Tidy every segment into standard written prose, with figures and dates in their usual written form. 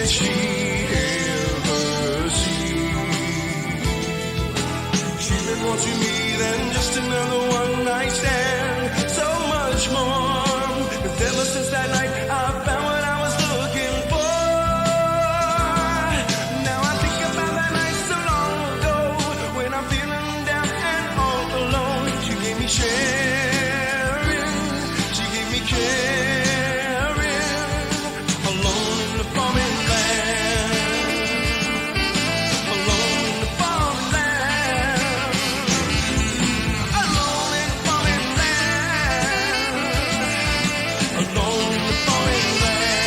did she ever see? She's been more to me than just another one night stand. So much more. 'Cause ever since that night I found what I was looking for. Now I think about that night so long ago, when I'm feeling down and all alone. She gave me sharing, she gave me caring, alone in the foreign land, alone in the foreign land, alone in the foreign land, alone in the foreign land.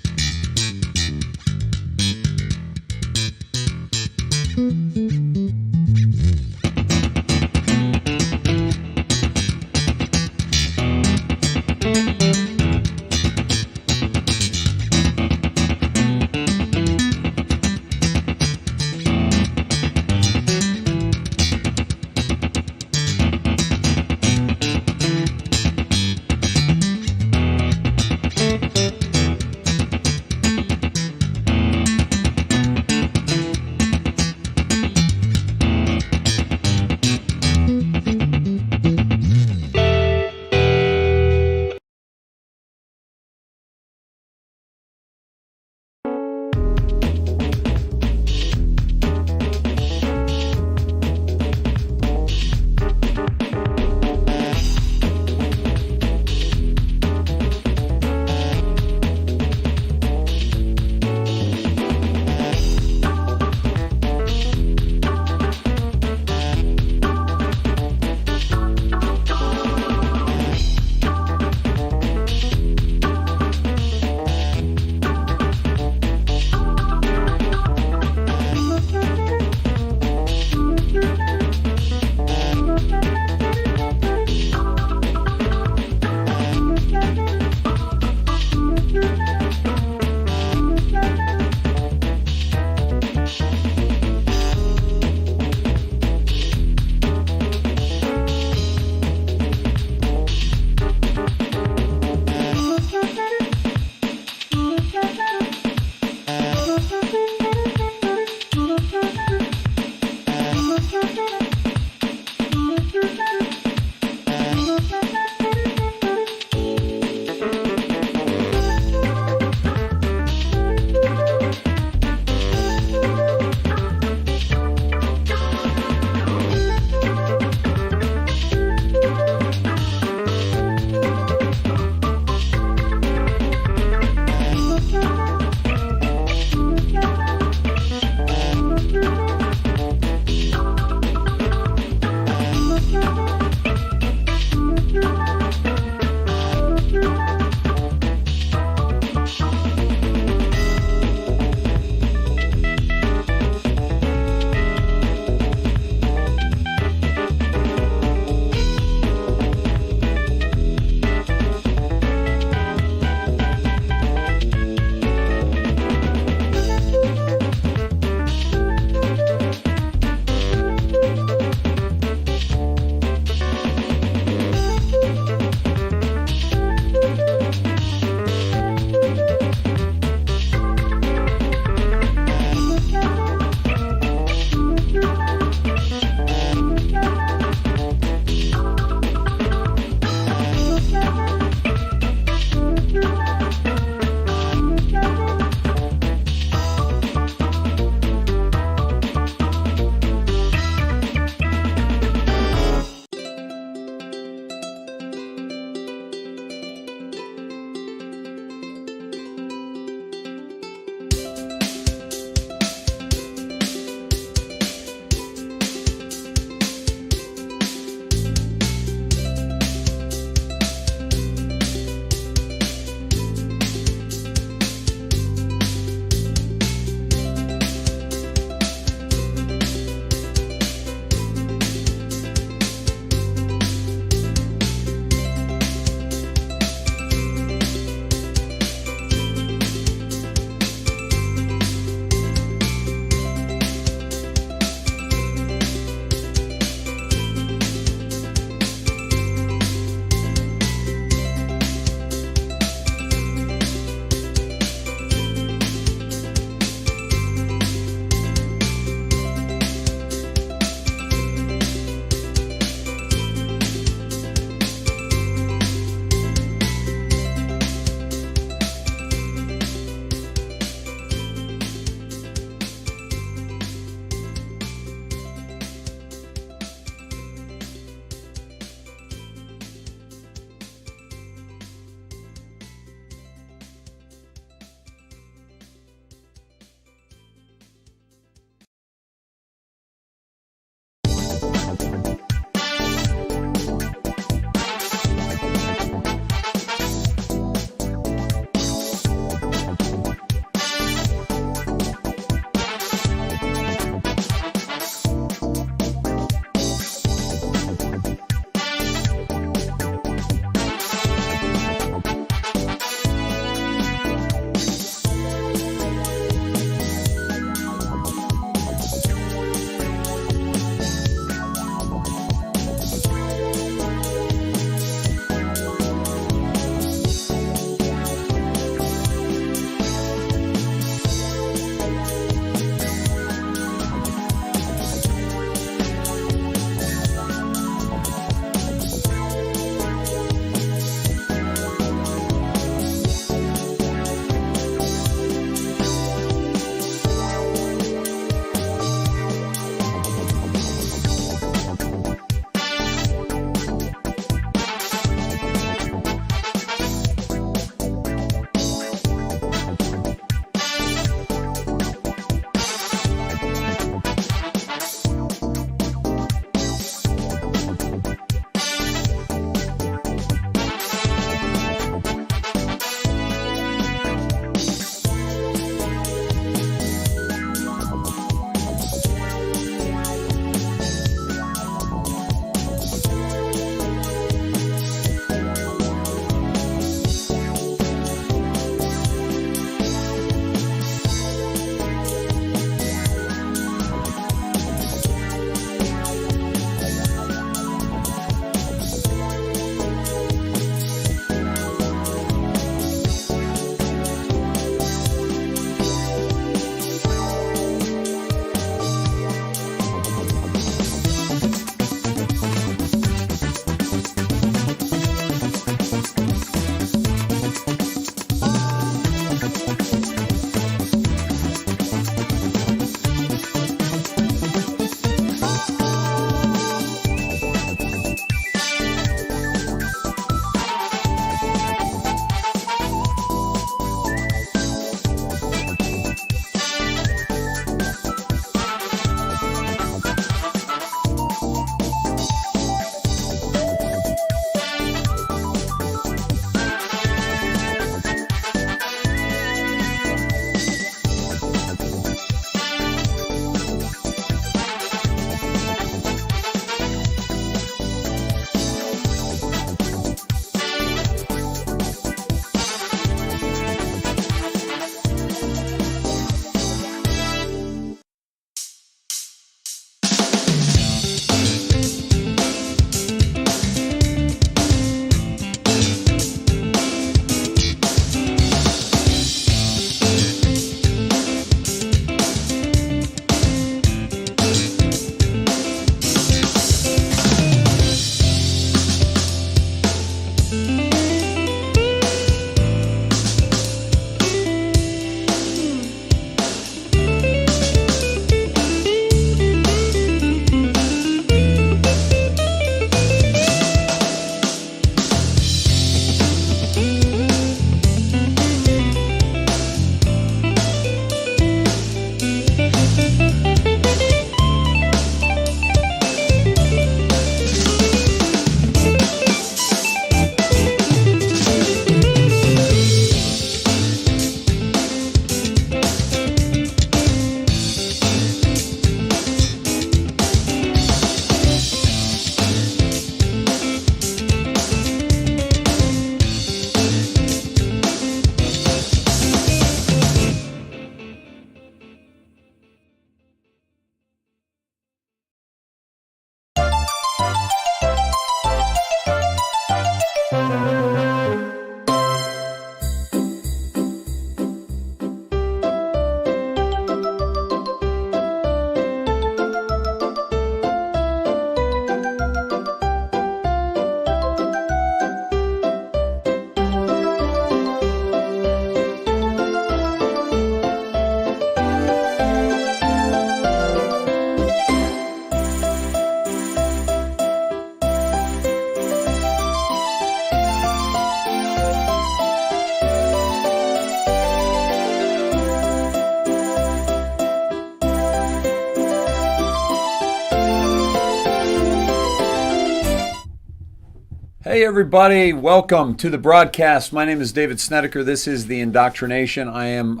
Hey everybody, welcome to the broadcast. My name is David Snedeker. This is the Indoctrination. I am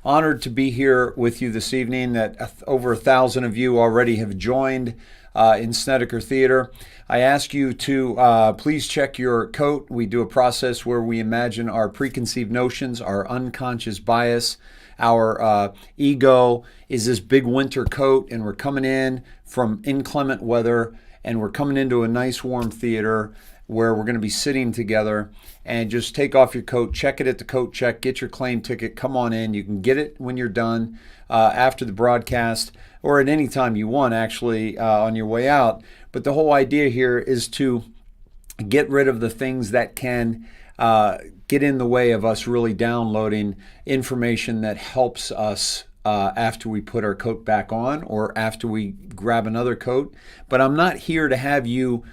honored to be here with you this evening. That over 1,000 of you already have joined in Snedeker Theater. I ask you to please check your coat. We do a process where we imagine our preconceived notions, our unconscious bias, our ego is this big winter coat, and we're coming in from inclement weather, and we're coming into a nice warm theater where we're going to be sitting together. And just take off your coat, check it at the coat check, get your claim ticket, come on in. You can get it when you're done after the broadcast, or at any time you want, actually, on your way out. But the whole idea here is to get rid of the things that can get in the way of us really downloading information that helps us after we put our coat back on or after we grab another coat. But I'm not here to have you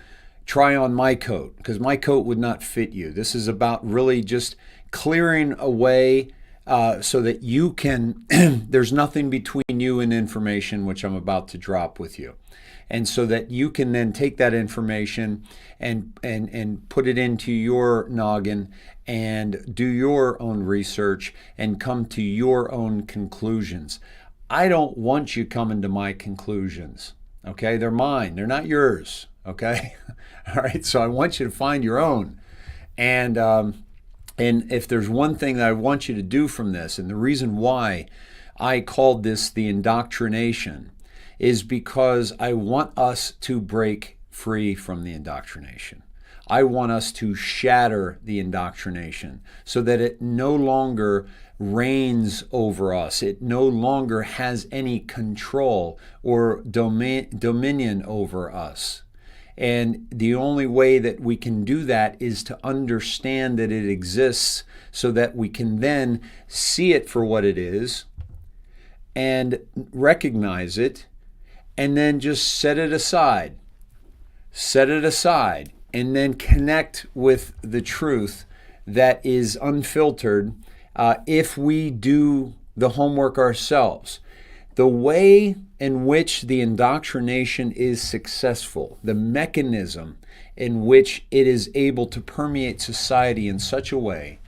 try on my coat, because my coat would not fit you. This is about really just clearing away so that you can, there's nothing between you and information, which I'm about to drop with you. And so that you can then take that information and put it into your noggin and do your own research and come to your own conclusions. I don't want you coming to my conclusions, okay? They're mine, they're not yours, okay? All right, so I want you to find your own. And if there's one thing that I want you to do from this, and the reason why I called this the indoctrination, is because I want us to break free from the indoctrination. I want us to shatter the indoctrination so that it no longer reigns over us. It no longer has any control or dominion over us. And the only way that we can do that is to understand that it exists so that we can then see it for what it is and recognize it and then just set it aside. Set it aside and then connect with the truth that is unfiltered if we do the homework ourselves. The way in which the indoctrination is successful, the mechanism in which it is able to permeate society in such a way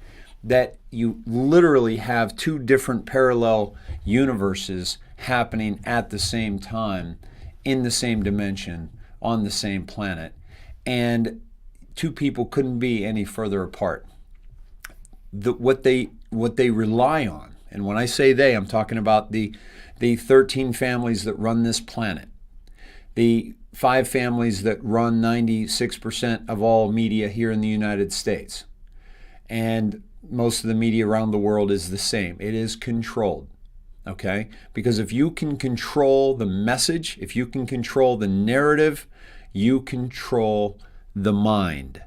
that you literally have two different parallel universes happening at the same time, in the same dimension, on the same planet, and two people couldn't be any further apart. What they rely on, and when I say they, I'm talking about the 13 families that run this planet, the 5 families that run 96% of all media here in the United States, and most of the media around the world is the same. It is controlled, okay? Because if you can control the message, if you can control the narrative, you control the mind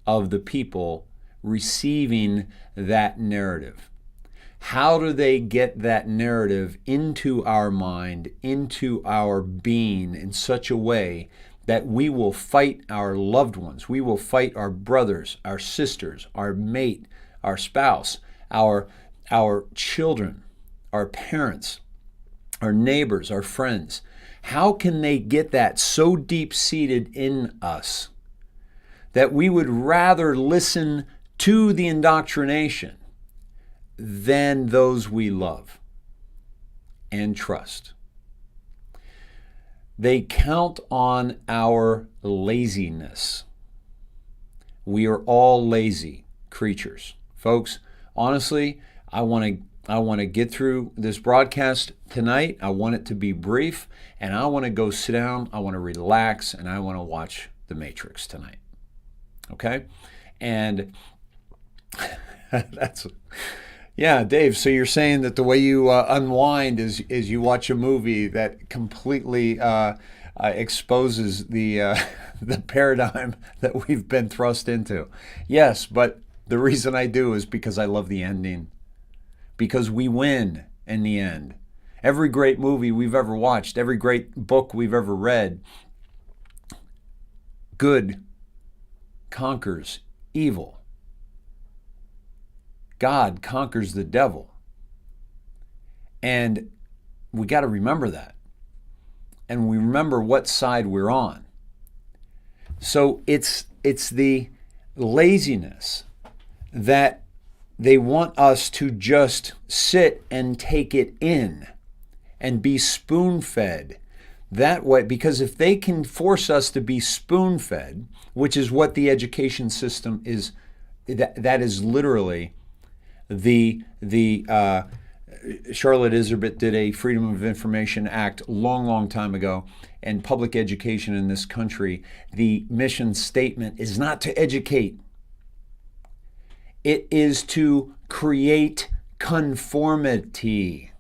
of the people receiving that narrative. How do they get that narrative into our mind, into our being in such a way that we will fight our loved ones, we will fight our brothers, our sisters, our mate, our spouse, our children, our parents, our neighbors, our friends? How can they get that so deep-seated in us that we would rather listen to the indoctrination than those we love and trust? They count on our laziness. We are all lazy creatures. Folks, honestly, I want to get through this broadcast tonight. I want it to be brief, and I want to go sit down, I want to relax, and I want to watch The Matrix tonight. Okay? And that's... Yeah, Dave, so you're saying that the way you unwind is you watch a movie that completely exposes the paradigm that we've been thrust into. Yes, but the reason I do is because I love the ending. Because we win in the end. Every great movie we've ever watched, every great book we've ever read, good conquers evil. God conquers the devil. And we got to remember that. And we remember what side we're on. So it's it's the laziness that they want us to just sit and take it in and be spoon-fed that way. Because if they can force us to be spoon-fed, which is what the education system is, that is literally the Charlotte Iserbyt did a Freedom of Information Act long time ago, and public education in this country, the mission statement is not to educate. It is to create conformity.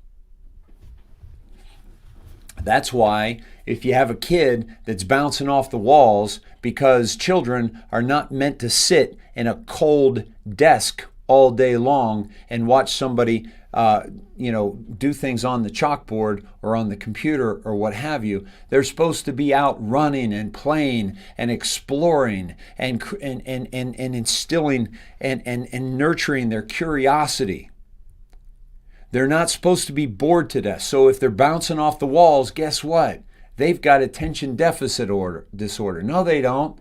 That's why if you have a kid that's bouncing off the walls, because children are not meant to sit in a cold desk all day long and watch somebody do things on the chalkboard or on the computer or what have you. They're supposed to be out running and playing and exploring and instilling and nurturing their curiosity. They're not supposed to be bored to death. So if they're bouncing off the walls, guess what? They've got attention deficit disorder. No, they don't.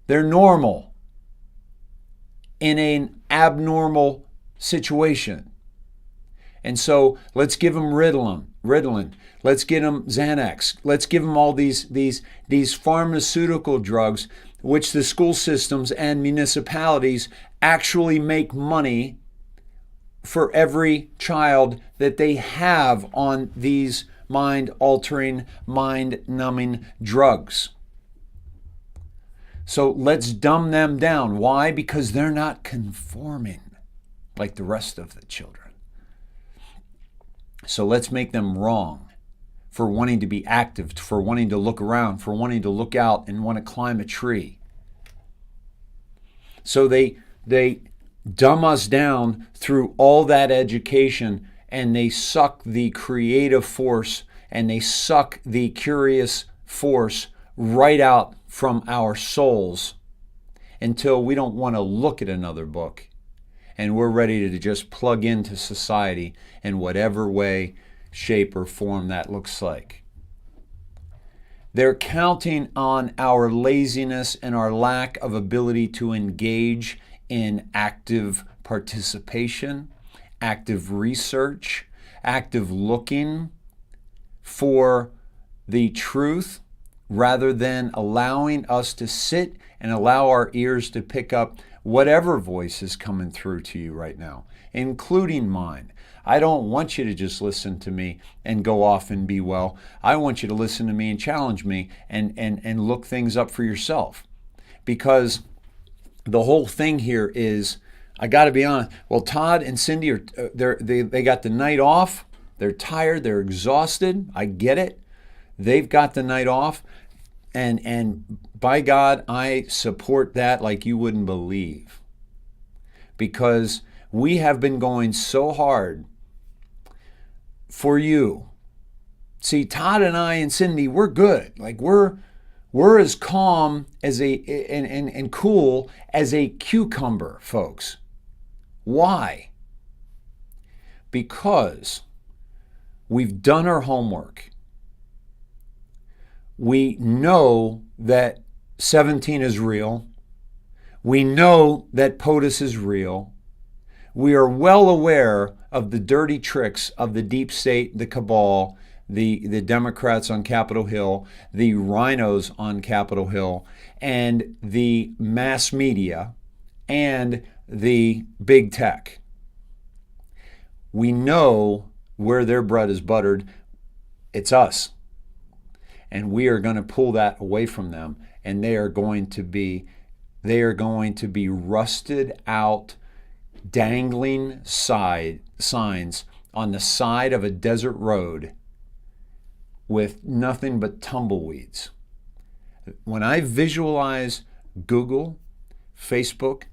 They're normal in an abnormal situation. And so let's give them Ritalin. Let's give them Xanax. Let's give them all these pharmaceutical drugs, which the school systems and municipalities actually make money for every child that they have on these mind-altering, mind-numbing drugs. So let's dumb them down. Why? Because they're not conforming like the rest of the children. So let's make them wrong for wanting to be active, for wanting to look around, for wanting to look out and want to climb a tree. So they dumb us down through all that education, and they suck the creative force and they suck the curious force right out from our souls until we don't want to look at another book. And we're ready to just plug into society in whatever way, shape, or form that looks like. They're counting on our laziness and our lack of ability to engage in active participation, active research, active looking for the truth, rather than allowing us to sit and allow our ears to pick up whatever voice is coming through to you right now, including mine. I don't want you to just listen to me and go off and be well. I want you to listen to me and challenge me and look things up for yourself. Because the whole thing here is, I got to be honest, well, Todd and Cindy, they got the night off. They're tired. They're exhausted. I get it. They've got the night off. And by God, I support that like you wouldn't believe. Because we have been going so hard for you. See, Todd and I and Cindy, we're good. Like we're as calm as and cool as a cucumber, folks. Why? Because we've done our homework. We know that 17 is real. We know that POTUS is real. We are well aware of the dirty tricks of the deep state, the cabal, the Democrats on Capitol Hill, the rhinos on Capitol Hill, and the mass media, and the big tech. We know where their bread is buttered. It's us. And we are going to pull that away from them, and they are going to be rusted out, dangling signs on the side of a desert road with nothing but tumbleweeds. When I visualize Google, Facebook,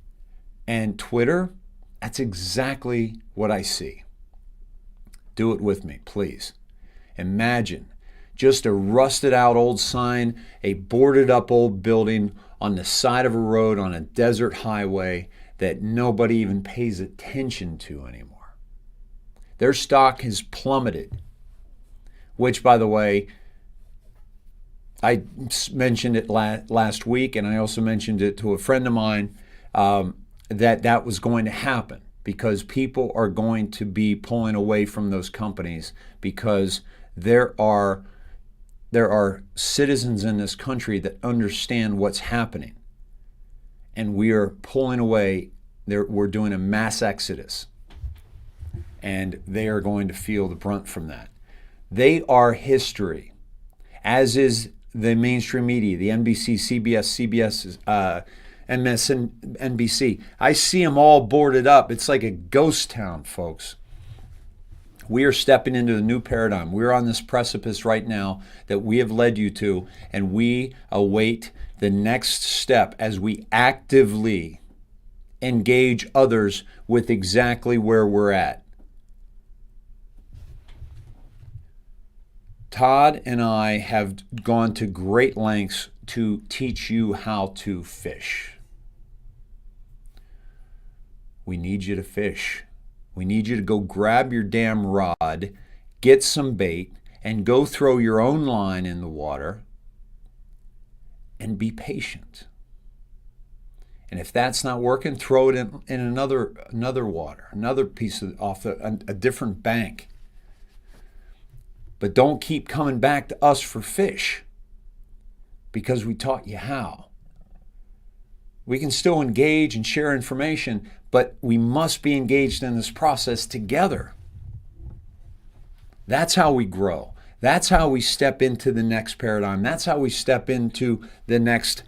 and Twitter, that's exactly what I see. Do it with me, please. Imagine just a rusted out old sign, a boarded up old building on the side of a road on a desert highway that nobody even pays attention to anymore. Their stock has plummeted, which, by the way, mentioned it last week, and I also mentioned it to a friend of mine, that was going to happen because people are going to be pulling away from those companies because there are citizens in this country that understand what's happening. And we are pulling away. We're doing a mass exodus. And they are going to feel the brunt from that. They are history, as is the mainstream media, the NBC, CBS, MSNBC. I see them all boarded up. It's like a ghost town, folks. We are stepping into a new paradigm. We're on this precipice right now that we have led you to, and we await the next step as we actively engage others with exactly where we're at. Todd and I have gone to great lengths to teach you how to fish. We need you to fish. We need you to go grab your damn rod, get some bait, and go throw your own line in the water and be patient. And if that's not working, throw it in another water, another piece off a different bank. But don't keep coming back to us for fish because we taught you how. We can still engage and share information, but we must be engaged in this process together. That's how we grow. That's how we step into the next paradigm. That's how we step into the next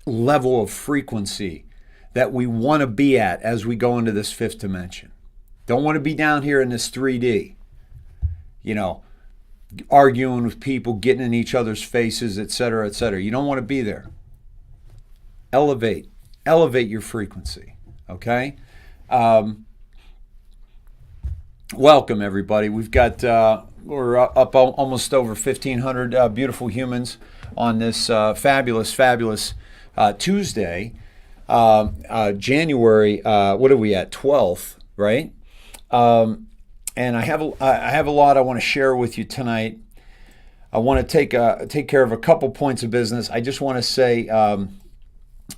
level of frequency that we want to be at as we go into this fifth dimension. Don't want to be down here in this 3D, arguing with people, getting in each other's faces, et cetera, et cetera. You don't want to be there. Elevate your frequency, okay? Welcome, everybody. We've got, we're up almost over 1,500 beautiful humans on this fabulous Tuesday, January, what are we at, 12th, right? And I have a lot I want to share with you tonight. I want to take care of a couple points of business. I just want to say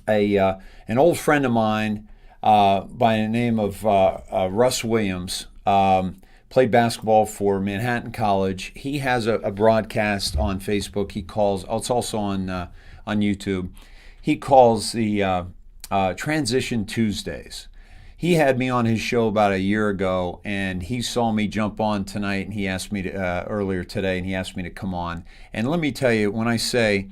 an old friend of mine by the name of Russ Williams played basketball for Manhattan College. He has a broadcast on Facebook. It's also on YouTube. He calls the Transition Tuesdays. He had me on his show about a year ago, and he saw me jump on tonight, and he asked me to, earlier today, and he asked me to come on. And let me tell you, when I say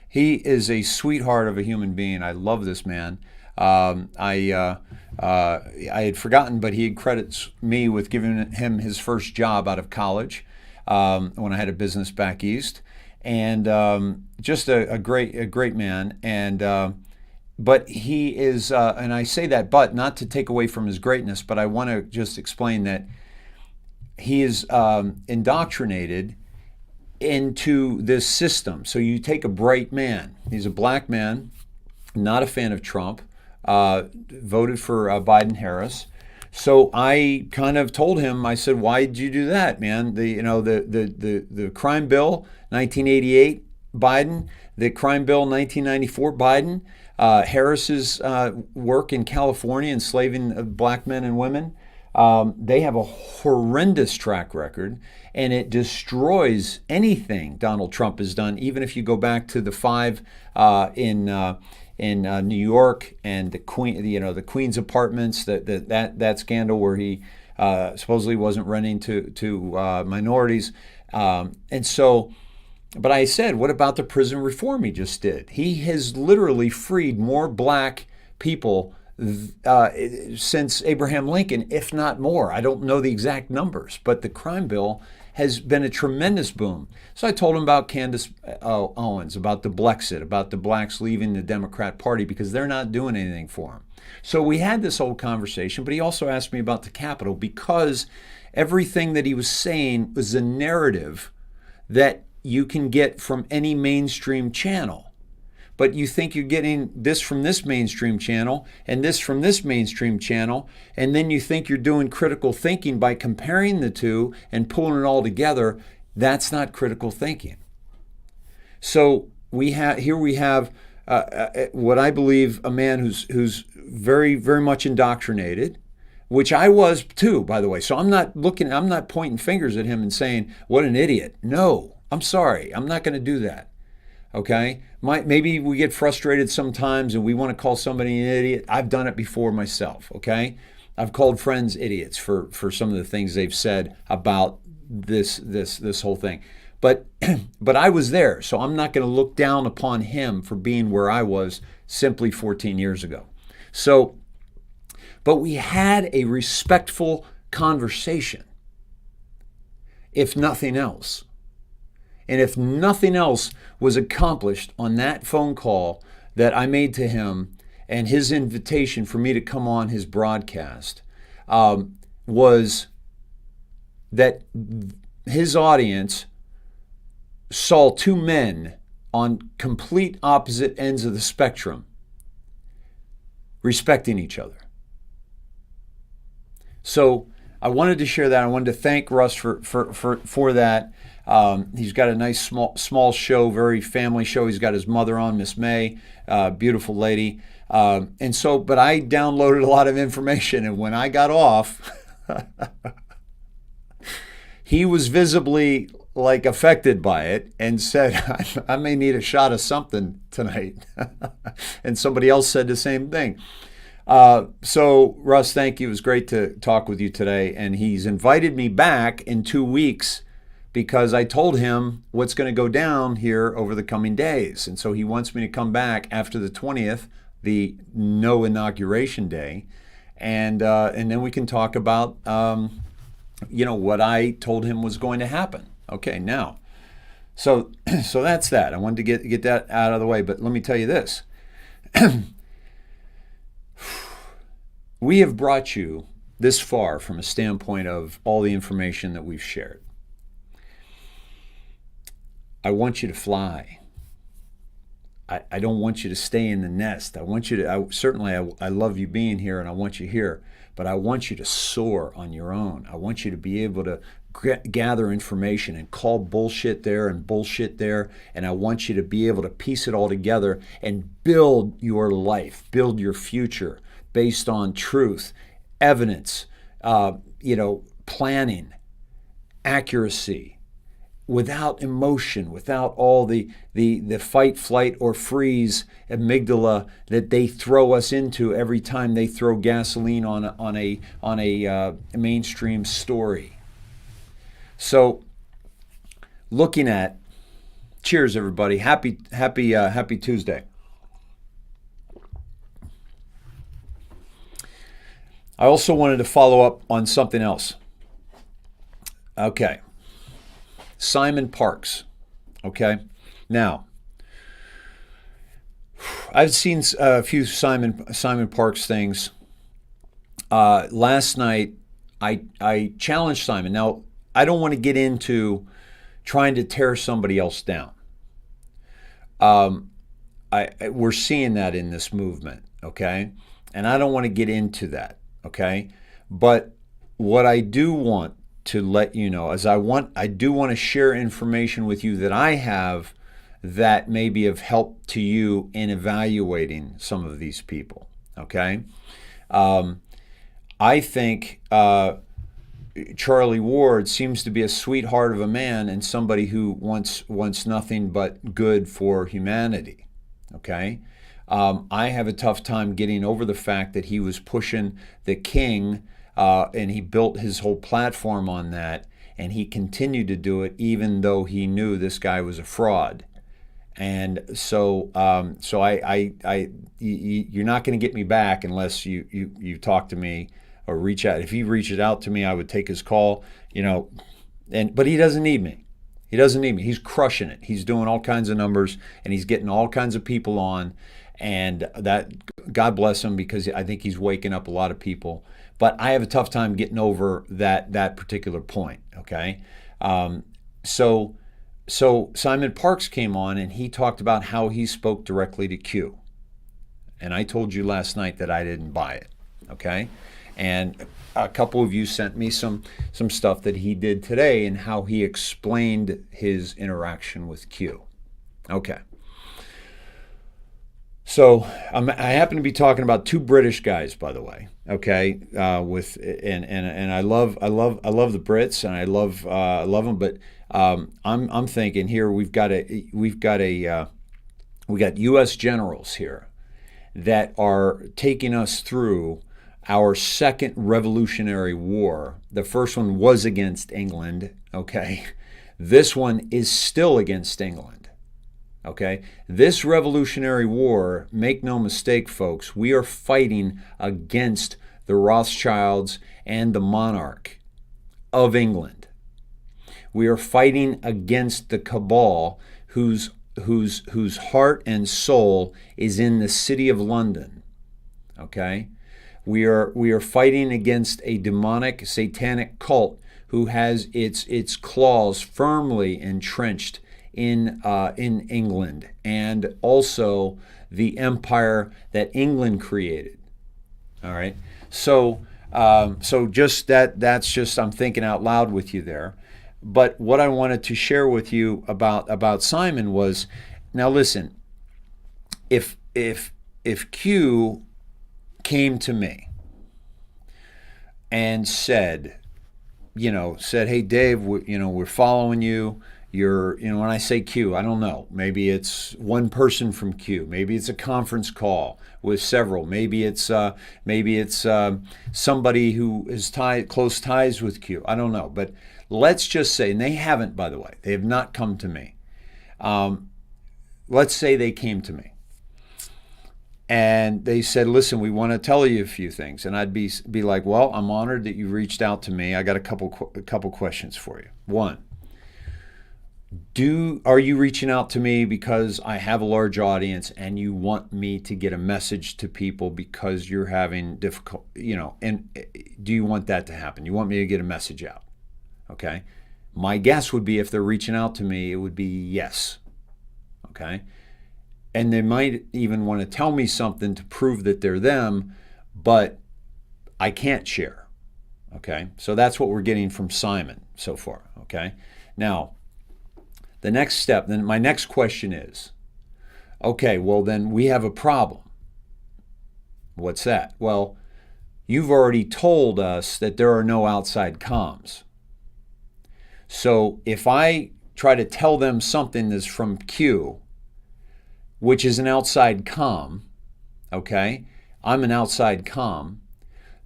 he is a sweetheart of a human being, I love this man. I had forgotten, but he credits me with giving him his first job out of college when I had a business back east, and just a great man. And but he is, and I say that, but not to take away from his greatness, but I want to just explain that he is indoctrinated into this system. So you take a bright man. He's a black man, not a fan of Trump, voted for Biden-Harris. So I kind of told him, I said, "Why did you do that, man? The crime bill, 1988, Biden. The crime bill, 1994, Biden. Harris's work in California enslaving black men and women. They have a horrendous track record, and it destroys anything Donald Trump has done. Even if you go back to the 5 in New York and the Queen's Apartments, that scandal where he supposedly wasn't renting to minorities, and so." But I said, what about the prison reform he just did? He has literally freed more black people since Abraham Lincoln, if not more. I don't know the exact numbers, but the crime bill has been a tremendous boom. So I told him about Candace Owens, about the Blexit, about the blacks leaving the Democrat Party because they're not doing anything for him. So we had this old conversation, but he also asked me about the Capitol because everything that he was saying was a narrative that you can get from any mainstream channel. But you think you're getting this from this mainstream channel and this from this mainstream channel, and then you think you're doing critical thinking by comparing the two and pulling it all together. That's not critical thinking. So we have what I believe a man who's very, very much indoctrinated, which I was too, by the way. So I'm not pointing fingers at him and saying, what an idiot. No, I'm sorry. I'm not going to do that. Okay? Maybe we get frustrated sometimes and we want to call somebody an idiot. I've done it before myself. Okay? I've called friends idiots for some of the things they've said about this whole thing. But I was there, so I'm not going to look down upon him for being where I was simply 14 years ago. So, but we had a respectful conversation, if nothing else. And if nothing else was accomplished on that phone call that I made to him and his invitation for me to come on his broadcast, was that his audience saw two men on complete opposite ends of the spectrum respecting each other. So I wanted to share that. I wanted to thank Russ for that. He's got a nice small show, very family show. He's got his mother on, Miss May, beautiful lady. But I downloaded a lot of information, and when I got off, he was visibly affected by it and said, I may need a shot of something tonight. And somebody else said the same thing. So Russ, thank you. It was great to talk with you today. And he's invited me back in 2 weeks because I told him what's going to go down here over the coming days. And so he wants me to come back after the 20th, the no inauguration day. And then we can talk about, what I told him was going to happen. Okay, now, so that's that. I wanted to get that out of the way, but let me tell you this. We have brought you this far from a standpoint of all the information that we've shared. I want you to fly. I don't want you to stay in the nest. I want you to, I love you being here and I want you here, but I want you to soar on your own. I want you to be able to gather information and call bullshit there and bullshit there, and I want you to be able to piece it all together and build your life, build your future based on truth, evidence, planning, accuracy, without emotion, without all the fight, flight, or freeze amygdala that they throw us into every time they throw gasoline on a mainstream story. So, looking at, cheers everybody, happy Tuesday. I also wanted to follow up on something else. Okay, Simon Parks. Okay, now I've seen a few Simon Parks things. Last night, I challenged Simon. Now, I don't want to get into trying to tear somebody else down. We're seeing that in this movement, okay? And I don't want to get into that, okay? But what I do want to let you know is I do want to share information with you that I have that may be of help to you in evaluating some of these people, okay? I think Charlie Ward seems to be a sweetheart of a man and somebody who wants nothing but good for humanity, okay? I have a tough time getting over the fact that he was pushing the king and he built his whole platform on that, and he continued to do it even though he knew this guy was a fraud. And so you're not going to get me back unless you talk to me or reach out. If he reaches out to me, I would take his call, but he doesn't need me. He doesn't need me. He's crushing it. He's doing all kinds of numbers, and he's getting all kinds of people on, and that, God bless him, because I think he's waking up a lot of people. But I have a tough time getting over that particular point, okay? So Simon Parks came on, and he talked about how he spoke directly to Q. And I told you last night that I didn't buy it, okay? And a couple of you sent me some stuff that he did today and how he explained his interaction with Q. Okay. So I happen to be talking about two British guys, by the way. Okay, and I love the Brits, and I love them, but I'm thinking here we got U.S. generals here that are taking us through our second Revolutionary War. The first one was against England. Okay, this one is still against England. Okay, this Revolutionary War, make no mistake, folks, we are fighting against the Rothschilds and the monarch of England. We are fighting against the cabal whose heart and soul is in the city of London. Okay, we are fighting against a demonic, satanic cult who has its claws firmly entrenched in England, and also the empire that England created. All right, so just that's just, I'm thinking out loud with you there. But what I wanted to share with you about Simon was, now listen, if Q came to me and said, hey Dave, we're following you. When I say Q, I don't know. Maybe it's one person from Q. Maybe it's a conference call with several. Maybe it's somebody who has close ties with Q. I don't know. But let's just say, and they haven't, by the way, they have not come to me. Let's say they came to me and they said, listen, we want to tell you a few things. And I'd be like, well, I'm honored that you reached out to me. I got a couple questions for you. One, are you reaching out to me because I have a large audience and you want me to get a message to people because you're having difficult, and do you want that to happen? You want me to get a message out? Okay. My guess would be, if they're reaching out to me, it would be yes. Okay. And they might even want to tell me something to prove that they're them, but I can't share. Okay. So that's what we're getting from Simon so far. Okay. Now, the next step, then my next question is, okay, well then we have a problem. What's that? Well, you've already told us that there are no outside comms. So if I try to tell them something that's from Q, which is an outside comm, okay, I'm an outside comm,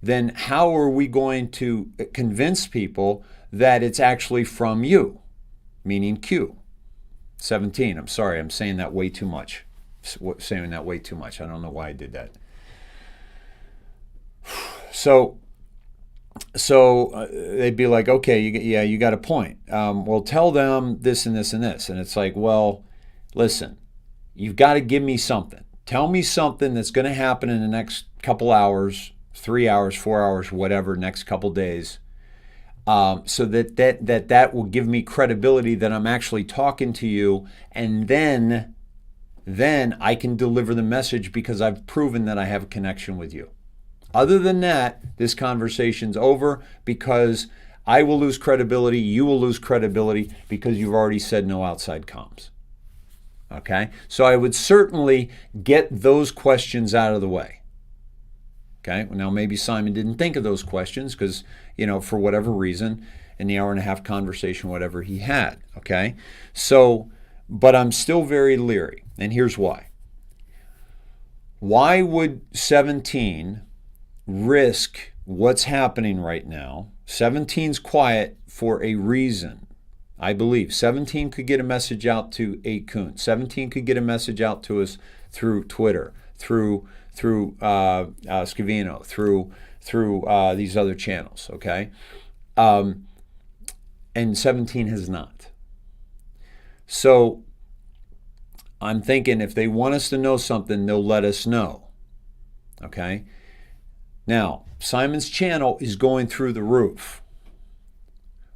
then how are we going to convince people that it's actually from you, meaning Q? 17. I'm sorry, I'm saying that way too much. I don't know why I did that. So they'd be like, okay, you got a point. Well, tell them this and this and this. And it's like, well, listen, you've got to give me something. Tell me something that's going to happen in the next couple hours, 3 hours, 4 hours, whatever, next couple days. So that will give me credibility that I'm actually talking to you, and then I can deliver the message because I've proven that I have a connection with you. Other than that, this conversation's over, because I will lose credibility, you will lose credibility, because you've already said no outside comms. Okay? So I would certainly get those questions out of the way. Okay, now maybe Simon didn't think of those questions because, for whatever reason, in the hour and a half conversation, whatever he had. Okay, so, but I'm still very leery, and here's why. Why would 17 risk what's happening right now? 17's quiet for a reason. I believe 17 could get a message out to 8 Coon. 17 could get a message out to us through Twitter, through Scavino, through these other channels, okay? And 17 has not. So I'm thinking if they want us to know something, they'll let us know, okay? Now, Simon's channel is going through the roof,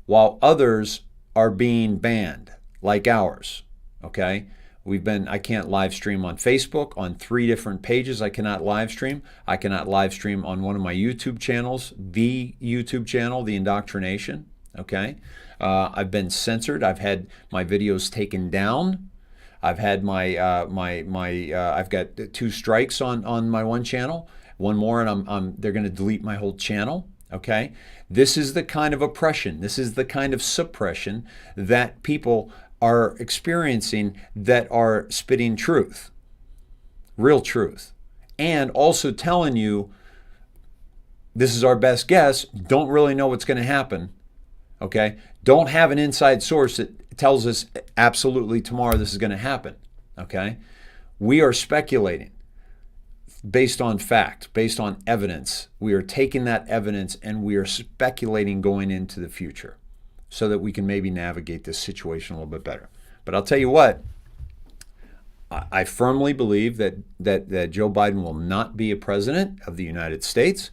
while others are being banned, like ours, okay? I can't live stream on Facebook on 3 different pages. I cannot live stream. I cannot live stream on one of my YouTube channels, the YouTube channel, the IndoctriNATION. Okay. I've been censored. I've had my videos taken down. I've had I've got 2 strikes on my one channel. One more, and they're going to delete my whole channel. Okay. This is the kind of oppression. This is the kind of suppression that people are experiencing that are spitting truth, real truth, and also telling you this is our best guess, don't really know what's going to happen, okay? Don't have an inside source that tells us absolutely tomorrow this is going to happen, okay? We are speculating based on fact, based on evidence. We are taking that evidence and we are speculating going into the future, so that we can maybe navigate this situation a little bit better. But I'll tell you what, I firmly believe that Joe Biden will not be a president of the United States,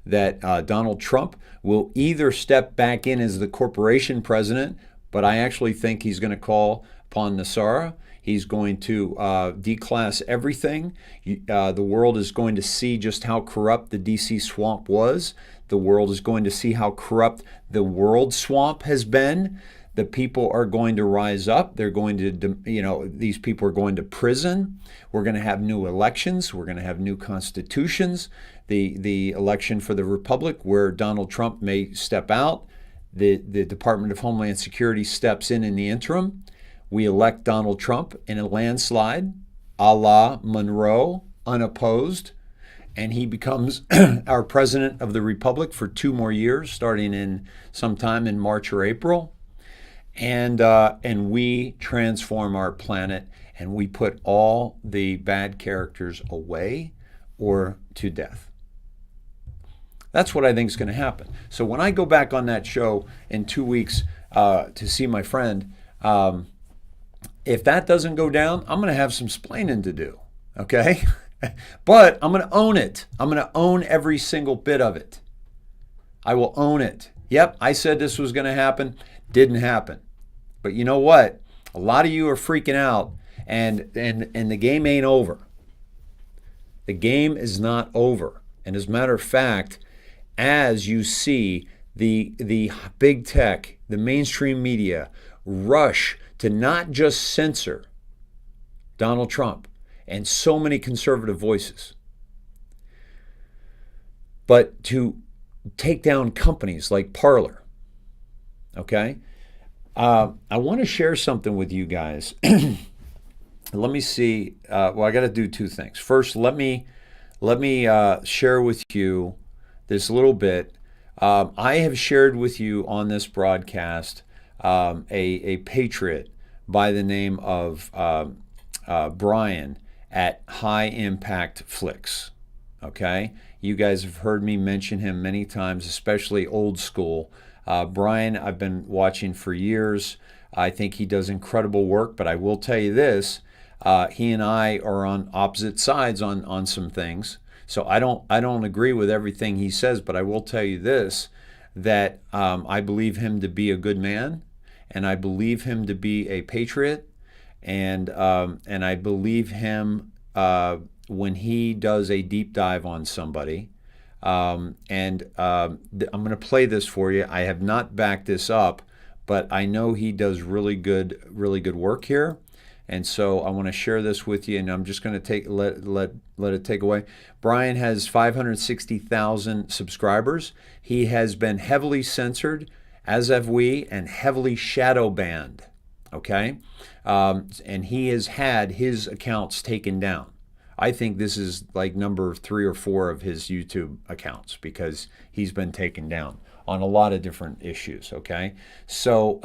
that Donald Trump will either step back in as the corporation president, but I actually think he's going to call upon Nasara. He's going to declass everything. The world is going to see just how corrupt the DC swamp was. The world is going to see how corrupt the world swamp has been. The people are going to rise up. They're going to, these people are going to prison. We're going to have new elections. We're going to have new constitutions. The election for the Republic, where Donald Trump may step out. The Department of Homeland Security steps in the interim. We elect Donald Trump in a landslide, a la Monroe, unopposed. And he becomes our president of the Republic for 2 more years, starting in sometime in March or April. And we transform our planet, and we put all the bad characters away or to death. That's what I think is going to happen. So when I go back on that show in 2 weeks to see my friend, if that doesn't go down, I'm going to have some splaining to do, okay? But I'm going to own it. I'm going to own every single bit of it. I will own it. Yep, I said this was going to happen. Didn't happen. But you know what? A lot of you are freaking out, and the game ain't over. The game is not over. And as a matter of fact, as you see the big tech, the mainstream media rush to not just censor Donald Trump and so many conservative voices, but to take down companies like Parler. Okay? I want to share something with you guys. Let me see. I got to do 2 things. First, let me share with you this little bit. I have shared with you on this broadcast a patriot by the name of Brian at High Impact Flicks. Okay? You guys have heard me mention him many times, especially old school. Brian, I've been watching for years. I think he does incredible work, but I will tell you this, he and I are on opposite sides on some things. So I don't agree with everything he says, but I will tell you this, that I believe him to be a good man, and I believe him to be a patriot, and I believe him when he does a deep dive on somebody. I'm going to play this for you. I have not backed this up, but I know he does really good work here. And so I want to share this with you, and I'm just going to let it take away. Brian has 560,000 subscribers. He has been heavily censored, as have we, and heavily shadow banned. Okay? And he has had his accounts taken down. I think this is like number 3 or 4 of his YouTube accounts, because he's been taken down on a lot of different issues, okay? So,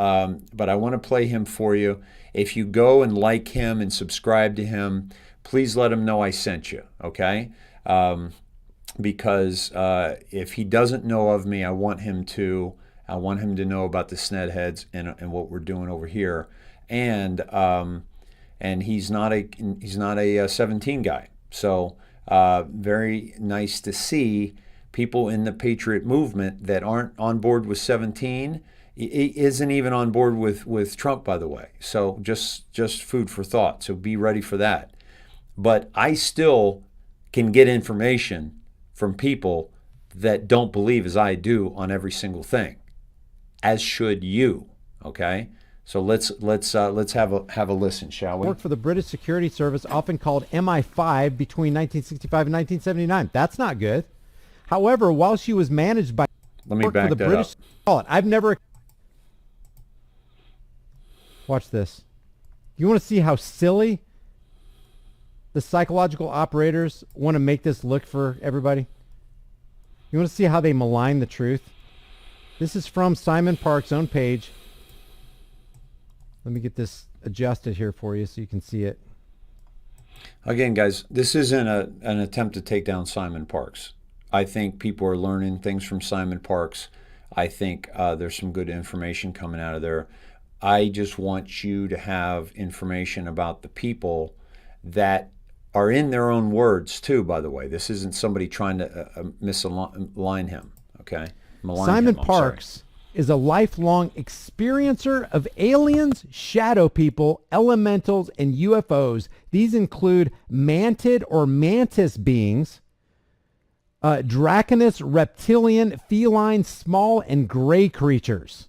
but I want to play him for you. If you go and like him and subscribe to him, please let him know I sent you, okay? Because if he doesn't know of me, I want him to know about the Snedheads and what we're doing over here. And he's not a 17 guy. So very nice to see people in the Patriot movement that aren't on board with 17 isn't even on board with Trump, by the way. So just food for thought. So be ready for that. But I still can get information from people that don't believe as I do on every single thing, as should you. Okay, so let's have a listen, shall we? Worked for the British Security Service, often called MI5, between 1965 and 1979. That's not good. However, while she was managed by Let me back that up. Call it. I've never. Watch this. You want to see how silly the psychological operators want to make this look for everybody? You want to see how they malign the truth? This is from Simon Park's own page. Let me get this adjusted here for you so you can see it. Again, guys, this isn't an attempt to take down Simon Parks. I think people are learning things from Simon Parks. I think there's some good information coming out of there. I just want you to have information about the people that are in their own words too, by the way. This isn't somebody trying to misalign him, okay? Simon Parks is a lifelong experiencer of aliens, shadow people, elementals, and UFOs. These include mantid or mantis beings, draconous, reptilian, feline, small, and gray creatures,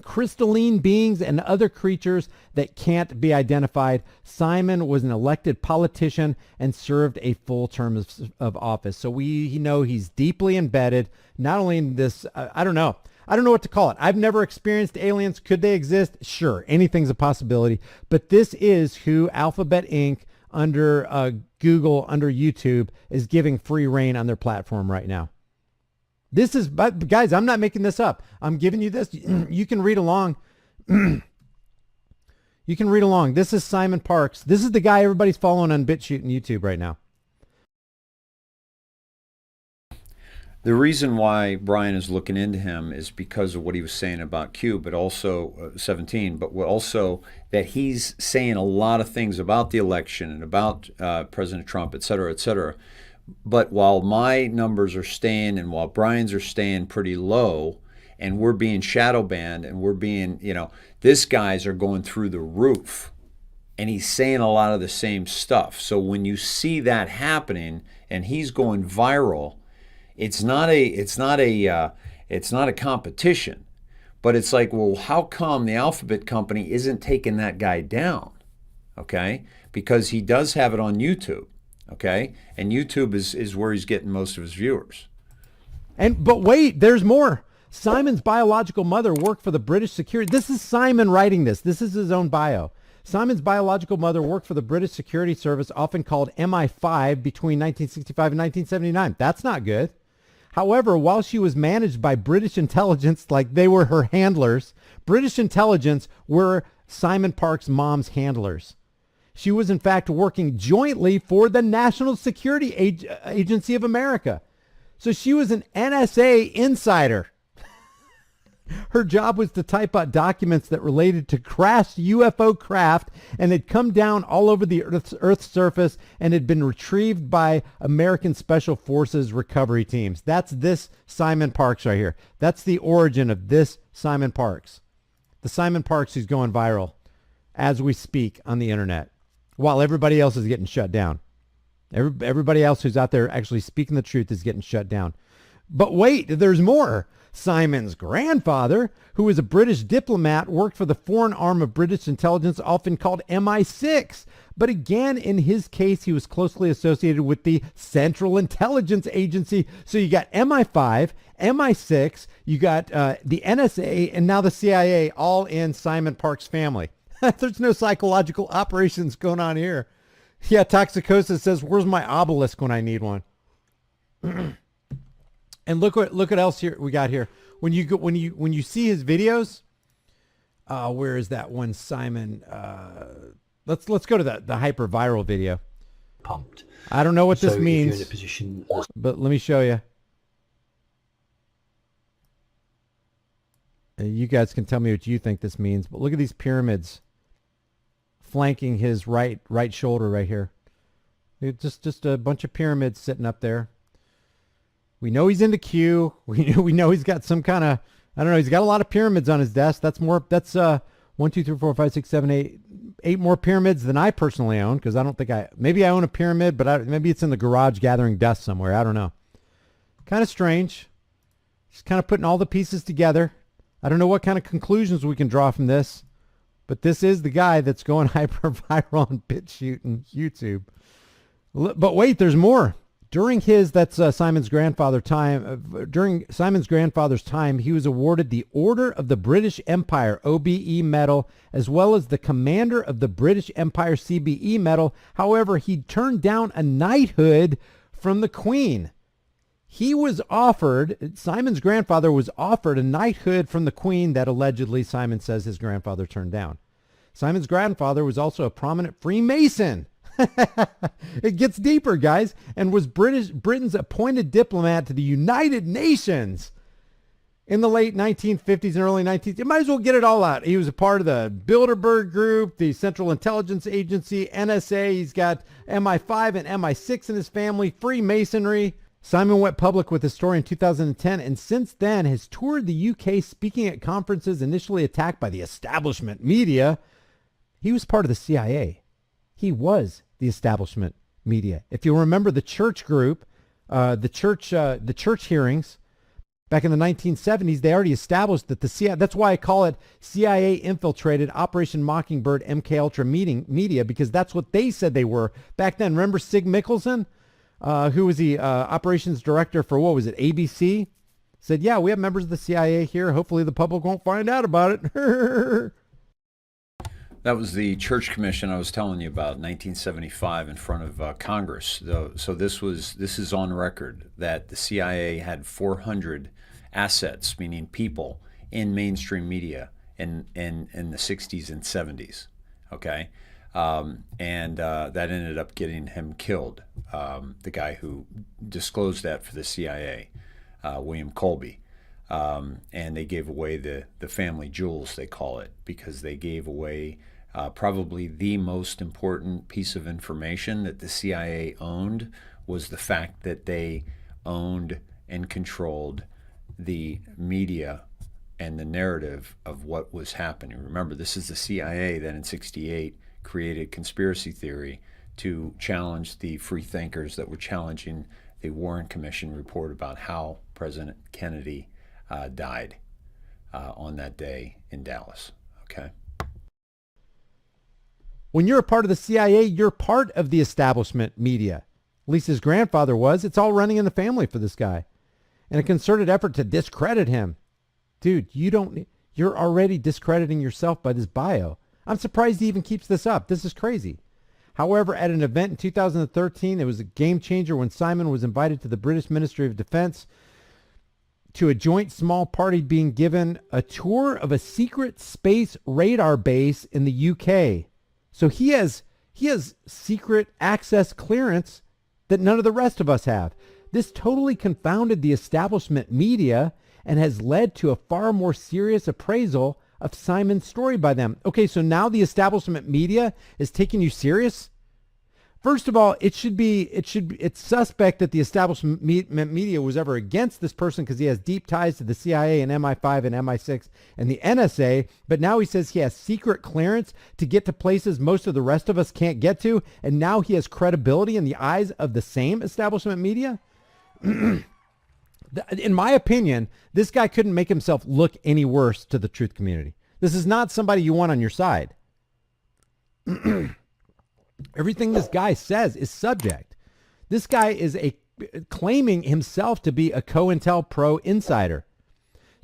crystalline beings, and other creatures that can't be identified. Simon was an elected politician and served a full term of office. So we know he's deeply embedded, not only in this, I don't know what to call it. I've never experienced aliens. Could they exist? Sure, anything's a possibility. But this is who Alphabet Inc. under Google, under YouTube, is giving free reign on their platform right now. This is, guys, I'm not making this up. I'm giving you this. You can read along. You can read along. This is Simon Parks. This is the guy everybody's following on BitChute and YouTube right now. The reason why Brian is looking into him is because of what he was saying about Q, but also 17, but also that he's saying a lot of things about the election and about President Trump, et cetera, et cetera. But while my numbers are staying and while Brian's are staying pretty low and we're being shadow banned and we're being, this guys are going through the roof and he's saying a lot of the same stuff. So when you see that happening and he's going viral, it's not a competition, but it's like, well, how come the Alphabet company isn't taking that guy down? Okay, because he does have it on YouTube. Okay, and YouTube is where he's getting most of his viewers. But wait, there's more. Simon's biological mother worked for the British security. This is Simon writing this. This is his own bio. Simon's biological mother worked for the British Security Service, often called MI5, between 1965 and 1979. That's not good. However, while she was managed by British intelligence, like they were her handlers, British intelligence were Simon Park's mom's handlers. She was, in fact, working jointly for the National Security Agency of America. So she was an NSA insider. Her job was to type out documents that related to crashed UFO craft and had come down all over the Earth's surface and had been retrieved by American Special Forces recovery teams. That's this Simon Parks right here. That's the origin of this Simon Parks. The Simon Parks who's going viral as we speak on the internet, while everybody else is getting shut down. Everybody else who's out there actually speaking the truth is getting shut down. But wait, there's more. Simon's grandfather, who was a British diplomat, worked for the foreign arm of British intelligence, often called MI6. But again, in his case, he was closely associated with the Central Intelligence Agency. So you got MI5, MI6, you got the NSA, and now the CIA, all in Simon Park's family. There's no psychological operations going on here. Yeah, Toxicosis says, "Where's my obelisk when I need one?" And look what else here we got here. When you see his videos, where is that one, Simon? Let's go to the hyper viral video. Pumped. I don't know what this So means, if you're in a position, but let me show you. You guys can tell me what you think this means. But look at these pyramids flanking his right shoulder right here. Just a bunch of pyramids sitting up there. We know he's into Q. We know he's got some kind I don't know. He's got a lot of pyramids on his desk. That's 1, 2, 3, 4, 5, 6, 7, 8, 8 more pyramids than I personally own, because I don't think maybe I own a pyramid, but maybe it's in the garage gathering dust somewhere. I don't know. Kind of strange. Just kind of putting all the pieces together. I don't know what kind of conclusions we can draw from this, but this is the guy that's going hyper viral on BitChute and YouTube. But wait, there's more. During Simon's grandfather's time, he was awarded the Order of the British Empire, OBE medal, as well as the Commander of the British Empire, CBE medal. However, he turned down a knighthood from the Queen. Simon's grandfather was offered a knighthood from the Queen that allegedly Simon says his grandfather turned down. Simon's grandfather was also a prominent Freemason. It gets deeper, guys, and was Britain's appointed diplomat to the United Nations in the late 1950s and early 19th. You might as well get it all out. He was a part of the Bilderberg Group, the Central Intelligence Agency, NSA. He's got MI5 and MI6 in his family, Freemasonry. Simon went public with his story in 2010, and since then has toured the UK speaking at conferences initially attacked by the establishment media. He was part of the CIA. He was the establishment media. If you remember the church group, the church hearings back in the 1970s, they already established that the CIA, that's why I call it CIA infiltrated Operation Mockingbird MK Ultra media, because that's what they said they were back then. Remember Sig Mickelson, who was the operations director for, what was it, ABC? Said, yeah, we have members of the CIA here. Hopefully the public won't find out about it. That was the church commission I was telling you about, 1975, in front of Congress. So this is on record that the CIA had 400 assets, meaning people, in mainstream media in the 60s and 70s. Okay, and that ended up getting him killed. The guy who disclosed that for the CIA, William Colby. And they gave away the family jewels, they call it, because they gave away probably the most important piece of information that the CIA owned was the fact that they owned and controlled the media and the narrative of what was happening. Remember, this is the CIA that in '68 created conspiracy theory to challenge the free thinkers that were challenging the Warren Commission report about how President Kennedy died on that day in Dallas. Okay. When you're a part of the CIA, you're part of the establishment media. At least his grandfather was. It's all running in the family for this guy. And a concerted effort to discredit him. Dude, you're already discrediting yourself by this bio. I'm surprised he even keeps this up. This is crazy. However, at an event in 2013, it was a game changer when Simon was invited to the British Ministry of Defense to a joint small party being given a tour of a secret space radar base in the UK. So he has secret access clearance that none of the rest of us have. This totally confounded the establishment media and has led to a far more serious appraisal of Simon's story by them. Okay, so now the establishment media is taking you serious? First of all, it's suspect that the establishment media was ever against this person because he has deep ties to the CIA and MI5 and MI6 and the NSA. But now he says he has secret clearance to get to places most of the rest of us can't get to. And now he has credibility in the eyes of the same establishment media. In my opinion, this guy couldn't make himself look any worse to the truth community. This is not somebody you want on your side. Everything this guy says is subject. This guy is claiming himself to be a COINTELPRO insider.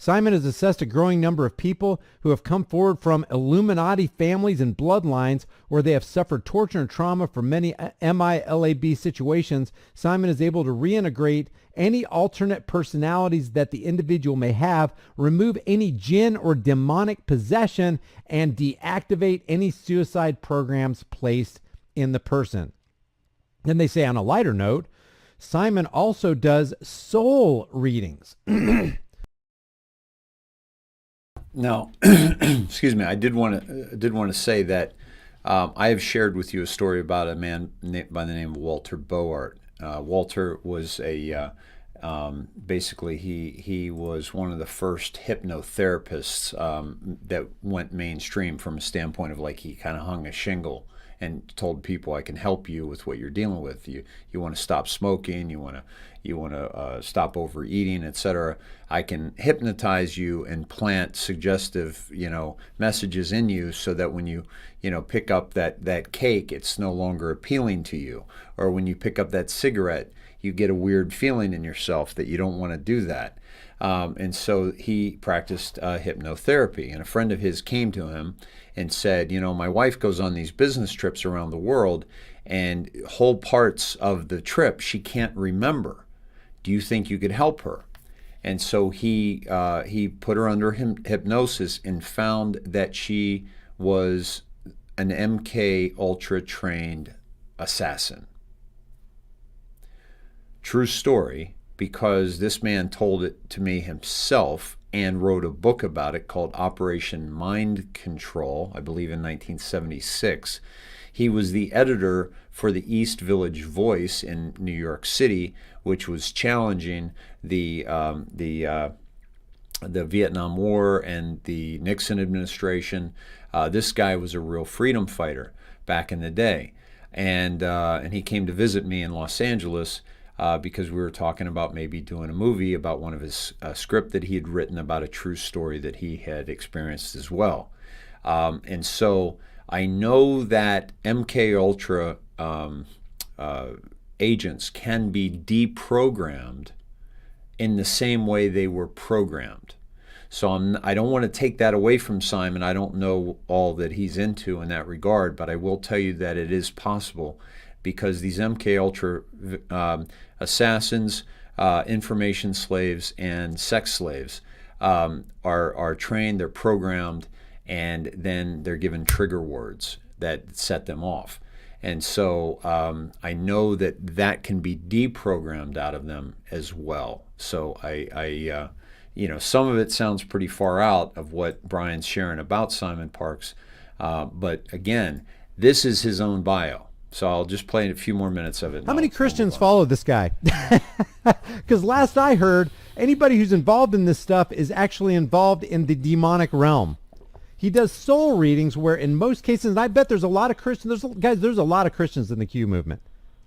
Simon has assessed a growing number of people who have come forward from Illuminati families and bloodlines where they have suffered torture and trauma from many MILAB situations. Simon is able to reintegrate any alternate personalities that the individual may have, remove any jinn or demonic possession, and deactivate any suicide programs placed in the person. Then they say, on a lighter note, Simon also does soul readings. Now, excuse me, I did want to say that I have shared with you a story about a man by the name of Walter Boart. Walter was a Basically, he was one of the first hypnotherapists that went mainstream from a standpoint of like he kind of hung a shingle and told people, I can help you with what you're dealing with. You want to stop smoking, you want to stop overeating, etc. I can hypnotize you and plant suggestive messages in you so that when you pick up that cake, it's no longer appealing to you, or when you pick up that cigarette, you get a weird feeling in yourself that you don't want to do that. And so he practiced hypnotherapy. And a friend of his came to him and said, my wife goes on these business trips around the world, and whole parts of the trip she can't remember. Do you think you could help her? And so he put her under hypnosis and found that she was an MK Ultra trained assassin. True story, because this man told it to me himself and wrote a book about it called Operation Mind Control, I believe in 1976. He was the editor for the East Village Voice in New York City, which was challenging the Vietnam War and the Nixon administration. This guy was a real freedom fighter back in the day, and he came to visit me in Los Angeles. Because we were talking about maybe doing a movie about one of his script that he had written about a true story that he had experienced as well. And so I know that MK Ultra agents can be deprogrammed in the same way they were programmed. So I don't want to take that away from Simon. I don't know all that he's into in that regard, but I will tell you that it is possible, because these MK Ultra assassins, information slaves, and sex slaves are trained, they're programmed, and then they're given trigger words that set them off. And so I know that can be deprogrammed out of them as well. So I some of it sounds pretty far out of what Brian's sharing about Simon Parks, but again, this is his own bio. So I'll just play a few more minutes of it. How many Christians follow this guy? Because last I heard, anybody who's involved in this stuff is actually involved in the demonic realm. He does soul readings where in most cases, and I bet there's a lot of Christians, there's a lot of Christians in the Q movement.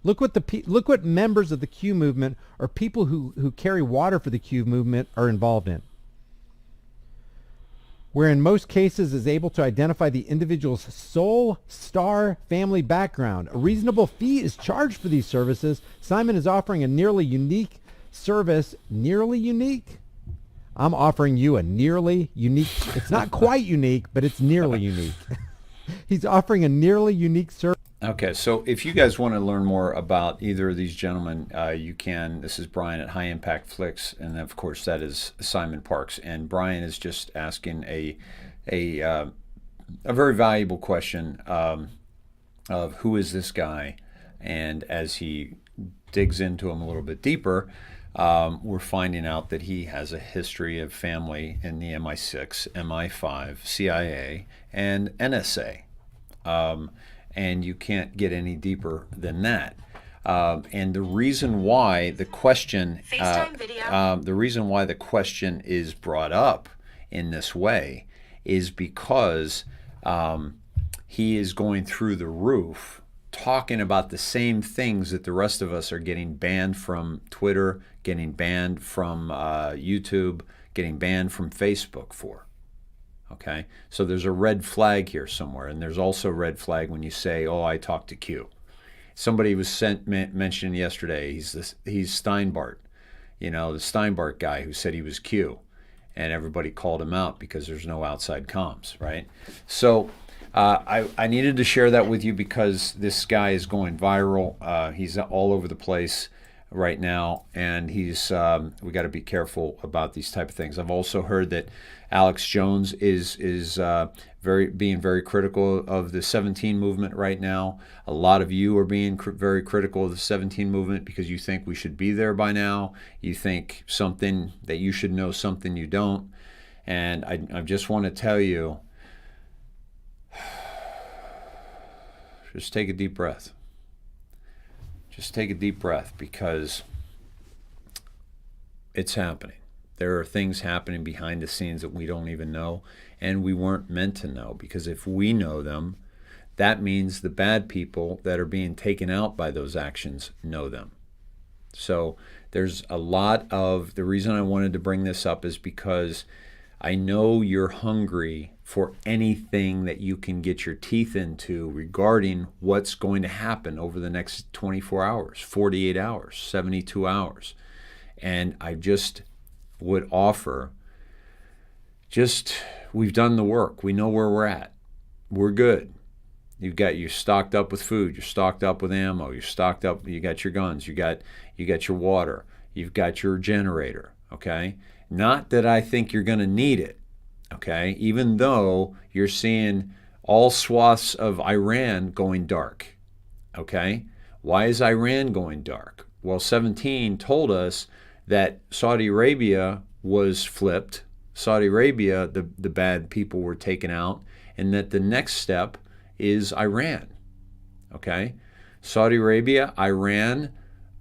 Look what members of the Q movement or people who carry water for the Q movement are involved in. Where in most cases is able to identify the individual's soul, star, family background. A reasonable fee is charged for these services. Simon is offering a nearly unique service. Nearly unique? I'm offering you a nearly unique. It's not quite unique, but it's nearly unique. He's offering a nearly unique service. Okay, so if you guys want to learn more about either of these gentlemen, you can. This is Brian at High Impact Flicks, and of course that is Simon Parks. And Brian is just asking a very valuable question of who is this guy, and as he digs into him a little bit deeper, we're finding out that he has a history of family in the MI6, MI5, CIA, and NSA. And you can't get any deeper than that. And the reason why the question, is brought up in this way is because he is going through the roof, talking about the same things that the rest of us are getting banned from Twitter, getting banned from YouTube, getting banned from Facebook for. Okay, so there's a red flag here somewhere, and there's also a red flag when you say, "Oh, I talked to Q." Somebody was mentioned yesterday. He's Steinbart, the Steinbart guy who said he was Q, and everybody called him out because there's no outside comms, right? So I needed to share that with you because this guy is going viral. He's all over the place right now, and we got to be careful about these type of things. I've also heard that Alex Jones is being very critical of the 17 movement right now. A lot of you are being very critical of the 17 movement because you think we should be there by now. You think something that you should know something you don't. And I just want to tell you, just take a deep breath. Just take a deep breath, because it's happening. There are things happening behind the scenes that we don't even know, and we weren't meant to know, because if we know them, that means the bad people that are being taken out by those actions know them. So there's a lot of, the reason I wanted to bring this up is because I know you're hungry for anything that you can get your teeth into regarding what's going to happen over the next 24 hours, 48 hours, 72 hours. And I just would offer, we've done the work. We know where we're at. We're good. You're stocked up with food, you're stocked up with ammo, you're stocked up, you got your guns, you got your water, you've got your generator, okay? Not that I think you're going to need it, okay? Even though you're seeing all swaths of Iran going dark, okay? Why is Iran going dark? Well, 17 told us that Saudi Arabia was flipped. Saudi Arabia, the bad people were taken out, and that the next step is Iran, okay? Saudi Arabia, Iran,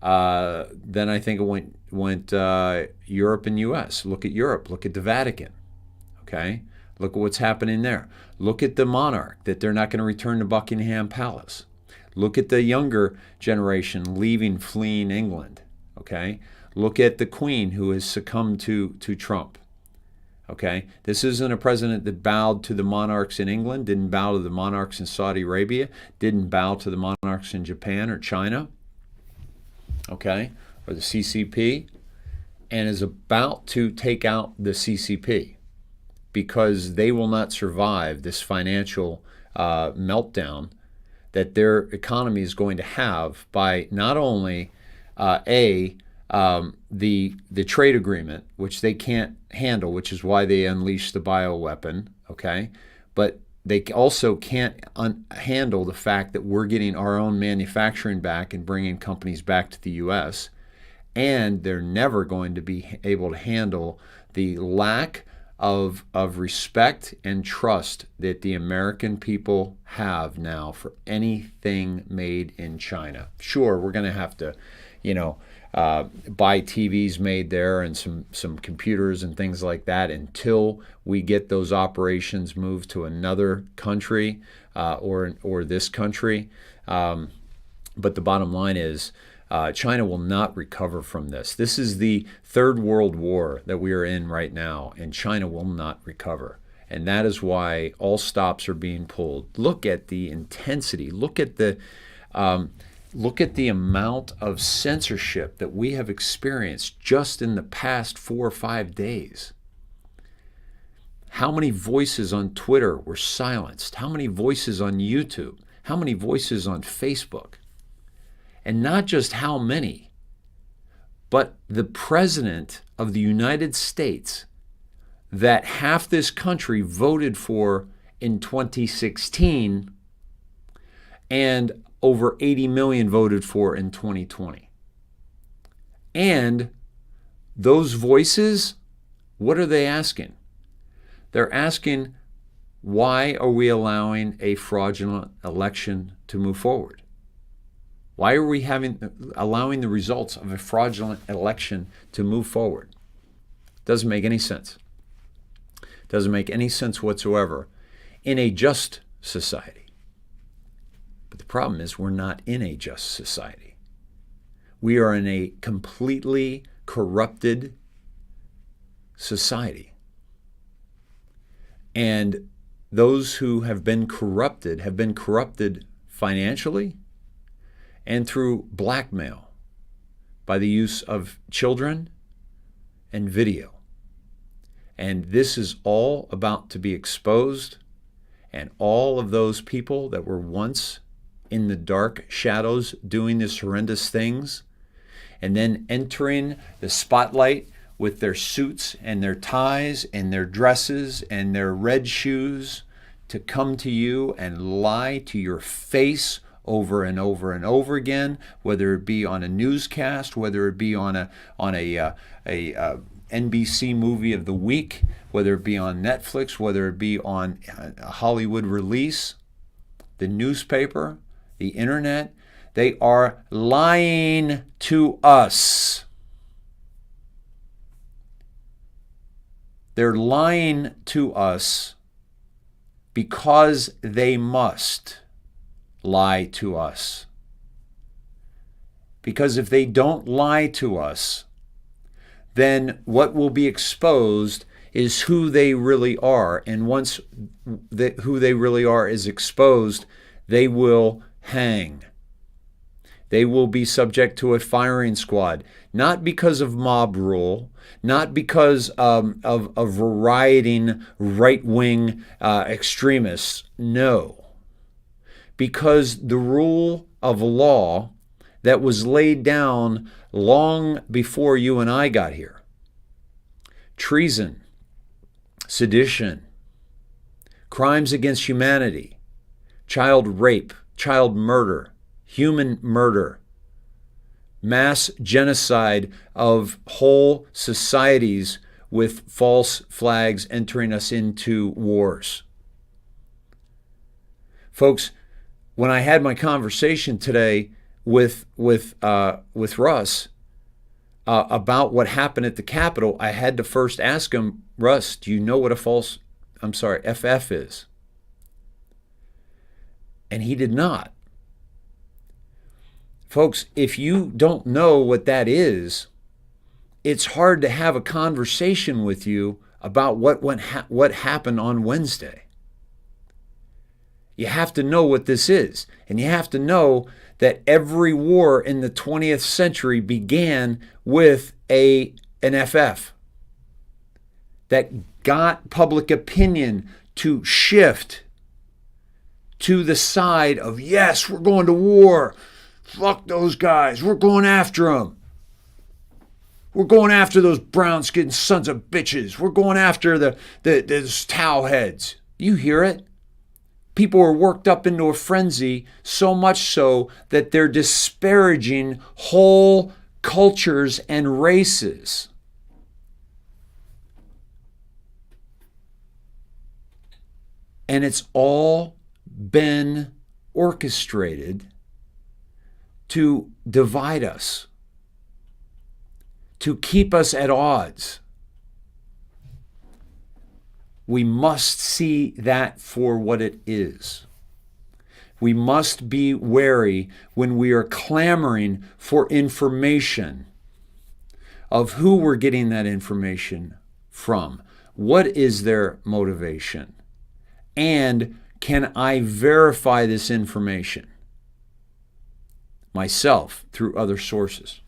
then I think it went Europe and U.S. Look at Europe. Look at the Vatican, okay? Look at what's happening there. Look at the monarch, that they're not going to return to Buckingham Palace. Look at the younger generation fleeing England, okay? Look at the Queen, who has succumbed to Trump. Okay, this isn't a president that bowed to the monarchs in England, didn't bow to the monarchs in Saudi Arabia, didn't bow to the monarchs in Japan or China, okay, or the CCP, and is about to take out the CCP because they will not survive this financial meltdown that their economy is going to have by not only the trade agreement, which they can't handle, which is why they unleashed the bioweapon, okay? But they also can't handle the fact that we're getting our own manufacturing back and bringing companies back to the U.S., and they're never going to be able to handle the lack of respect and trust that the American people have now for anything made in China. Sure, we're going to have to, buy TVs made there and some computers and things like that until we get those operations moved to another country or this country. But the bottom line is China will not recover from this. This is the third world war that we are in right now, and China will not recover. And that is why all stops are being pulled. Look at the intensity. Look at the amount of censorship that we have experienced just in the past 4 or 5 days. How many voices on Twitter were silenced? How many voices on YouTube? How many voices on Facebook? And not just how many, but the President of the United States that half this country voted for in 2016 and over 80 million voted for in 2020. And those voices, what are they asking? They're asking, why are we allowing a fraudulent election to move forward? Why are we allowing the results of a fraudulent election to move forward? Doesn't make any sense. Doesn't make any sense whatsoever in a just society. But the problem is we're not in a just society. We are in a completely corrupted society. And those who have been corrupted financially and through blackmail by the use of children and video. And this is all about to be exposed, and all of those people that were once in the dark shadows doing these horrendous things and then entering the spotlight with their suits and their ties and their dresses and their red shoes to come to you and lie to your face over and over and over again, whether it be on a newscast, whether it be on a NBC movie of the week, whether it be on Netflix, whether it be on a Hollywood release, the newspaper, the internet. They are lying to us. They're lying to us because they must lie to us. Because if they don't lie to us, then what will be exposed is who they really are. And once who they really are is exposed, they will hang. They will be subject to a firing squad, not because of mob rule, not because of rioting right-wing extremists. No. Because the rule of law that was laid down long before you and I got here. Treason, sedition, crimes against humanity, child rape, child murder, human murder, mass genocide of whole societies with false flags entering us into wars. Folks, when I had my conversation today with Russ about what happened at the Capitol, I had to first ask him, Russ, do you know what FF is? And he did not. Folks, if you don't know what that is, it's hard to have a conversation with you about what happened on Wednesday. You have to know what this is, and you have to know that every war in the 20th century began with an FF that got public opinion to shift to the side of, yes, we're going to war. Fuck those guys. We're going after them. We're going after those brown-skinned sons of bitches. We're going after those towel heads. You hear it? People are worked up into a frenzy, so much so that they're disparaging whole cultures and races. And it's all been orchestrated to divide us, to keep us at odds. We must see that for what it is. We must be wary when we are clamoring for information of who we're getting that information from. What is their motivation? And can I verify this information myself through other sources?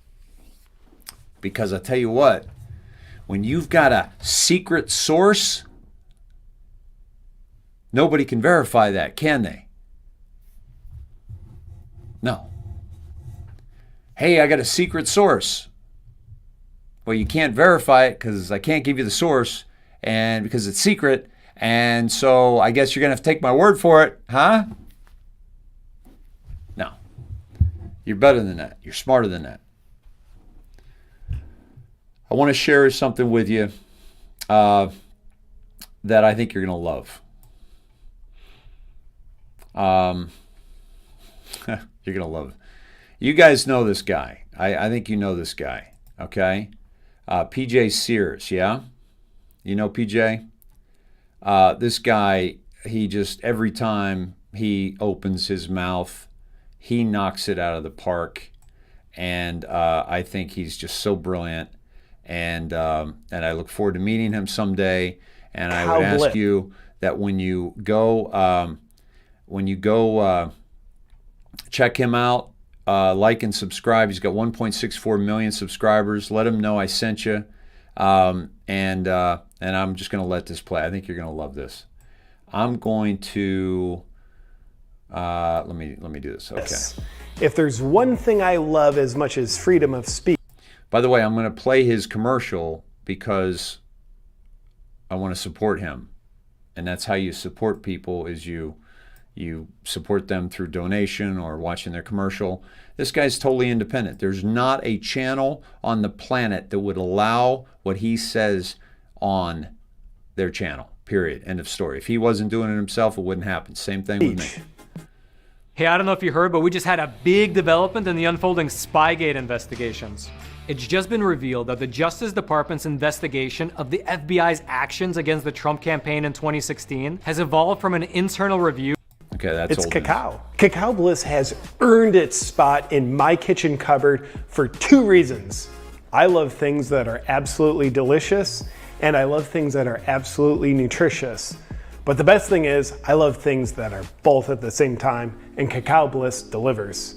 Because I tell you what, when you've got a secret source, nobody can verify that, can they? No. Hey, I got a secret source. Well, you can't verify it because I can't give you the source, and because it's secret, and so I guess you're going to have to take my word for it, huh? No. You're better than that. You're smarter than that. I want to share something with you that I think you're going to love. You're going to love it. You guys know this guy. I think you know this guy, okay? PJ Sears, yeah? You know PJ? This guy, he just, every time he opens his mouth, he knocks it out of the park. And I think he's just so brilliant. And I look forward to meeting him someday. And I would ask you that when you go check him out, like and subscribe. He's got 1.64 million subscribers. Let him know I sent you. And I'm just going to let this play. I think you're going to love this. I'm going to let me do this. Okay. If there's one thing I love as much as freedom of speech. By the way, I'm going to play his commercial because I want to support him. And that's how you support people, is you support them through donation or watching their commercial. This guy's totally independent. There's not a channel on the planet that would allow what he says on their channel, period. End of story. If he wasn't doing it himself, it wouldn't happen. Same thing with me. Hey, I don't know if you heard, but we just had a big development in the unfolding Spygate investigations. It's just been revealed that the Justice Department's investigation of the FBI's actions against the Trump campaign in 2016 has evolved from an internal review. Okay, that's It's old cacao. Cacao Bliss has earned its spot in my kitchen cupboard for two reasons. I love things that are absolutely delicious, and I love things that are absolutely nutritious. But the best thing is, I love things that are both at the same time, and Cacao Bliss delivers.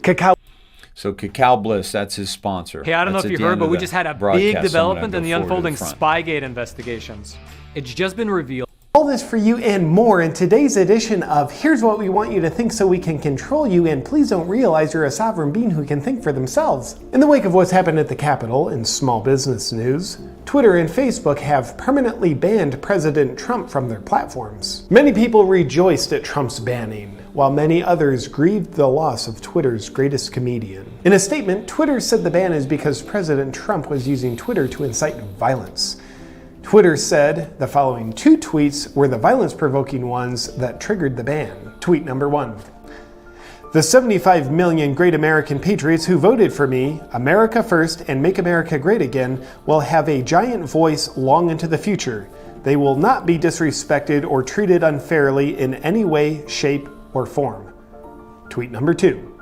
So Cacao Bliss, that's his sponsor. Hey, I don't know That's if at you the heard, end but of we the just had a broadcast, big so I'm development gonna in the go forward to unfolding front. Spygate investigations. It's just been revealed. All this for you and more in today's edition of Here's What We Want You to Think So We Can Control You, and please don't realize you're a sovereign being who can think for themselves. In the wake of what's happened at the Capitol in small business news, Twitter and Facebook have permanently banned President Trump from their platforms. Many people rejoiced at Trump's banning, while many others grieved the loss of Twitter's greatest comedian. In a statement, Twitter said the ban is because President Trump was using Twitter to incite violence. Twitter said the following two tweets were the violence-provoking ones that triggered the ban. Tweet number 1. The 75 million great American patriots who voted for me, America first and make America great again, will have a giant voice long into the future. They will not be disrespected or treated unfairly in any way, shape, or form. Tweet number 2.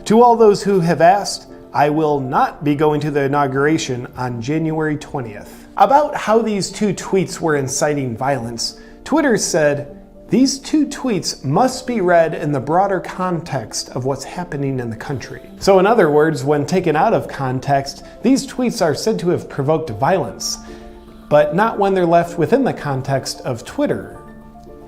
To all those who have asked, I will not be going to the inauguration on January 20th. About how these two tweets were inciting violence, Twitter said, these two tweets must be read in the broader context of what's happening in the country. So in other words, when taken out of context, these tweets are said to have provoked violence, but not when they're left within the context of Twitter,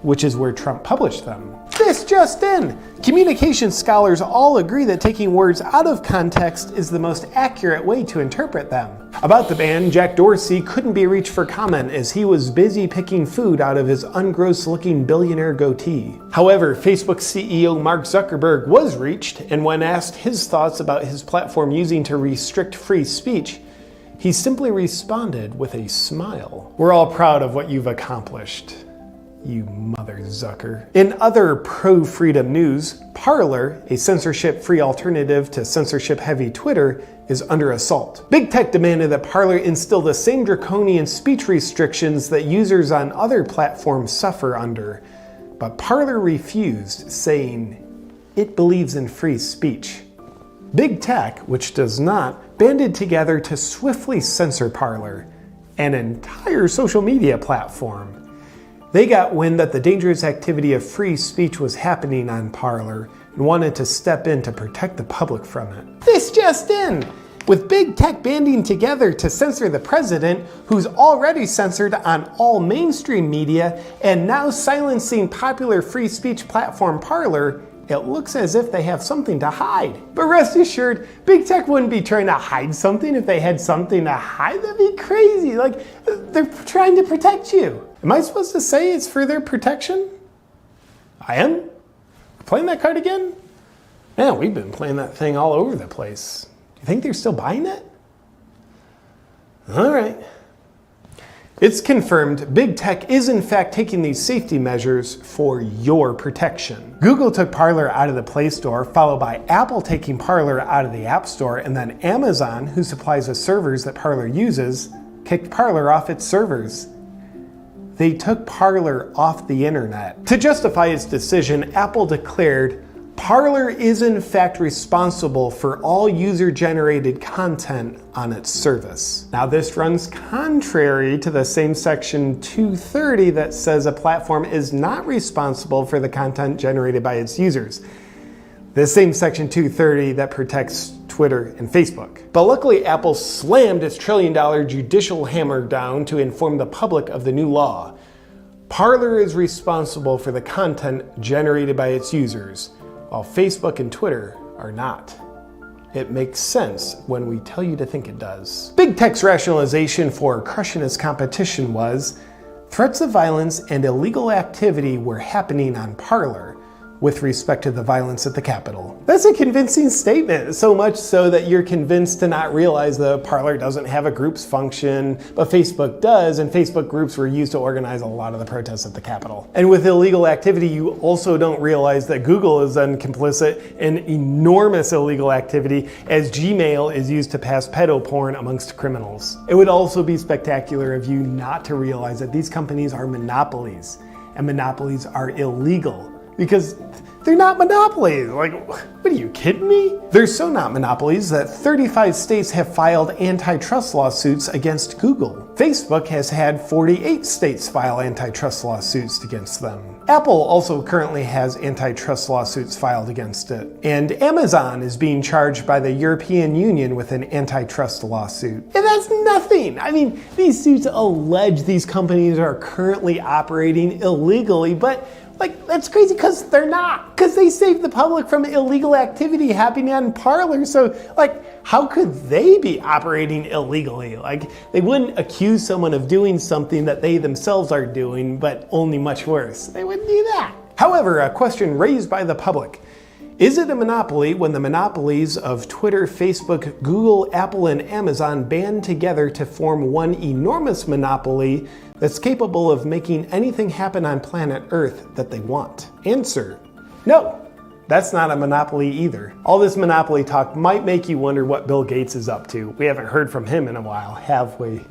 which is where Trump published them. This just in! Communication scholars all agree that taking words out of context is the most accurate way to interpret them. About the ban, Jack Dorsey couldn't be reached for comment as he was busy picking food out of his ungross-looking billionaire goatee. However, Facebook CEO Mark Zuckerberg was reached, and when asked his thoughts about his platform using to restrict free speech, he simply responded with a smile. We're all proud of what you've accomplished, you mother Zucker. In other pro-freedom news, Parler, a censorship-free alternative to censorship-heavy Twitter, is under assault. Big Tech demanded that Parler instill the same draconian speech restrictions that users on other platforms suffer under, but Parler refused, saying it believes in free speech. Big Tech, which does not, banded together to swiftly censor Parler, an entire social media platform. They got wind that the dangerous activity of free speech was happening on Parler and wanted to step in to protect the public from it. This just in! With Big Tech banding together to censor the president, who's already censored on all mainstream media, and now silencing popular free speech platform Parler, it looks as if they have something to hide. But rest assured, Big Tech wouldn't be trying to hide something if they had something to hide. That'd be crazy. Like, they're trying to protect you. Am I supposed to say it's for their protection? I am? Playing that card again? Man, we've been playing that thing all over the place. Do you think they're still buying it? All right. It's confirmed Big Tech is in fact taking these safety measures for your protection. Google took Parler out of the Play Store, followed by Apple taking Parler out of the App Store, and then Amazon, who supplies the servers that Parler uses, kicked Parler off its servers. They took Parler off the internet. To justify its decision, Apple declared, Parler is in fact responsible for all user-generated content on its service. Now this runs contrary to the same section 230 that says a platform is not responsible for the content generated by its users. The same section 230 that protects Twitter and Facebook. But luckily Apple slammed its $1 trillion judicial hammer down to inform the public of the new law. Parler is responsible for the content generated by its users, while Facebook and Twitter are not. It makes sense when we tell you to think it does. Big Tech's rationalization for crushing its competition was, threats of violence and illegal activity were happening on Parler, with respect to the violence at the Capitol. That's a convincing statement, so much so that you're convinced to not realize that Parler doesn't have a groups function, but Facebook does, and Facebook groups were used to organize a lot of the protests at the Capitol. And with illegal activity, you also don't realize that Google is then complicit in enormous illegal activity, as Gmail is used to pass pedo porn amongst criminals. It would also be spectacular of you not to realize that these companies are monopolies, and monopolies are illegal. Because they're not monopolies. Like, what are you kidding me? They're so not monopolies that 35 states have filed antitrust lawsuits against Google. Facebook has had 48 states file antitrust lawsuits against them. Apple also currently has antitrust lawsuits filed against it. And Amazon is being charged by the European Union with an antitrust lawsuit. And that's nothing. I mean, these suits allege these companies are currently operating illegally, but that's crazy because they're not. Because they save the public from illegal activity happening on Parler. So, how could they be operating illegally? They wouldn't accuse someone of doing something that they themselves are doing, but only much worse. They wouldn't do that. However, a question raised by the public. Is it a monopoly when the monopolies of Twitter, Facebook, Google, Apple, and Amazon band together to form one enormous monopoly that's capable of making anything happen on planet Earth that they want? Answer: no, that's not a monopoly either. All this monopoly talk might make you wonder what Bill Gates is up to. We haven't heard from him in a while, have we?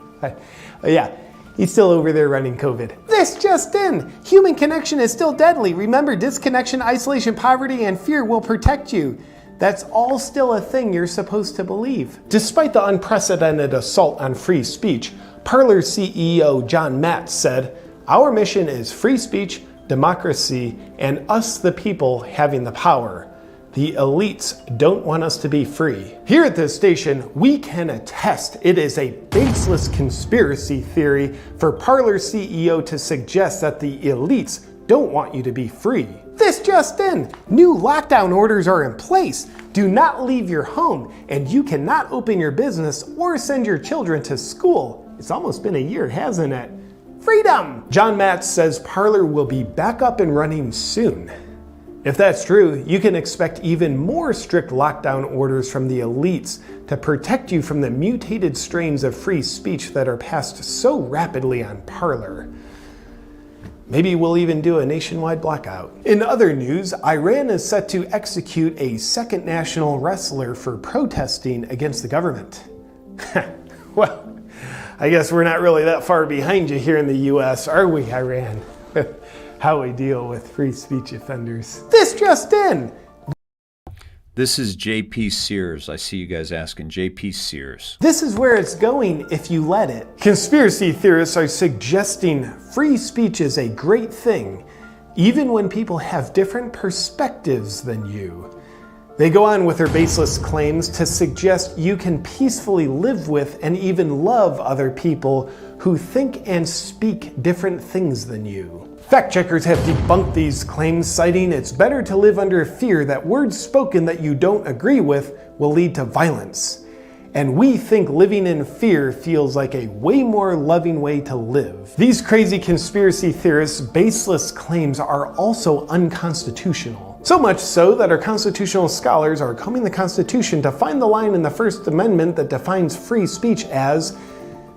Yeah. He's still over there running COVID. This just in! Human connection is still deadly. Remember, disconnection, isolation, poverty, and fear will protect you. That's all still a thing you're supposed to believe. Despite the unprecedented assault on free speech, Parler CEO John Matz said, "Our mission is free speech, democracy, and us the people having the power. The elites don't want us to be free." Here at this station, we can attest it is a baseless conspiracy theory for Parler CEO to suggest that the elites don't want you to be free. This just in! New lockdown orders are in place. Do not leave your home, and you cannot open your business or send your children to school. It's almost been a year, hasn't it? Freedom! John Matz says Parler will be back up and running soon. If that's true, you can expect even more strict lockdown orders from the elites to protect you from the mutated strains of free speech that are passed so rapidly on Parler. Maybe we'll even do a nationwide blackout. In other news, Iran is set to execute a second national wrestler for protesting against the government. Well, I guess we're not really that far behind you here in the US, are we, Iran? How we deal with free speech offenders. This just in! This is JP Sears. I see you guys asking. JP Sears. This is where it's going if you let it. Conspiracy theorists are suggesting free speech is a great thing, even when people have different perspectives than you. They go on with their baseless claims to suggest you can peacefully live with and even love other people who think and speak different things than you. Fact checkers have debunked these claims, citing it's better to live under fear that words spoken that you don't agree with will lead to violence. And we think living in fear feels like a way more loving way to live. These crazy conspiracy theorists' baseless claims are also unconstitutional. So much so that our constitutional scholars are combing the Constitution to find the line in the First Amendment that defines free speech as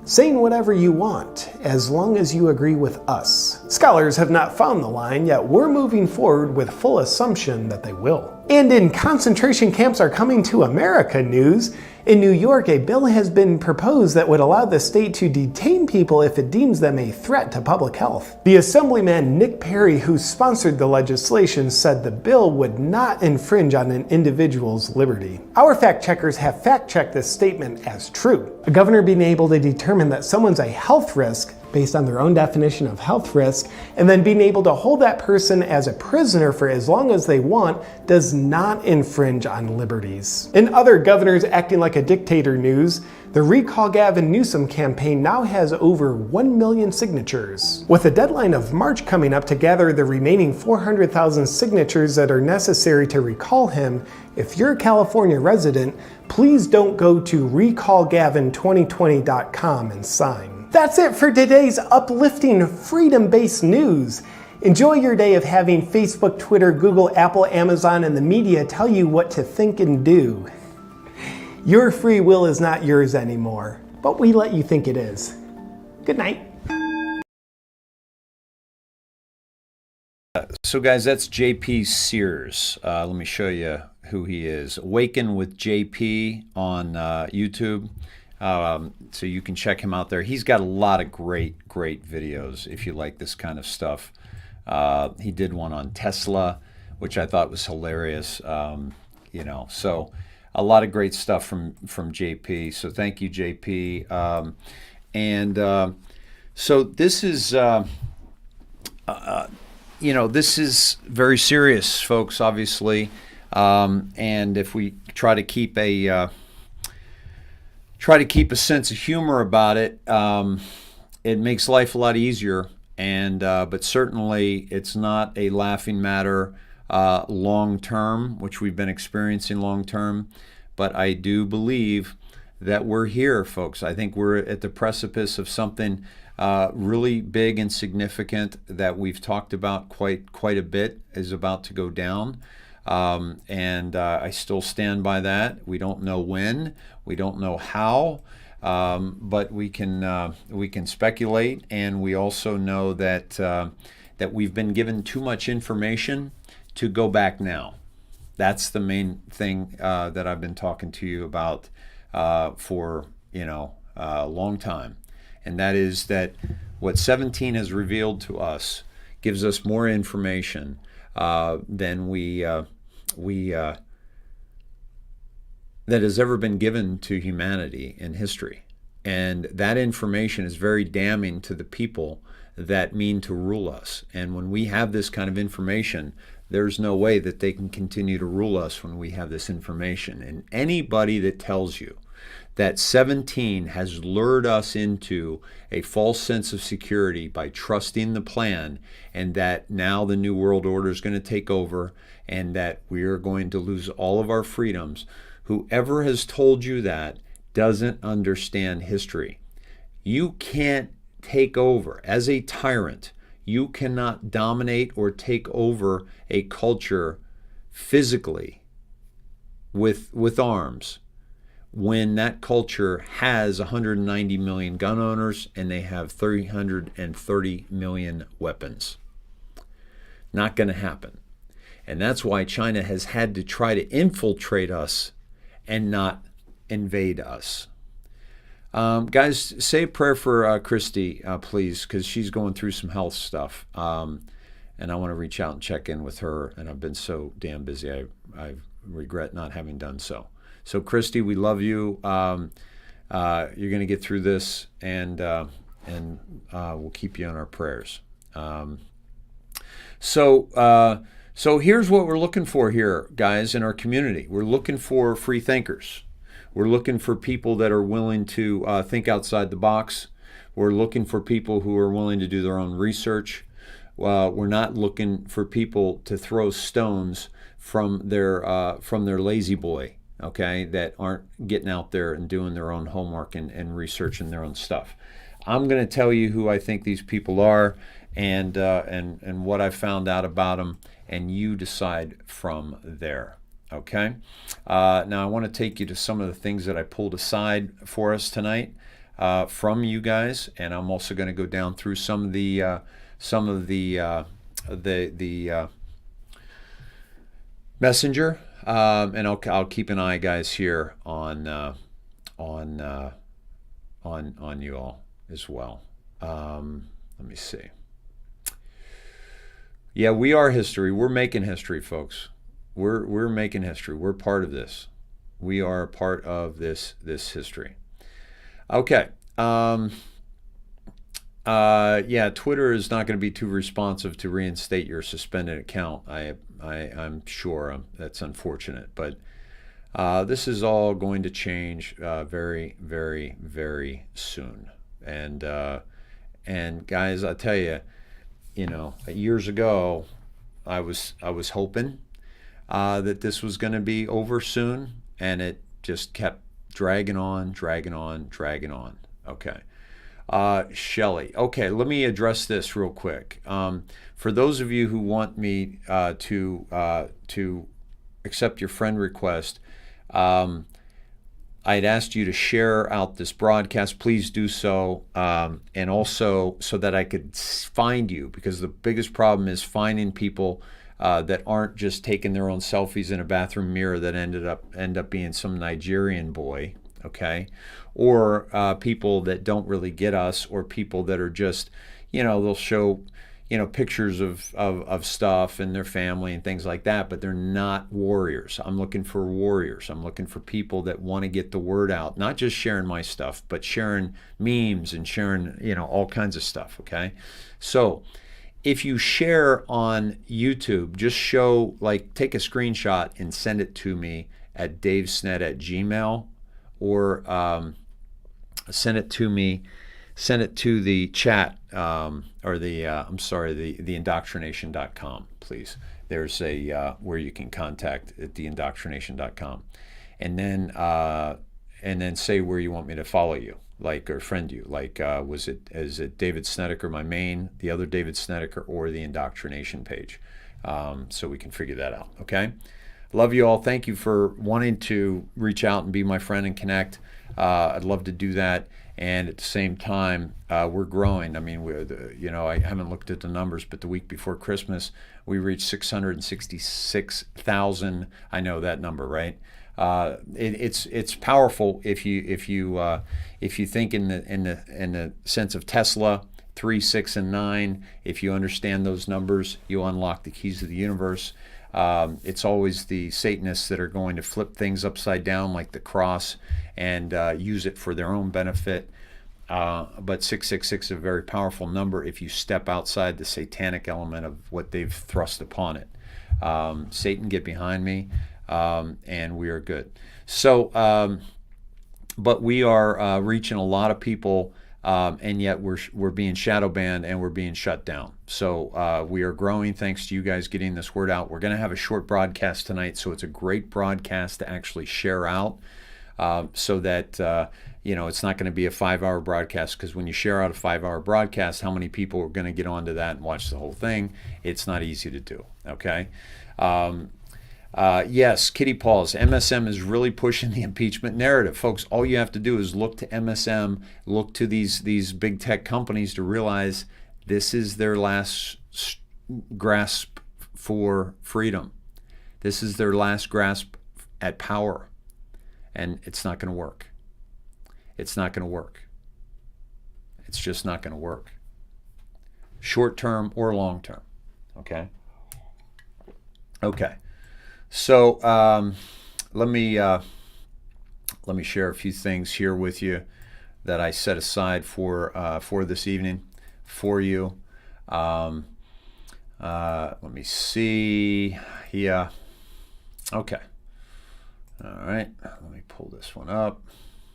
saying whatever you want, as long as you agree with us. Scholars have not found the line, yet we're moving forward with full assumption that they will. And in concentration camps are coming to America news, in New York, a bill has been proposed that would allow the state to detain people if it deems them a threat to public health. The Assemblyman Nick Perry, who sponsored the legislation, said the bill would not infringe on an individual's liberty. Our fact checkers have fact-checked this statement as true. A governor being able to determine that someone's a health risk based on their own definition of health risk, and then being able to hold that person as a prisoner for as long as they want does not infringe on liberties. In other governors acting like a dictator news, the Recall Gavin Newsom campaign now has over 1 million signatures. With a deadline of March coming up to gather the remaining 400,000 signatures that are necessary to recall him, if you're a California resident, please don't go to recallgavin2020.com and sign. That's it for today's uplifting, freedom-based news. Enjoy your day of having Facebook, Twitter, Google, Apple, Amazon, and the media tell you what to think and do. Your free will is not yours anymore, but we let you think it is. Good night. So guys, that's JP Sears. Let me show you who he is. Awaken with JP on YouTube. So you can check him out there. He's got a lot of great videos if you like this kind of stuff. He did one on Tesla, which I thought was hilarious. You know, so a lot of great stuff from JP. So thank you, JP. So this is, you know, this is very serious, folks, obviously. And if we try to keep a sense of humor about it, it makes life a lot easier. And but certainly it's not a laughing matter long term, which we've been experiencing long term. But I do believe that we're here, folks. I think we're at the precipice of something really big and significant that we've talked about quite a bit is about to go down. And I still stand by that. We don't know when, we don't know how, but we can speculate, and we also know that that we've been given too much information to go back now. That's the main thing that I've been talking to you about for a long time, and that is that what 17 has revealed to us gives us more information than that has ever been given to humanity in history. And that information is very damning to the people that mean to rule us. And when we have this kind of information, there's no way that they can continue to rule us when we have this information. And anybody that tells you that 17 has lured us into a false sense of security by trusting the plan, and that now the New World Order is going to take over and that we are going to lose all of our freedoms, whoever has told you that doesn't understand history. You can't take over as a tyrant. You cannot dominate or take over a culture physically with arms when that culture has 190 million gun owners and they have 330 million weapons. Not going to happen. And that's why China has had to try to infiltrate us and not invade us. Guys, say a prayer for Christy, please, because she's going through some health stuff. And I want to reach out and check in with her. And I've been so damn busy. I regret not having done so. So, Christy, we love you. You're going to get through this, and we'll keep you in our prayers. So here's what we're looking for here, guys, in our community. We're looking for free thinkers. We're looking for people that are willing to think outside the box. We're looking for people who are willing to do their own research. We're not looking for people to throw stones from their lazy boy, okay, that aren't getting out there and doing their own homework and researching their own stuff. I'm going to tell you who I think these people are and what I found out about them, and you decide from there. Okay. Now I want to take you to some of the things that I pulled aside for us tonight from you guys, and I'm also going to go down through some of the messenger, and I'll keep an eye, guys, here on you all as well. Let me see. Yeah, we are history. We're making history, folks. We're making history. We're part of this. We are a part of this history. Okay. Yeah, Twitter is not going to be too responsive to reinstate your suspended account. I'm sure that's unfortunate, but this is all going to change very, very, very soon. And guys, I tell you, years ago, I was hoping that this was going to be over soon, and it just kept dragging on. Okay. Shelley. Okay, let me address this real quick. For those of you who want me to accept your friend request, I'd asked you to share out this broadcast. Please do so, and also so that I could find you, because the biggest problem is finding people that aren't just taking their own selfies in a bathroom mirror that end up being some Nigerian boy, okay, or people that don't really get us, or people that are just, they'll show pictures of stuff and their family and things like that, but they're not warriors. I'm looking for warriors. I'm looking for people that want to get the word out, not just sharing my stuff, but sharing memes and sharing, all kinds of stuff, okay? So if you share on YouTube, just take a screenshot and send it to me at davesnet@gmail, or send it to the chat, or the IndoctriNATION.com, please. There's where you can contact at the IndoctriNATION.com, and then say where you want me to follow you, or friend you. Is it David Snedeker, my main, the other David Snedeker, or the Indoctrination page, so we can figure that out. Okay, love you all. Thank you for wanting to reach out and be my friend and connect. I'd love to do that. And at the same time, we're growing. I mean, I haven't looked at the numbers, but the week before Christmas, we reached 666,000. I know that number, right? It's powerful if you think in the sense of Tesla, 3, 6, and 9. If you understand those numbers, you unlock the keys of the universe. It's always the Satanists that are going to flip things upside down, like the cross, and use it for their own benefit. But 666 is a very powerful number if you step outside the satanic element of what they've thrust upon it. Satan, get behind me, and we are good. So, but we are reaching a lot of people, and yet we're being shadow banned and we're being shut down. So we are growing thanks to you guys getting this word out. We're going to have a short broadcast tonight, so it's a great broadcast to actually share out, so that it's not going to be a 5-hour broadcast, because when you share out a 5-hour broadcast, how many people are going to get onto that and watch the whole thing? It's not easy to do. Okay. Yes, Kitty Pauls, MSM is really pushing the impeachment narrative. Folks, all you have to do is look to MSM, look to these big tech companies to realize this is their last grasp for freedom. This is their last grasp at power. And it's not going to work. It's not going to work. It's just not going to work. Short term or long term. Okay? Okay. So let me share a few things here with you that I set aside for this evening for you. Let me see. Yeah. Okay. All right. Let me pull this one up.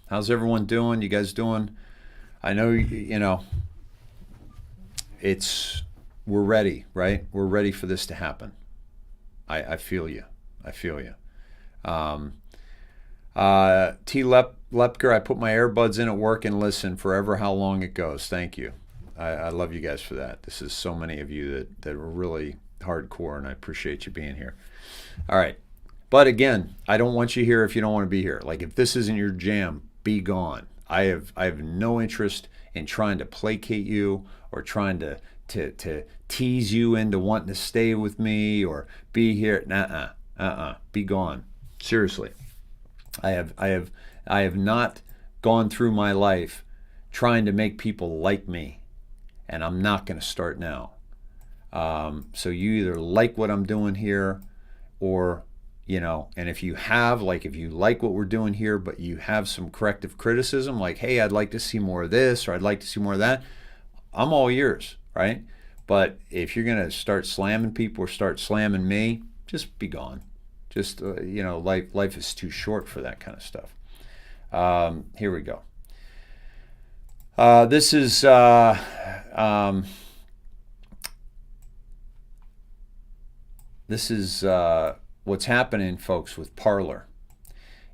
How's everyone doing? You guys doing? I know we're ready, right? We're ready for this to happen. I feel you. I feel you. T. Lepker, I put my earbuds in at work and listen forever how long it goes. Thank you. I love you guys for that. This is so many of you that are really hardcore, and I appreciate you being here. All right. But again, I don't want you here if you don't want to be here. Like, if this isn't your jam, be gone. I have no interest in trying to placate you or trying to tease you into wanting to stay with me or be here. Be gone. Seriously. I have not gone through my life trying to make people like me, and I'm not going to start now. So you either like what I'm doing here, or and if you like what we're doing here, but you have some corrective criticism, like, hey, I'd like to see more of this, or I'd like to see more of that, I'm all ears, right? But if you're going to start slamming people or start slamming me, just be gone. Just, life is too short for that kind of stuff. Here we go. This is what's happening, folks, with Parler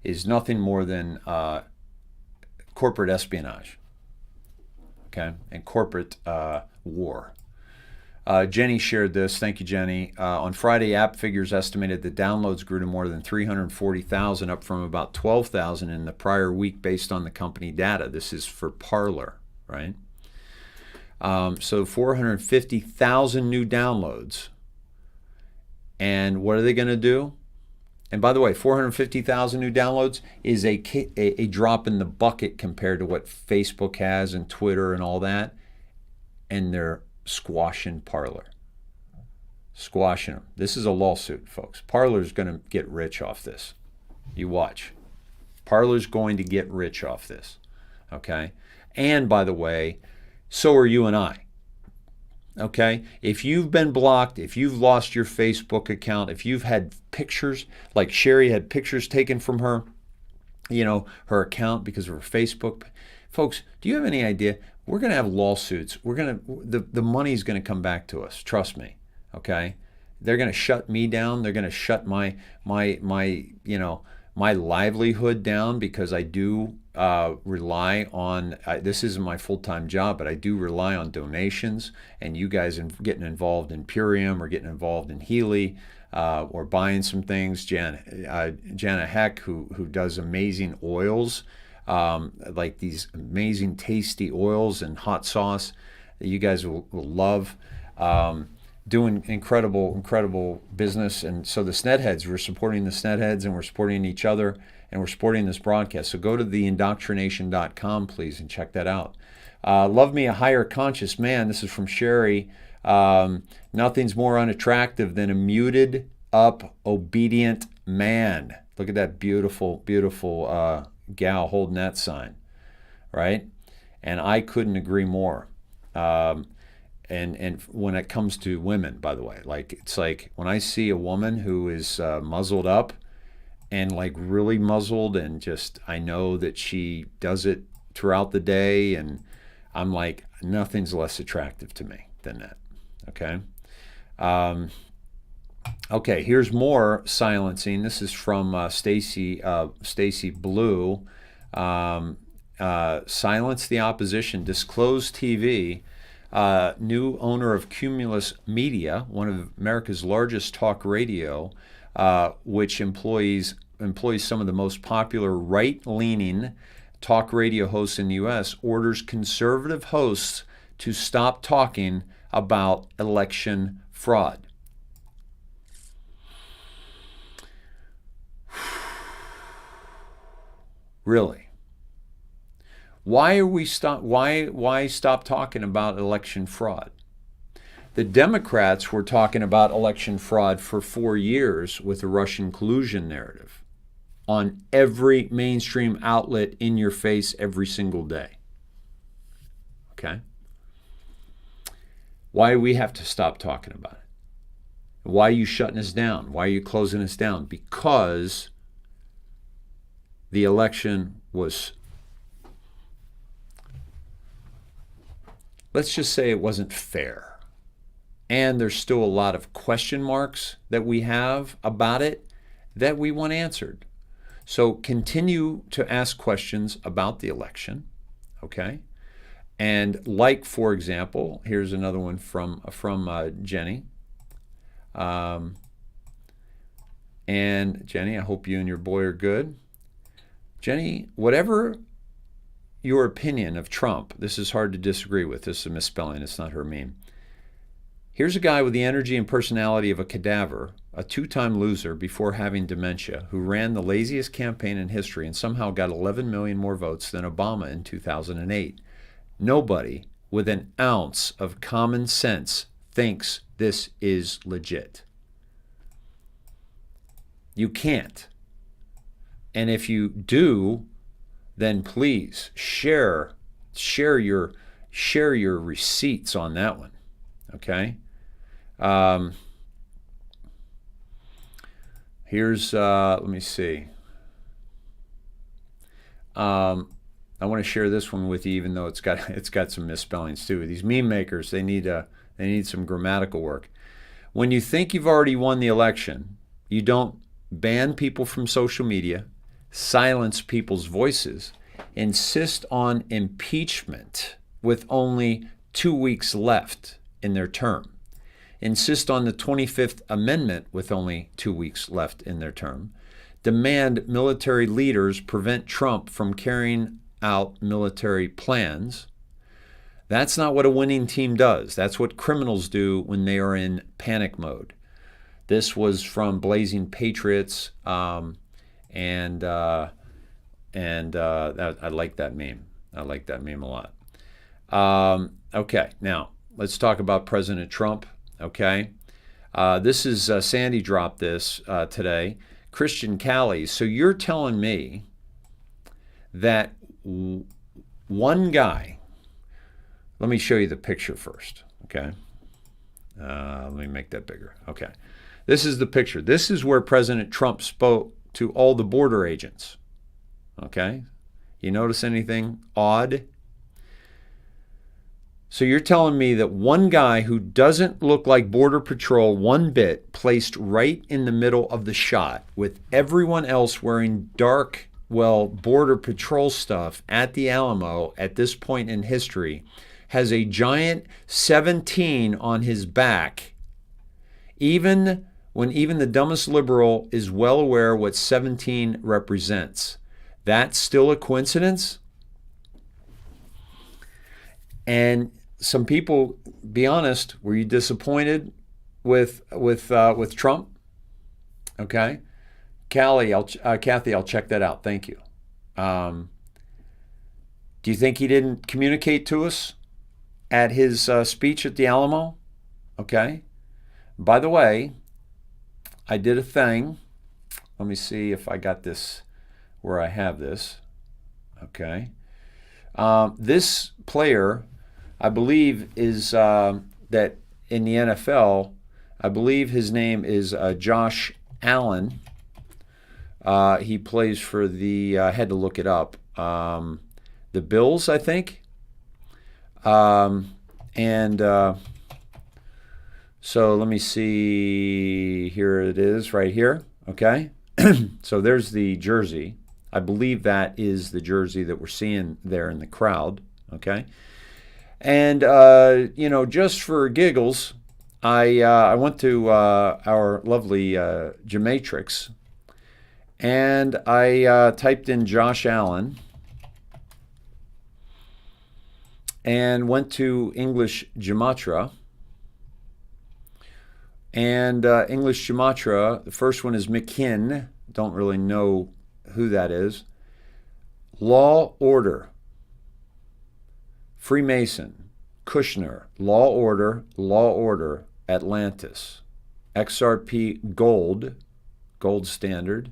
is nothing more than corporate espionage. okay, and corporate war. Jenny shared this. Thank you, Jenny. On Friday, app figures estimated the downloads grew to more than 340,000, up from about 12,000 in the prior week based on the company data. This is for Parler, right? So 450,000 new downloads. And what are they going to do? And by the way, 450,000 new downloads is a drop in the bucket compared to what Facebook has and Twitter and all that. And they're squashing Parler. Squashing them. This is a lawsuit, folks. Parler's going to get rich off this. You watch. Parler's going to get rich off this. Okay? And by the way, so are you and I. Okay? If you've been blocked, if you've lost your Facebook account, if you've had pictures, like Sherry had pictures taken from her, her account because of her Facebook. Folks, do you have any idea? We're going to have lawsuits. The money's going to come back to us. Trust me. Okay? They're going to shut me down. They're going to shut my livelihood down because I do rely on, this isn't my full-time job, but I do rely on donations and you guys getting involved in Purium or getting involved in Healy or buying some things. Jana Heck, who does amazing oils, like these amazing tasty oils and hot sauce that you guys will love. Doing incredible business. And so the Snedheads, we're supporting the Snedheads and we're supporting each other and we're supporting this broadcast. So go to theindoctrination.com, please, and check that out. Love me a higher conscious man. This is from Sherry. Nothing's more unattractive than a muted up, obedient man. Look at that beautiful gal holding that sign, right? And I couldn't agree more. And when it comes to women, by the way, it's like when I see a woman who is muzzled up and like really muzzled and just, I know that she does it throughout the day and I'm like, nothing's less attractive to me than that, okay? Okay, here's more silencing. This is from Stacy Blue. Silence the opposition, disclose TV. New owner of Cumulus Media, one of America's largest talk radio, which employs some of the most popular right-leaning talk radio hosts in the U.S., orders conservative hosts to stop talking about election fraud. Really? Why stop talking about election fraud? The Democrats were talking about election fraud for 4 years with the Russian collusion narrative on every mainstream outlet in your face every single day. Okay? Why do we have to stop talking about it? Why are you shutting us down? Why are you closing us down? Because the election was, let's just say it wasn't fair. And there's still a lot of question marks that we have about it that we want answered. So continue to ask questions about the election, okay? And like, for example, here's another one from Jenny. And Jenny, I hope you and your boy are good. Jenny, whatever your opinion of Trump, this is hard to disagree with. This is a misspelling. It's not her meme. Here's a guy with the energy and personality of a cadaver, a two-time loser before having dementia, who ran the laziest campaign in history and somehow got 11 million more votes than Obama in 2008. Nobody with an ounce of common sense thinks this is legit. You can't. And if you do, then please share your receipts on that one. Okay? Here's let me see. I want to share this one with you, even though it's got some misspellings too. These meme makers, they need some grammatical work. When you think you've already won the election, you don't ban people from social media, silence people's voices, insist on impeachment, with only 2 weeks left in their term. Insist on the 25th Amendment with only 2 weeks left in their term. Demand military leaders prevent Trump from carrying out military plans. That's not what a winning team does. That's what criminals do when they are in panic mode. This was from Blazing Patriots, and I like that meme. I like that meme a lot. Okay, now let's talk about President Trump. Okay, this is Sandy dropped this today. Christian Callie. So you're telling me that one guy. Let me show you the picture first. Okay, let me make that bigger. Okay, this is the picture. This is where President Trump spoke to all the border agents. Okay, you notice anything odd? So you're telling me that one guy who doesn't look like Border Patrol one bit, placed right in the middle of the shot with everyone else wearing dark, Border Patrol stuff at the Alamo at this point in history, has a giant 17 on his back, even when even the dumbest liberal is well aware what 17 represents. That's still a coincidence? And some people, be honest, were you disappointed with Trump? Okay, Kathy, I'll check that out. Thank you. Do you think he didn't communicate to us at his speech at the Alamo? Okay. By the way, I did a thing. Let me see if I got this where I have this. Okay. This player, I believe, is that in the NFL, I believe his name is Josh Allen. He plays for the, I had to look it up, the Bills, I think. So let me see, here it is right here, okay? So there's the jersey. I believe that is the jersey that we're seeing there in the crowd, okay? And, just for giggles, I went to our lovely Gematrix, and I typed in Josh Allen and went to English Gematria. And English Gematria, the first one is McKinn. Don't really know who that is. Law, order. Freemason. Kushner. Law, order. Atlantis. XRP Gold. Gold Standard.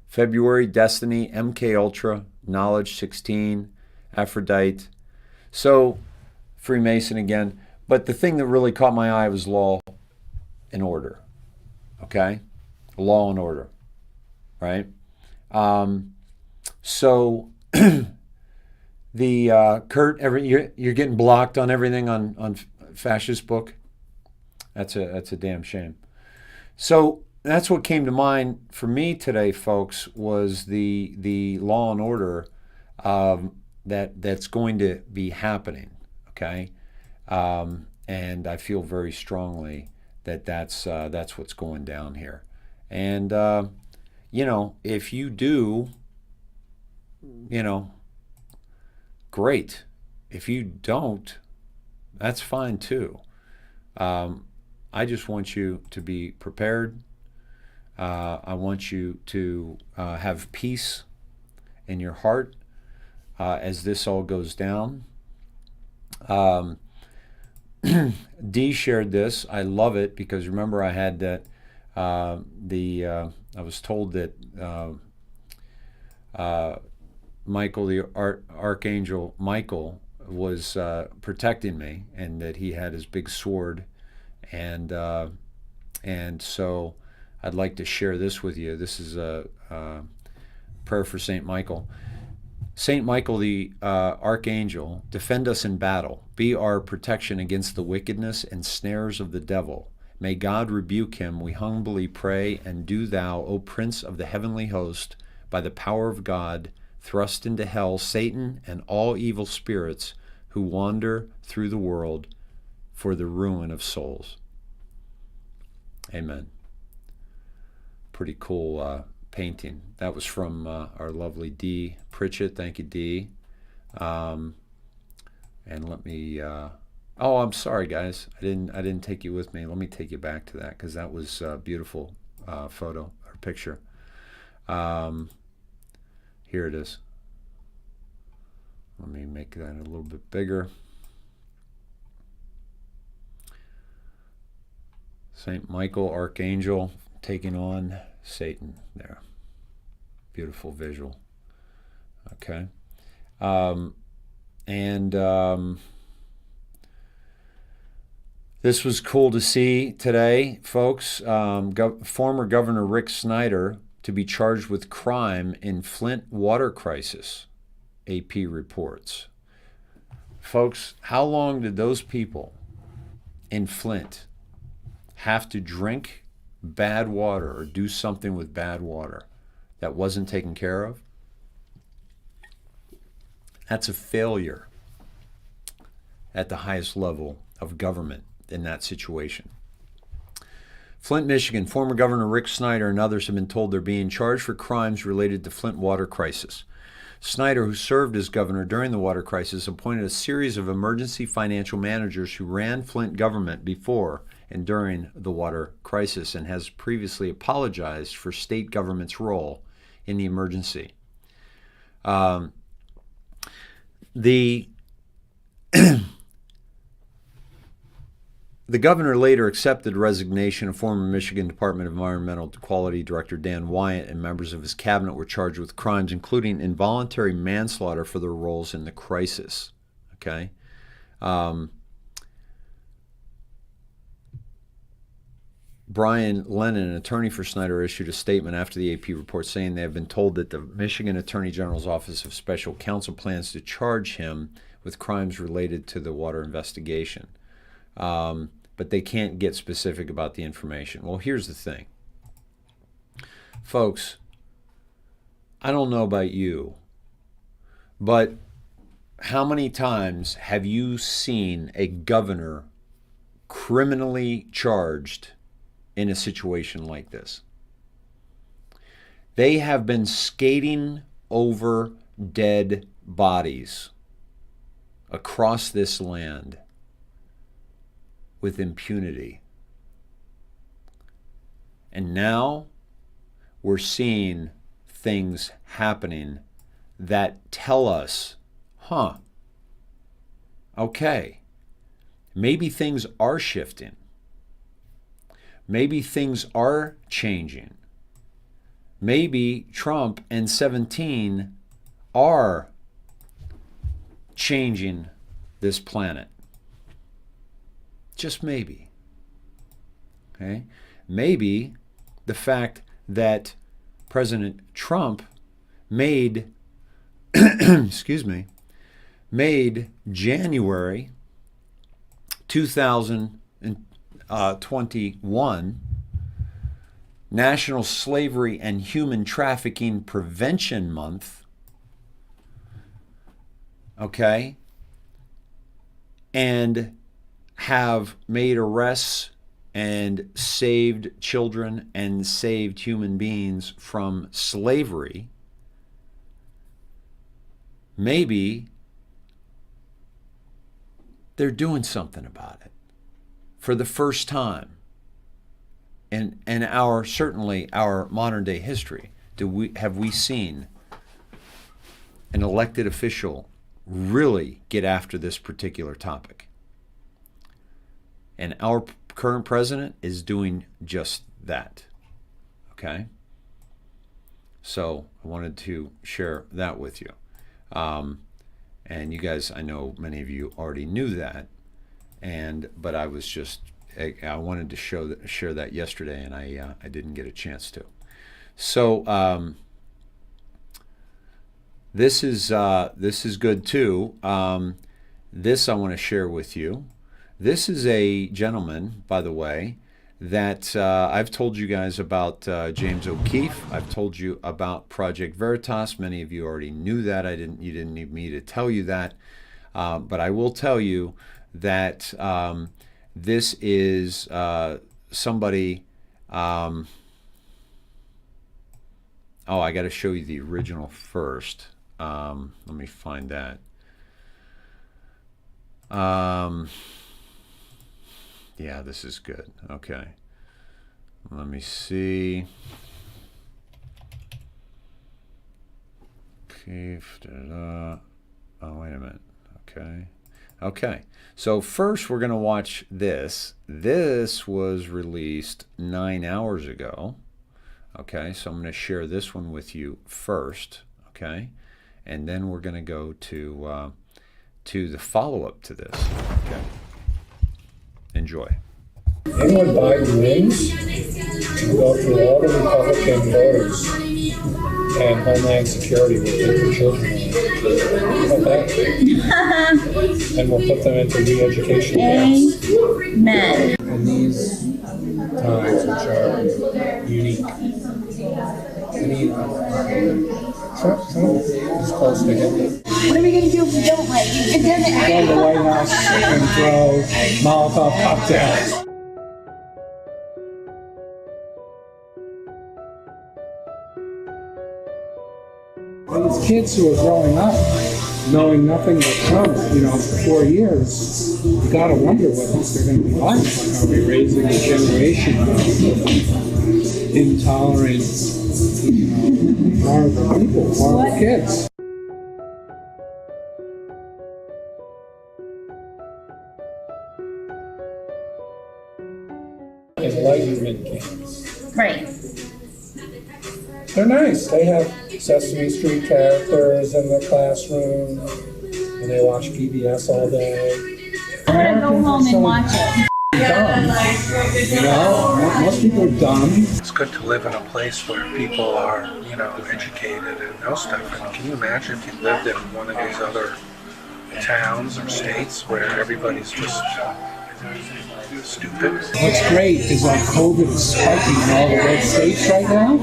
February Destiny. MK Ultra. Knowledge 16. Aphrodite. So, Freemason again. But the thing that really caught my eye was Law and Order. Okay? Law and Order. Right? So the Kurt, you're getting blocked on everything on Fascist Book. That's a damn shame. So that's what came to mind for me today, folks, was the Law and Order that's going to be happening. Okay. And I feel very strongly that that's what's going down here. And, if you do, great. If you don't, that's fine too. I just want you to be prepared. I want you to have peace in your heart as this all goes down. D shared this. I love it because remember I had that I was told that Michael, the Archangel Michael, was protecting me, and that he had his big sword, and so I'd like to share this with you. This is a prayer for Saint Michael. Saint Michael, the Archangel, defend us in battle. Be our protection against the wickedness and snares of the devil. May God rebuke him, we humbly pray, and do thou, O Prince of the heavenly host, by the power of God, thrust into hell, Satan and all evil spirits who wander through the world for the ruin of souls. Amen. Pretty cool painting. That was from our lovely Dee Pritchett. Thank you, Dee. And let me... oh, I'm sorry, guys. I didn't take you with me. Let me take you back to that, because that was a beautiful photo or picture. Here it is. Let me make that a little bit bigger. Saint Michael, Archangel, taking on Satan there. Beautiful visual. Okay. This was cool to see today, folks. Former Governor Rick Snyder to be charged with crime in Flint water crisis, AP reports. Folks, how long did those people in Flint have to drink bad water or do something with bad water that wasn't taken care of? That's a failure at the highest level of government in that situation. Flint, Michigan, former Governor Rick Snyder and others have been told they're being charged for crimes related to Flint water crisis. Snyder, who served as governor during the water crisis, appointed a series of emergency financial managers who ran Flint government before and during the water crisis, and has previously apologized for state government's role in the emergency. The governor later accepted resignation of former Michigan Department of Environmental Quality Director Dan Wyatt, and members of his cabinet were charged with crimes including involuntary manslaughter for their roles in the crisis. Okay? Brian Lennon, an attorney for Snyder, issued a statement after the AP report saying they have been told that the Michigan Attorney General's Office of Special Counsel plans to charge him with crimes related to the water investigation. But they can't get specific about the information. Well, here's the thing. Folks, I don't know about you, but how many times have you seen a governor criminally charged in a situation like this? They have been skating over dead bodies across this land with impunity. And now we're seeing things happening that tell us, okay, maybe things are shifting. Maybe things are changing. Maybe Trump and 17 are changing this planet. Just maybe. Okay? Maybe the fact that President Trump made made January 2021 National Slavery and Human Trafficking Prevention Month. Okay? And have made arrests and saved children and saved human beings from slavery. Maybe they're doing something about it for the first time in our, certainly our modern day history. Have we seen an elected official really get after this particular topic? And our current president is doing just that. Okay? So I wanted to share that with you. And you guys, I know many of you already knew that, but I was just, I wanted to share that yesterday, and I didn't get a chance to. So this is good too. This I want to share with you. This is a gentleman, by the way, that I've told you guys about James O'Keefe. I've told you about Project Veritas. Many of you already knew that. You didn't need me to tell you that. But I will tell you that this is somebody. Oh, I got to show you the original first. Let me find that. Yeah, this is good. Okay. Let me see. Oh, wait a minute. Okay. Okay. So first we're going to watch this. This was released 9 hours ago. Okay. So I'm going to share this one with you first. Okay. And then we're going to go to the follow-up to this. Okay. Enjoy. Anyone Biden wins, you go through all the Republican voters and Homeland Security will take the children away. Okay? And we'll put them into re-education camps. Amen. In these times, which are unique. I mean, some is close to Hitler. What are we going to do if we don't like it? It doesn't Go to the White House and throw Molotov cocktails. These kids who are growing up knowing nothing but Trump, for 4 years, you gotta wonder what they're going to be like. Are we raising a generation of intolerant, horrible people, horrible kids? Enlightenment camps. Right. They're nice. They have Sesame Street characters in the classroom, and they watch PBS all day. I'm going to go home and watch it. Dumb. Most people are dumb. It's good to live in a place where people are, educated and know stuff. And can you imagine if you lived in one of these other towns or states where everybody's just stupid? What's great is like COVID is spiking in all the red states right now.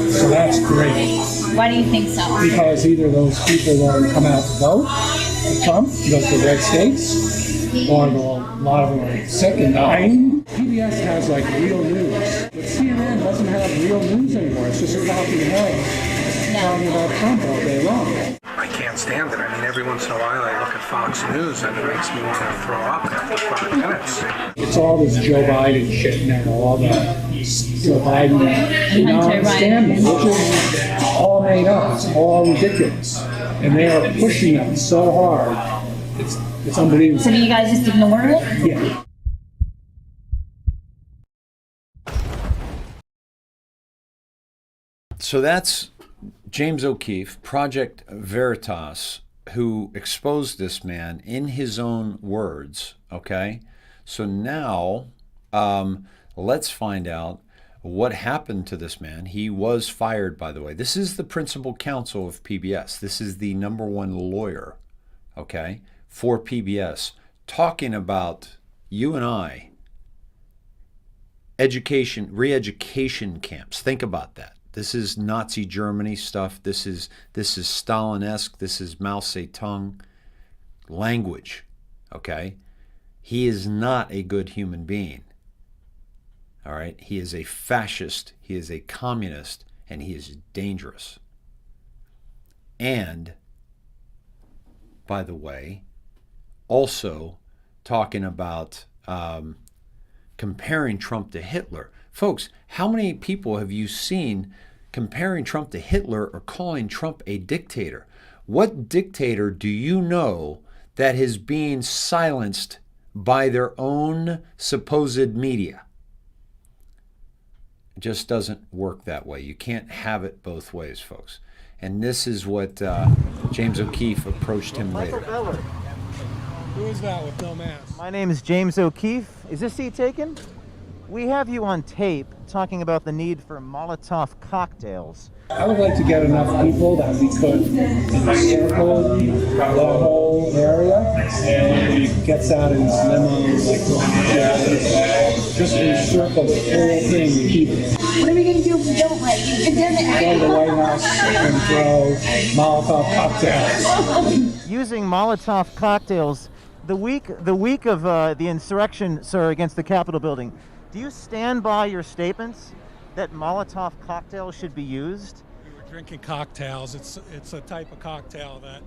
So that's great. Why do you think so? Because either those people won't come out to vote for Trump, go to the red states, or a lot of them are sick and dying. PBS has like real news. But CNN doesn't have real news anymore. It's just a talking head talking about Trump all day long. I can't stand it. I mean, every once in a while I look at Fox News and it makes me want to throw up after 5 minutes. It's all this Joe Biden shit now, all the Joe Biden scandal, which is all made up. It's all ridiculous. And they are pushing it so hard. It's unbelievable. So do you guys just ignore it? Yeah. So that's James O'Keefe, Project Veritas, who exposed this man in his own words, okay? So now let's find out what happened to this man. He was fired, by the way. This is the principal counsel of PBS. This is the #1 lawyer, okay, for PBS, talking about you and I, re-education camps. Think about that. This is Nazi Germany stuff. This is Stalin-esque. This is Mao Zedong language, okay? He is not a good human being, all right? He is a fascist. He is a communist, and he is dangerous. And, by the way, also talking about comparing Trump to Hitler. Folks, how many people have you seen comparing Trump to Hitler or calling Trump a dictator? What dictator do you know that is being silenced by their own supposed media? It just doesn't work that way. You can't have it both ways, folks. And this is what James O'Keefe approached him later. Who is that with no mask? My name is James O'Keefe. Is this seat taken? We have you on tape talking about the need for Molotov cocktails. I would like to get enough people that we could encircle the whole area and gets out in his limo, like going together, just encircle the whole thing to keep it. What are we gonna do if we don't let you? It doesn't. Go to the White House and throw Molotov cocktails. Using Molotov cocktails, the week of the insurrection, sir, against the Capitol building, do you stand by your statements that Molotov cocktails should be used? We were drinking cocktails. It's a type of cocktail that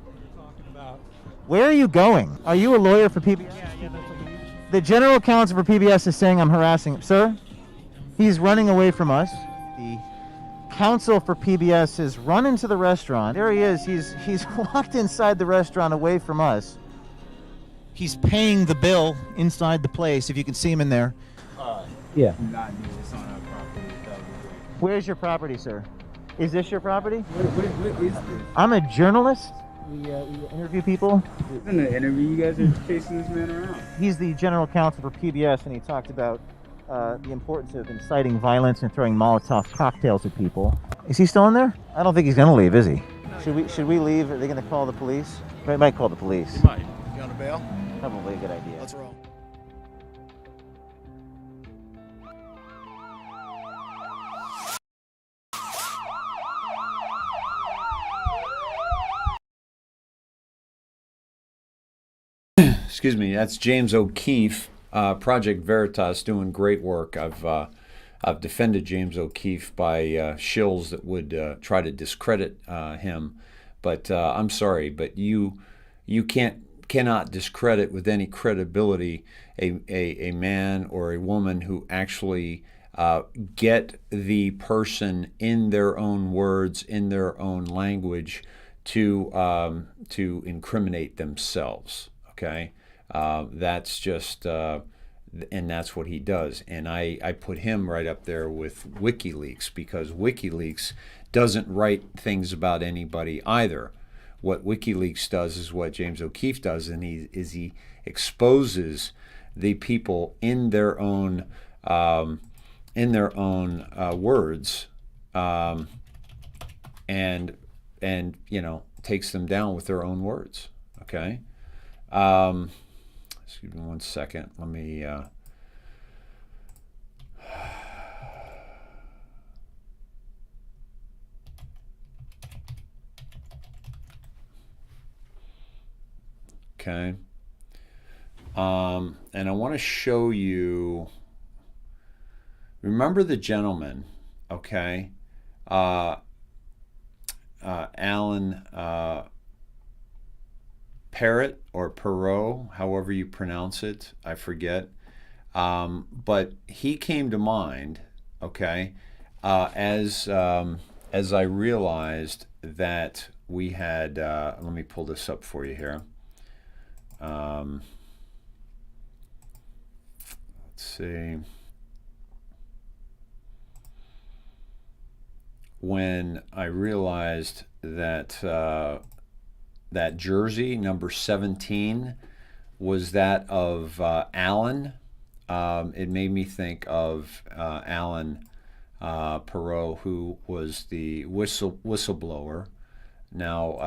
we're talking about. Where are you going? Are you a lawyer for PBS? Yeah, that's what we use. The general counsel for PBS is saying I'm harassing him. Sir, he's running away from us. The counsel for PBS has run into the restaurant. There he is. He's walked inside the restaurant away from us. He's paying the bill inside the place, if you can see him in there. Yeah. Not do this on our property. That would be great. Where's your property, sir? Is this your property? What is this? I'm a journalist. We interview people. This isn't an interview. You guys are chasing this man around. He's the general counsel for PBS, and he talked about the importance of inciting violence and throwing Molotov cocktails at people. Is he still in there? I don't think he's going to leave, is he? Should we leave? Are they going to call the police? They might call the police. You might. You on a bail? Probably a good idea. Let's roll. Excuse me, that's James O'Keefe, Project Veritas, doing great work. I've defended James O'Keefe by shills that would try to discredit him, but I'm sorry, but you cannot discredit with any credibility a man or a woman who actually get the person in their own words, in their own language, to incriminate themselves. Okay. That's just, and that's what he does. And I put him right up there with WikiLeaks, because WikiLeaks doesn't write things about anybody either. What WikiLeaks does is what James O'Keefe does, and he exposes the people in their own words, and takes them down with their own words. Okay. Excuse me 1 second. Let me. Okay. And I want to show you. Remember the gentleman, okay? Alan. Parrot or Perot, however you pronounce it, I forget. But he came to mind, okay, as I realized that we had. Let me pull this up for you here. Let's see. When I realized that. That jersey, number 17, was that of Alan. It made me think of Alan Perot, who was the whistleblower. Now,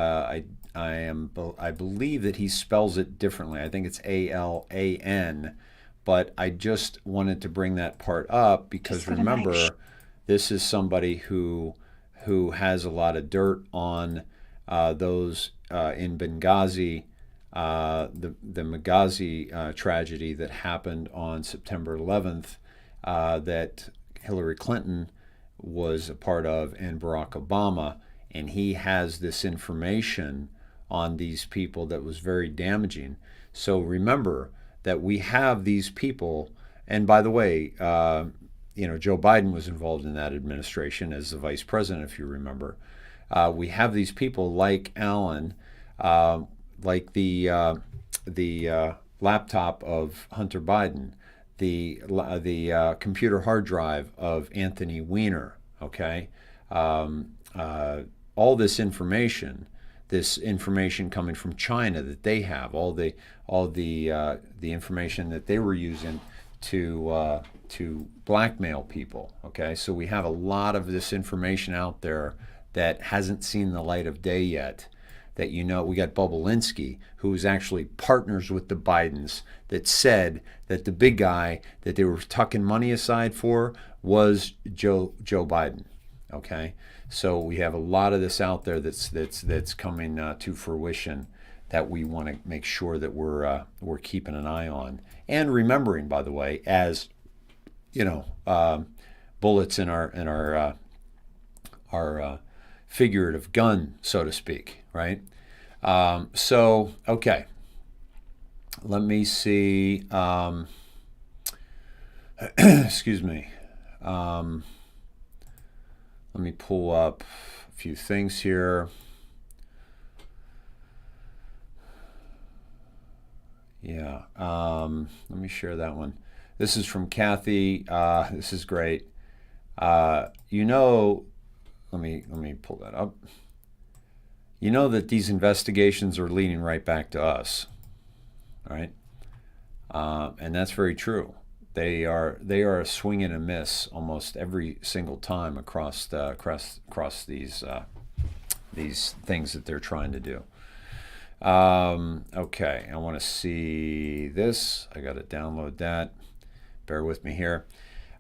I believe that he spells it differently. I think it's ALAN, but I just wanted to bring that part up because remember, this is somebody who has a lot of dirt on those in Benghazi, the Benghazi tragedy that happened on September 11th, that Hillary Clinton was a part of, and Barack Obama, and he has this information on these people that was very damaging. So remember that we have these people, and by the way, Joe Biden was involved in that administration as the vice president, if you remember. We have these people like Alan, like the laptop of Hunter Biden, the computer hard drive of Anthony Weiner. Okay, all this information coming from China that they have, all the information that they were using to blackmail people. Okay, so we have a lot of this information out there that hasn't seen the light of day yet, that you know. We got Bobulinski, who is actually partners with the Bidens, that said that the big guy that they were tucking money aside for was Joe Biden. Okay, so we have a lot of this out there that's coming to fruition that we want to make sure that we're keeping an eye on and remembering, by the way, as you know, bullets in our figurative gun, so to speak, right? So okay, let me see. Excuse me. Let me pull up a few things here. Yeah, let me share that one. This is from Kathy. This is great. You know, let me pull that up. You know that these investigations are leading right back to us, all right? And that's very true. They are a swing and a miss almost every single time across these things that they're trying to do. Okay, I want to see this. I got to download that. Bear with me here.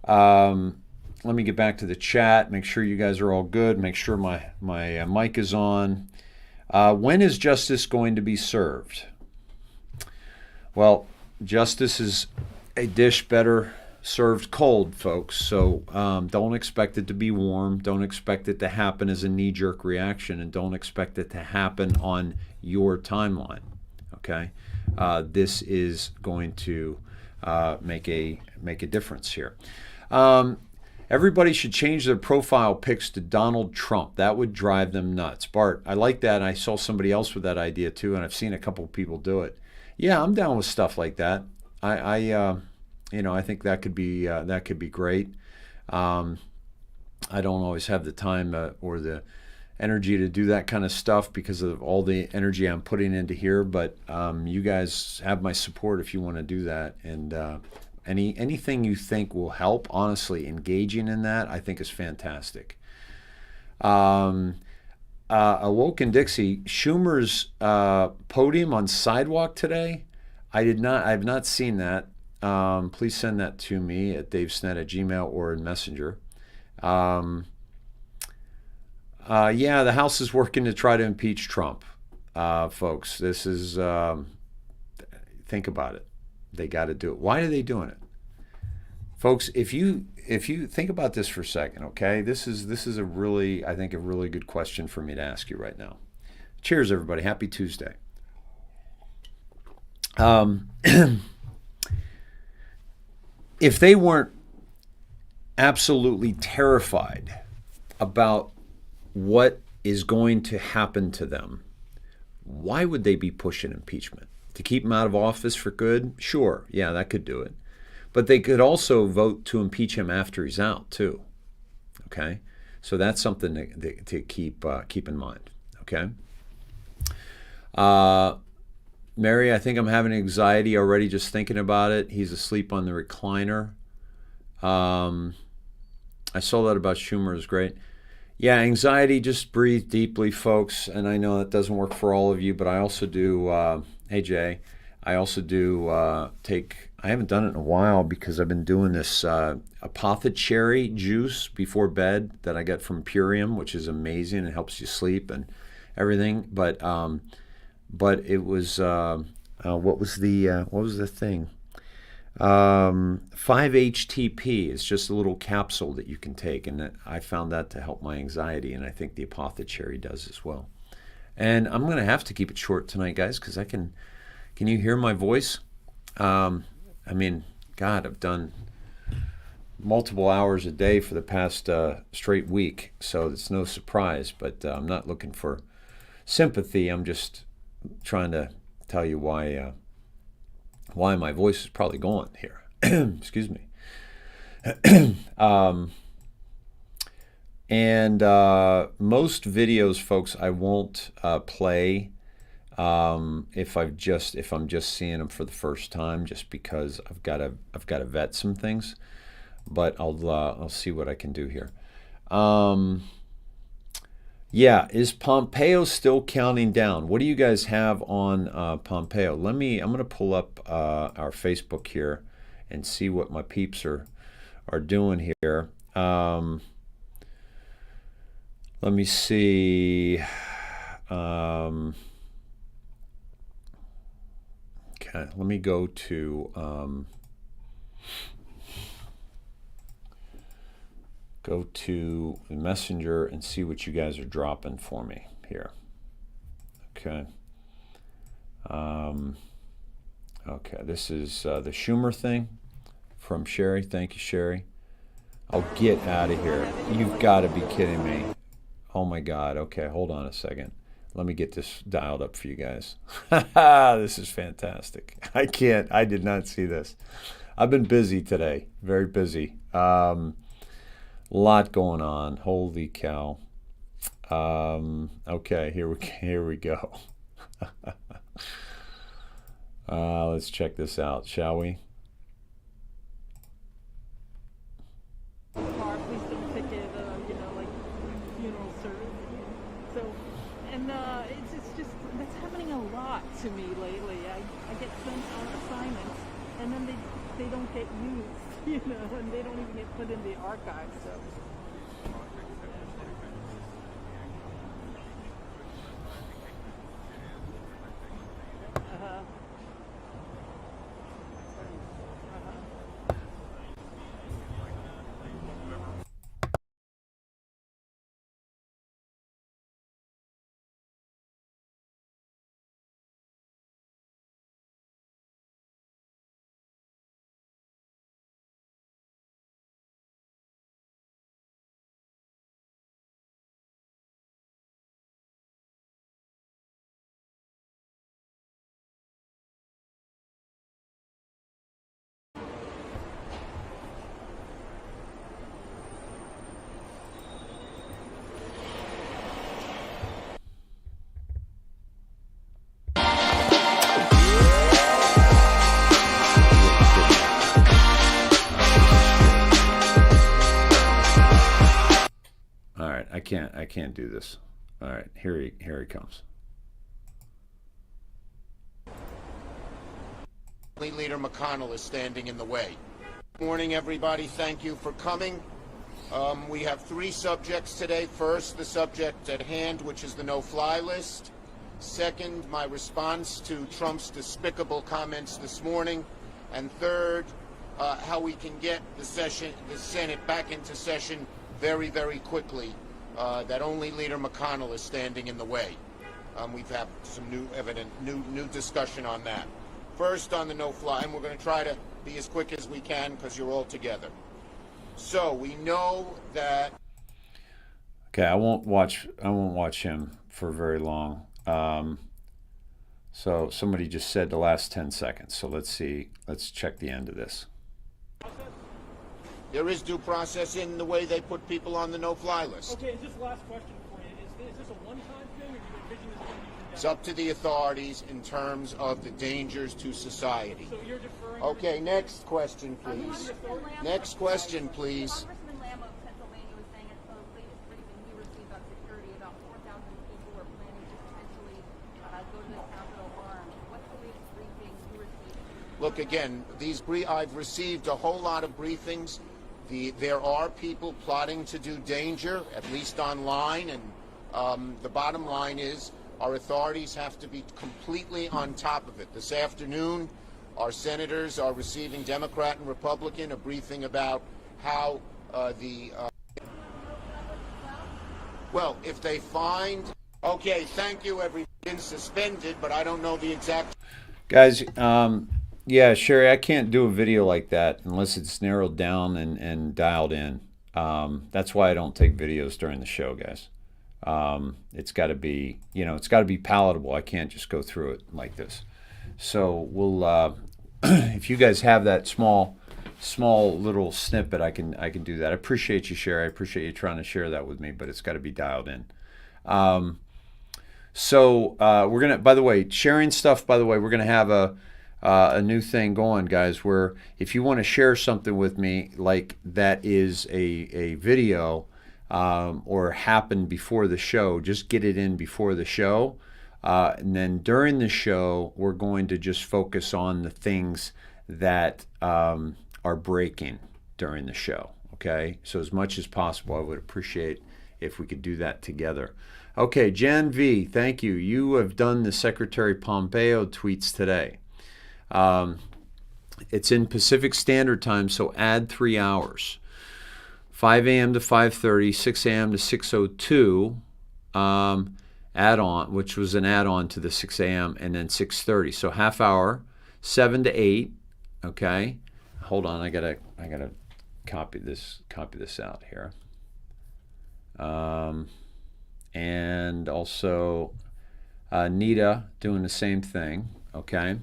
Let me get back to the chat. Make sure you guys are all good. Make sure my mic is on. When is justice going to be served? Well, justice is a dish better served cold, folks. So don't expect it to be warm. Don't expect it to happen as a knee-jerk reaction, and don't expect it to happen on your timeline. Okay, this is going to make a difference here. Everybody should change their profile pics to Donald Trump. That would drive them nuts. Bart, I like that. I saw somebody else with that idea too, and I've seen a couple of people do it. Yeah, I'm down with stuff like that. I think that could be great. I don't always have the time or the energy to do that kind of stuff because of all the energy I'm putting into here. But you guys have my support if you want to do that. And anything you think will help, honestly, engaging in that, I think is fantastic. Awoken Dixie, Schumer's podium on Sidewalk today. I have not seen that. Please send that to me at davesnet@gmail or in Messenger. Yeah, the House is working to try to impeach Trump. Folks, this is, think about it. They got to do it. Why are they doing it? Folks, if you think about this for a second, okay, this is a really, I think, a really good question for me to ask you right now. Cheers, everybody. Happy Tuesday. If they weren't absolutely terrified about what is going to happen to them, why would they be pushing impeachment? To keep him out of office for good? Sure, yeah, that could do it. But they could also vote to impeach him after he's out too. Okay, so that's something to keep in mind. Okay. Mary, I think I'm having anxiety already just thinking about it. He's asleep on the recliner. I saw that about Schumer. Is great. Yeah, anxiety, just breathe deeply, folks. And I know that doesn't work for all of you, but I also do, hey Jay, I also do I haven't done it in a while because I've been doing this apothecary juice before bed that I get from Purium, which is amazing. It helps you sleep and everything. But it was, what was the thing? 5-HTP is just a little capsule that you can take, and I found that to help my anxiety, and I think the apothecary does as well. And I'm going to have to keep it short tonight, guys, because can you hear my voice? I mean, God, I've done multiple hours a day for the past straight week, so it's no surprise, but I'm not looking for sympathy. I'm just trying to tell you why my voice is probably going here. Excuse me. And most videos, folks, I won't play if I'm just seeing them for the first time, just because I've got to vet some things. But I'll see what I can do here. Yeah, is Pompeo still counting down? What do you guys have on Pompeo? I'm going to pull up our Facebook here and see what my peeps are doing here. Let me see. Okay, let me go to Messenger and see what you guys are dropping for me here. Okay. Okay, this is the Schumer thing from Sherry. Thank you, Sherry. Oh, get out of here. You've got to be kidding me. Oh my God. Okay, hold on a second. Let me get this dialed up for you guys. This is fantastic. I did not see this. I've been busy today. Very busy. Lot going on. Holy cow. Okay, here we go. Let's check this out, shall we? Please don't take it, like funeral service. So, and it's just that's happening a lot to me lately. I get sent on assignments, and then they don't get used, and they don't even get put in the archive. So. I can't do this. All right, here he comes. Leader McConnell is standing in the way. Good morning, everybody. Thank you for coming. We have three subjects today. First, the subject at hand, which is the no-fly list. Second, my response to Trump's despicable comments this morning. And third, how we can get the Senate back into session very, very quickly. That only Leader McConnell is standing in the way. We've had some new discussion on that. First, on the no-fly, and we're going to try to be as quick as we can because you're all together. So we know that. Okay, I won't watch him for very long. So somebody just said the last 10 seconds. So let's see. Let's check the end of this. There is due process in the way they put people on the no-fly list. Okay, and just last question for you. Is this a one-time thing, or do you envision this being used? It's up to the authorities in terms of the dangers to society. So you're deferring. Okay, next question, please. Next question, please. Congressman Lamb of Pennsylvania was saying at the latest briefing he received on security, about 4,000 people were planning to potentially go to the Capitol armed. What's the latest briefing you received? Look, again, I've received a whole lot of briefings. There are people plotting to do danger, at least online, and the bottom line is our authorities have to be completely on top of it. This afternoon, our senators are receiving, Democrat and Republican, a briefing about how well, if they find, okay, thank you, everybody's been suspended, but I don't know the exact. Guys, yeah, Sherry, I can't do a video like that unless it's narrowed down and dialed in. That's why I don't take videos during the show, guys. It's got to be, it's got to be palatable. I can't just go through it like this. So we'll, if you guys have that small little snippet, I can do that. I appreciate you, Sherry. I appreciate you trying to share that with me, but it's got to be dialed in. So we're gonna, by the way, sharing stuff. By the way, we're gonna have a new thing going, guys, where if you want to share something with me like that is a video, or happen before the show, just get it in before the show. And then during the show, we're going to just focus on the things that are breaking during the show, okay? So as much as possible, I would appreciate if we could do that together. Okay, Jan V, thank you. You have done the Secretary Pompeo tweets today. It's in Pacific Standard Time, so add 3 hours. 5 a.m. to 5:30, 6 a.m. to 6:02, add-on, which was an add-on to the 6 a.m., and then 6:30. So half hour, 7 to 8, okay? Hold on, I gotta copy this out here. And also Nita doing the same thing, okay?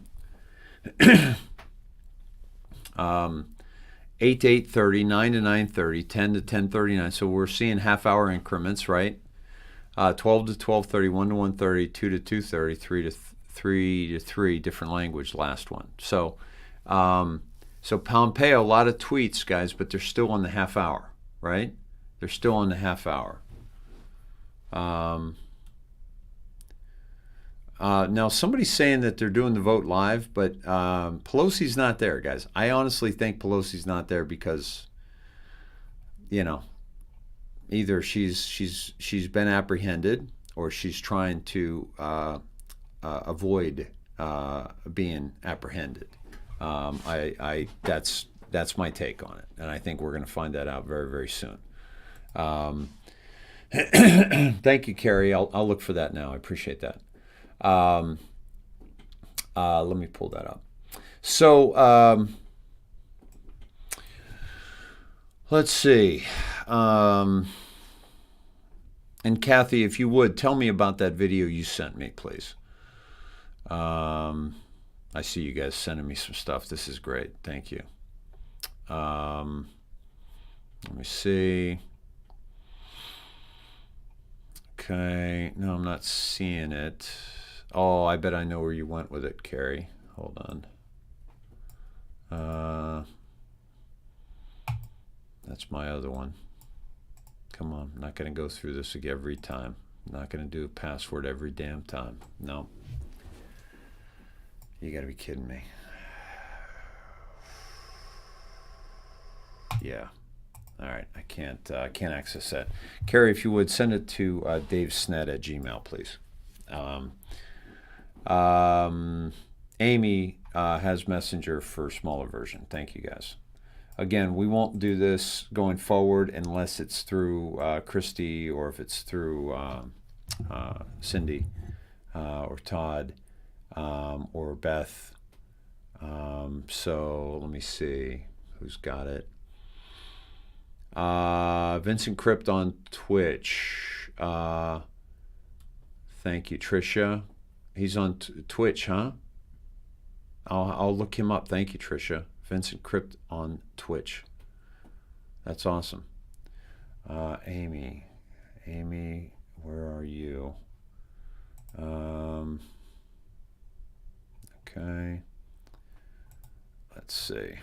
8 to 8:30, 9 to 9:30, 10 to 10:39. So we're seeing half-hour increments, right? 12 to 12:30, 1 to 1:30, 2 to 2:30, 3 to 3, different language, last one. So so Pompeo, a lot of tweets, guys, but they're still on the half hour, right? They're still on the half hour. Now, somebody's saying that they're doing the vote live, but Pelosi's not there, guys. I honestly think Pelosi's not there because, you know, either she's been apprehended or she's trying to avoid being apprehended. That's my take on it, and I think we're going to find that out very, very soon. Thank you, Carrie. I'll look for that now. I appreciate that. Let me pull that up. So let's see. And Kathy, if you would, tell me about that video you sent me, please. I see you guys sending me some stuff. This is great. Thank you. Let me see. Okay. No, I'm not seeing it. Oh, I bet I know where you went with it, Carrie. Hold on. That's my other one. Come on. I'm not going to go through this every time. I'm not going to do a password every damn time. No. You got to be kidding me. Yeah. All right. I can't access that. Carrie, if you would, send it to davesnet@gmail.com, please. Amy has Messenger for smaller version. Thank you, guys. Again, we won't do this going forward unless it's through Christy or if it's through Cindy or Todd or Beth. So let me see who's got it. Vincent Crypt on Twitch. Thank you, Tricia. He's on Twitch, huh? I'll look him up. Thank you, Tricia. Vincent Crypt on Twitch. That's awesome. Amy, where are you? Okay. Let's see.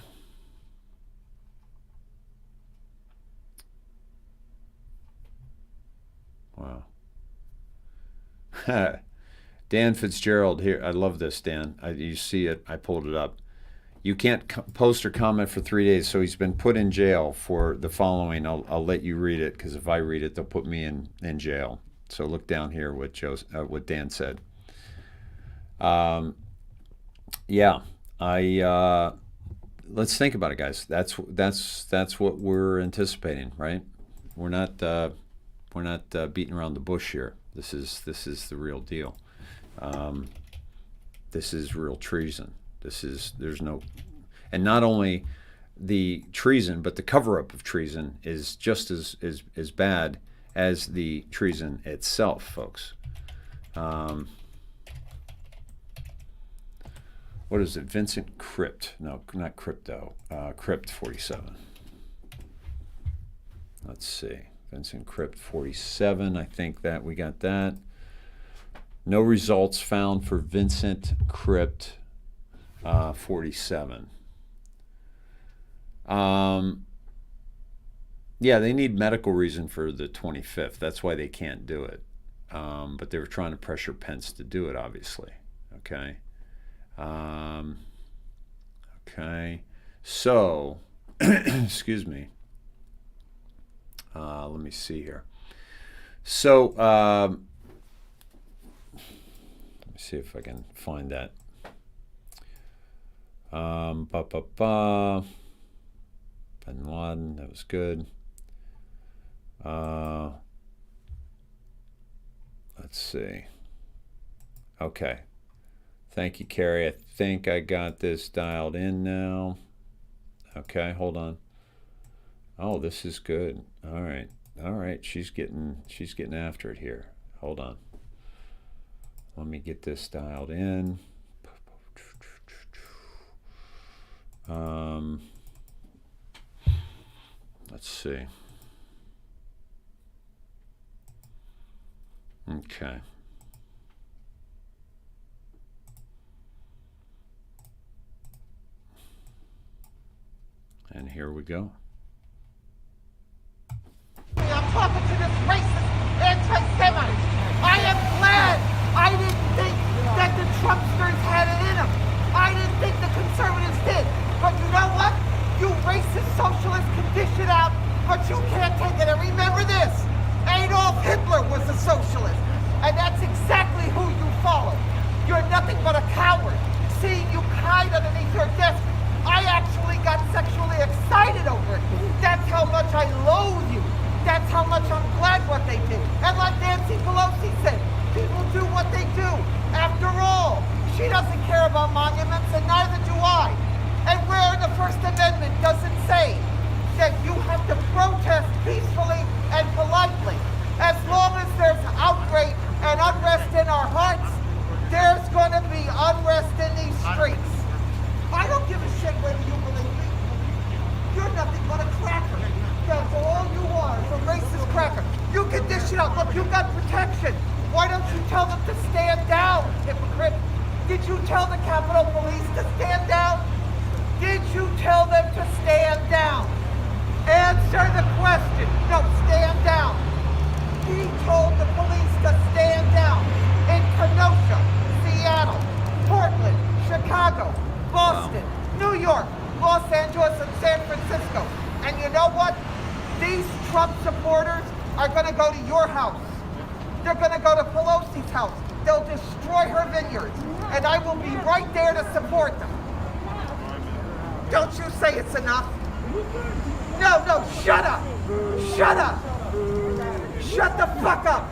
Wow. Dan Fitzgerald here. I love this, Dan. You see it. I pulled it up. You can't post or comment for 3 days, so he's been put in jail for the following. I'll let you read it, because if I read it, they'll put me in jail. So look down here what Dan said. Yeah, let's think about it, guys. That's what we're anticipating, right? We're not beating around the bush here. This is the real deal. This is real treason. There's no, and not only the treason, but the cover-up of treason is just as bad as the treason itself, folks. What is it? Vincent Crypt? No, not Crypto. Crypt 47. Let's see. Vincent Crypt 47. I think that we got that. No results found for Vincent Crypt 47. Yeah, they need medical reason for the 25th. That's why they can't do it. But they were trying to pressure Pence to do it, obviously. Okay. Okay. So, excuse me. Let me see here. So, let me see if I can find that. Bin Laden, that was good. Let's see. Okay. Thank you, Carrie. I think I got this dialed in now. Okay, hold on. Oh, this is good. All right. All right. She's getting after it here. Hold on. Let me get this dialed in. Let's see. Okay. And here we go. I'm talking to this racist anti-Semite. I am glad I didn't think that the Trumpsters had it in them. I didn't think the conservatives did. But you know what? You racist socialists can dish it out, but you can't take it. And remember this, Adolf Hitler was a socialist. And that's exactly who you follow. You're nothing but a coward. Seeing you hide underneath your desk, I actually got sexually excited over it. That's how much I loathe you. That's how much I'm glad what they did. And like Nancy Pelosi said, people do what they do. After all, she doesn't care about monuments, and neither do I. And where in the First Amendment does it say that you have to protest peacefully and politely? As long as there's outrage and unrest in our hearts, there's going to be unrest in these streets. I don't give a shit whether you believe me. You're nothing but a cracker. That's all you are, is a racist cracker. You can dish it out. Look, you got protection. Why don't you tell them to stand down, hypocrite? Did you tell the Capitol Police to stand down? Did you tell them to stand down? Answer the question. No, stand down. He told the police to stand down in Kenosha, Seattle, Portland, Chicago, Boston, New York, Los Angeles, and San Francisco. And you know what? These Trump supporters are going to go to your house. They're going to go to Pelosi's house. They'll destroy her vineyards. And I will be right there to support them. Don't you say it's enough? No, shut up. Shut up. Shut the fuck up.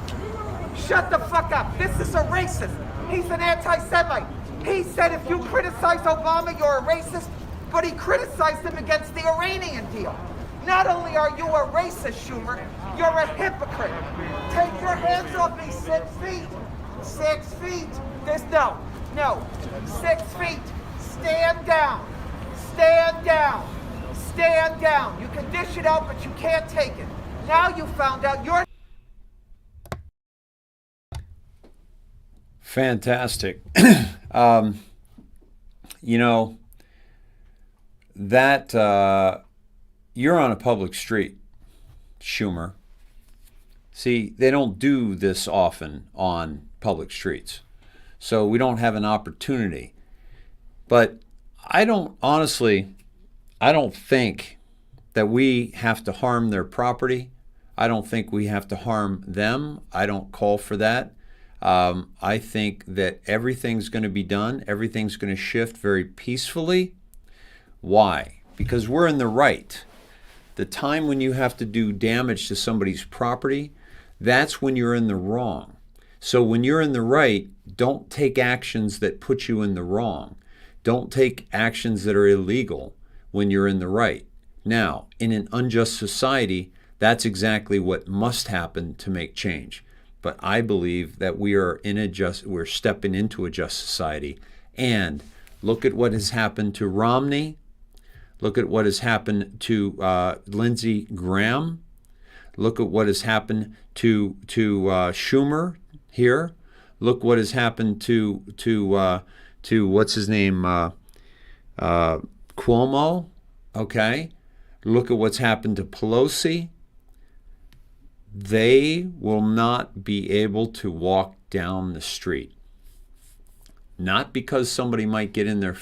Shut the fuck up. This is a racist. He's an anti-Semite. He said if you criticize Obama, you're a racist, but he criticized him against the Iranian deal. Not only are you a racist, Schumer, you're a hypocrite. Take your hands off me, 6 feet. 6 feet. There's no. 6 feet. Stand down. Stand down. Stand down. You can dish it out, but you can't take it. Now you found out you're... Fantastic. You know, that you're on a public street, Schumer. See, they don't do this often on public streets, so we don't have an opportunity. But I don't think that we have to harm their property. I don't think we have to harm them. I don't call for that. I think that everything's going to be done. Everything's going to shift very peacefully. Why? Because we're in the right. The time when you have to do damage to somebody's property, that's when you're in the wrong. So when you're in the right, don't take actions that put you in the wrong. Don't take actions that are illegal when you're in the right. Now, in an unjust society, that's exactly what must happen to make change. But I believe that we're stepping into a just society. And look at what has happened to Romney. Look at what has happened to Lindsey Graham. Look at what has happened to Schumer here. Look what has happened to what's his name, Cuomo. Okay. Look at what's happened to Pelosi. they will not be able to walk down the street. Not because somebody might get in their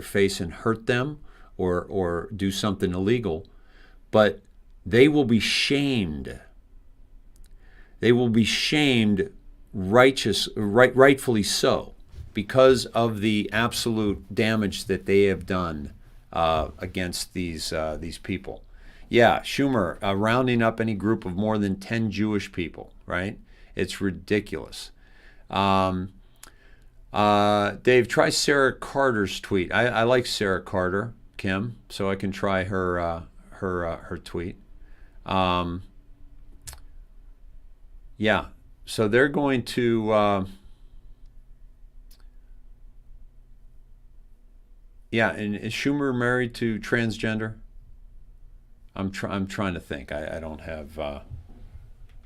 face and hurt them or do something illegal, but they will be shamed. They will be shamed, rightfully so, because of the absolute damage that they have done against these people. Yeah, Schumer, rounding up any group of more than 10 Jewish people, right? It's ridiculous. Dave, try Sarah Carter's tweet. I like Sarah Carter, Kim, so I can try her tweet. Yeah, so they're going to. Yeah, and is Schumer married to transgender? I'm trying to think. I don't have.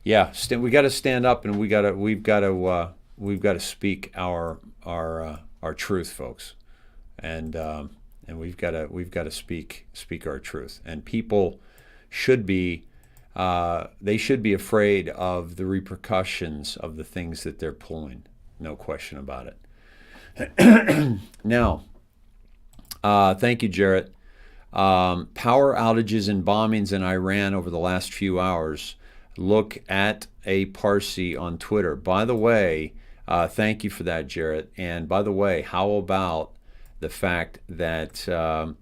Yeah, we got to stand up, and we've got to speak our truth, folks, and we've got to speak our truth, and people should be afraid of the repercussions of the things that they're pulling. No question about it. Now, thank you, Jarrett. Power outages and bombings in Iran over the last few hours. Look at a Parsi on Twitter. By the way, thank you for that, Jarrett. And by the way, how about the fact that the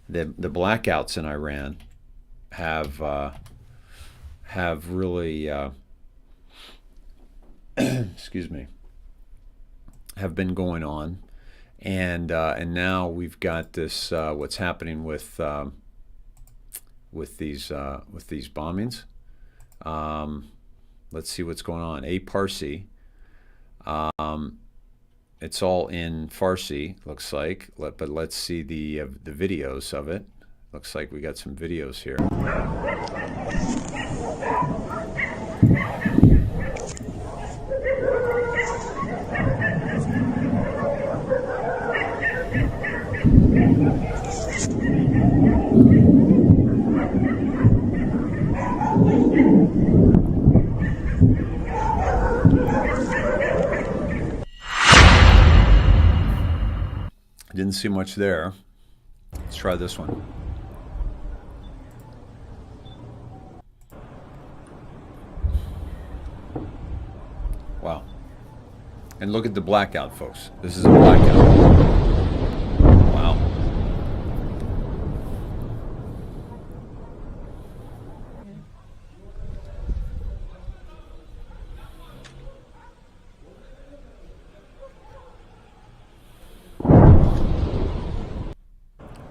blackouts in Iran have really excuse me, have been going on. And now we've got this what's happening with these bombings. Let's see what's going on. A Parsi. It's all in Farsi, looks like. But let's see the videos of it. Looks like we got some videos here. Didn't see much there. Let's try this one. Wow. And look at the blackout, folks. This is a blackout. Wow.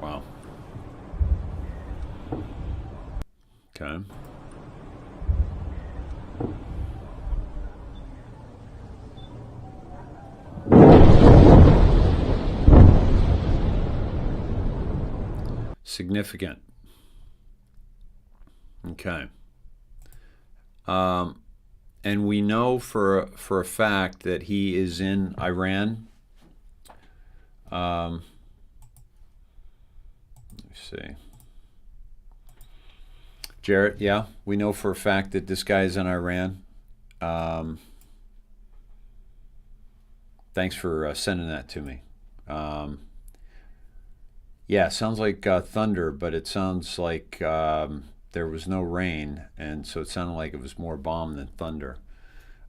Wow. Okay. Significant. Okay. And we know for a fact that he is in Iran. Let me see. Jarrett, yeah, we know for a fact that this guy is in Iran. Thanks for sending that to me. Yeah, sounds like thunder, but it sounds like there was no rain, and so it sounded like it was more bomb than thunder.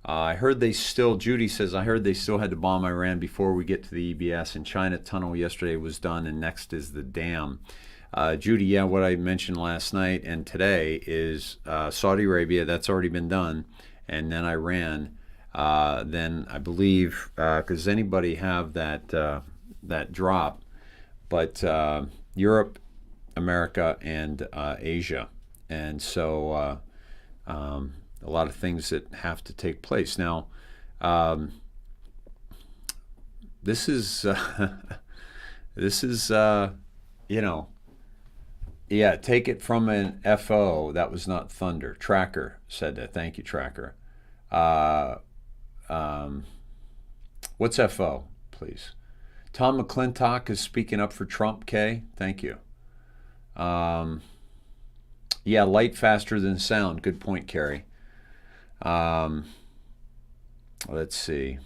I heard Judy says, I heard they still had to bomb Iran before we get to the EBS, and China tunnel yesterday was done, and next is the dam. Judy, yeah, what I mentioned last night and today is Saudi Arabia, that's already been done, and then Iran. Then I believe, does anybody have that drop? But Europe, America, and Asia. And so a lot of things that have to take place. Now, this is, yeah, take it from an FO. That was not thunder. Tracker said that. Thank you, Tracker. What's FO, please? Tom McClintock is speaking up for Trump, Kay. Thank you. Yeah, light faster than sound. Good point, Carrie. Let's see.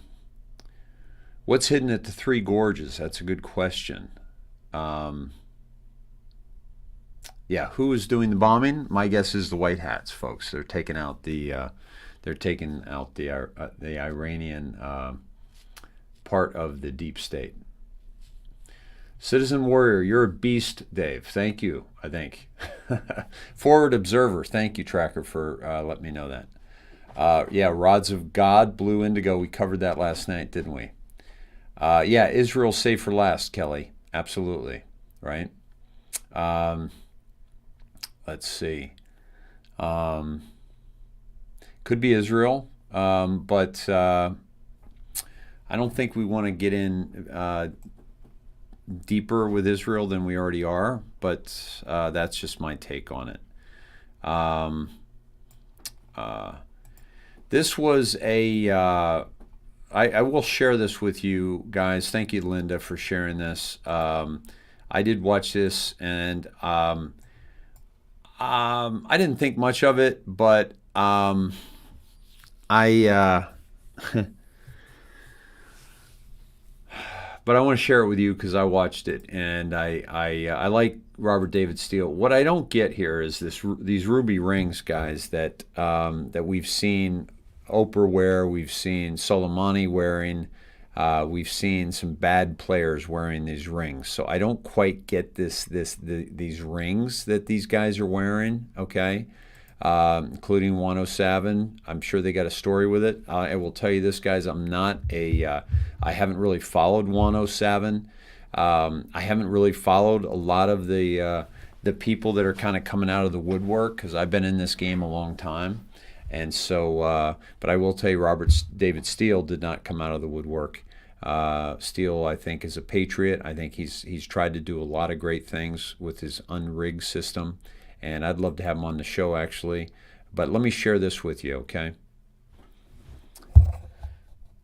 What's hidden at the Three Gorges? That's a good question. Yeah, who is doing the bombing? My guess is the White Hats, folks. They're taking out the Iranian part of the deep state. Citizen Warrior, you're a beast, Dave. Thank you, I think. Forward Observer, thank you, Tracker, for letting me know that. Yeah, Rods of God, Blue Indigo, we covered that last night, didn't we? Yeah, Israel Save for Last, Kelly. Absolutely, right? Let's see. Could be Israel, but I don't think we want to get in deeper with Israel than we already are, but that's just my take on it. This was a, I will share this with you guys. Thank you, Linda, for sharing this. I did watch this, and I didn't think much of it, but but I want to share it with you because I watched it, and I like Robert David Steele. What I don't get here is these ruby rings, guys, that that we've seen Oprah wear, we've seen Soleimani wearing, we've seen some bad players wearing these rings. So I don't quite get these rings that these guys are wearing. Okay. Including 107. I'm sure they got a story with it. I will tell you this, guys, I haven't really followed 107. I haven't really followed a lot of the people that are kind of coming out of the woodwork, because I've been in this game a long time. And so, but I will tell you, Robert David Steele did not come out of the woodwork. Steele, I think, is a patriot. I think he's tried to do a lot of great things with his unrigged system. And I'd love to have him on the show, actually. But let me share this with you, okay?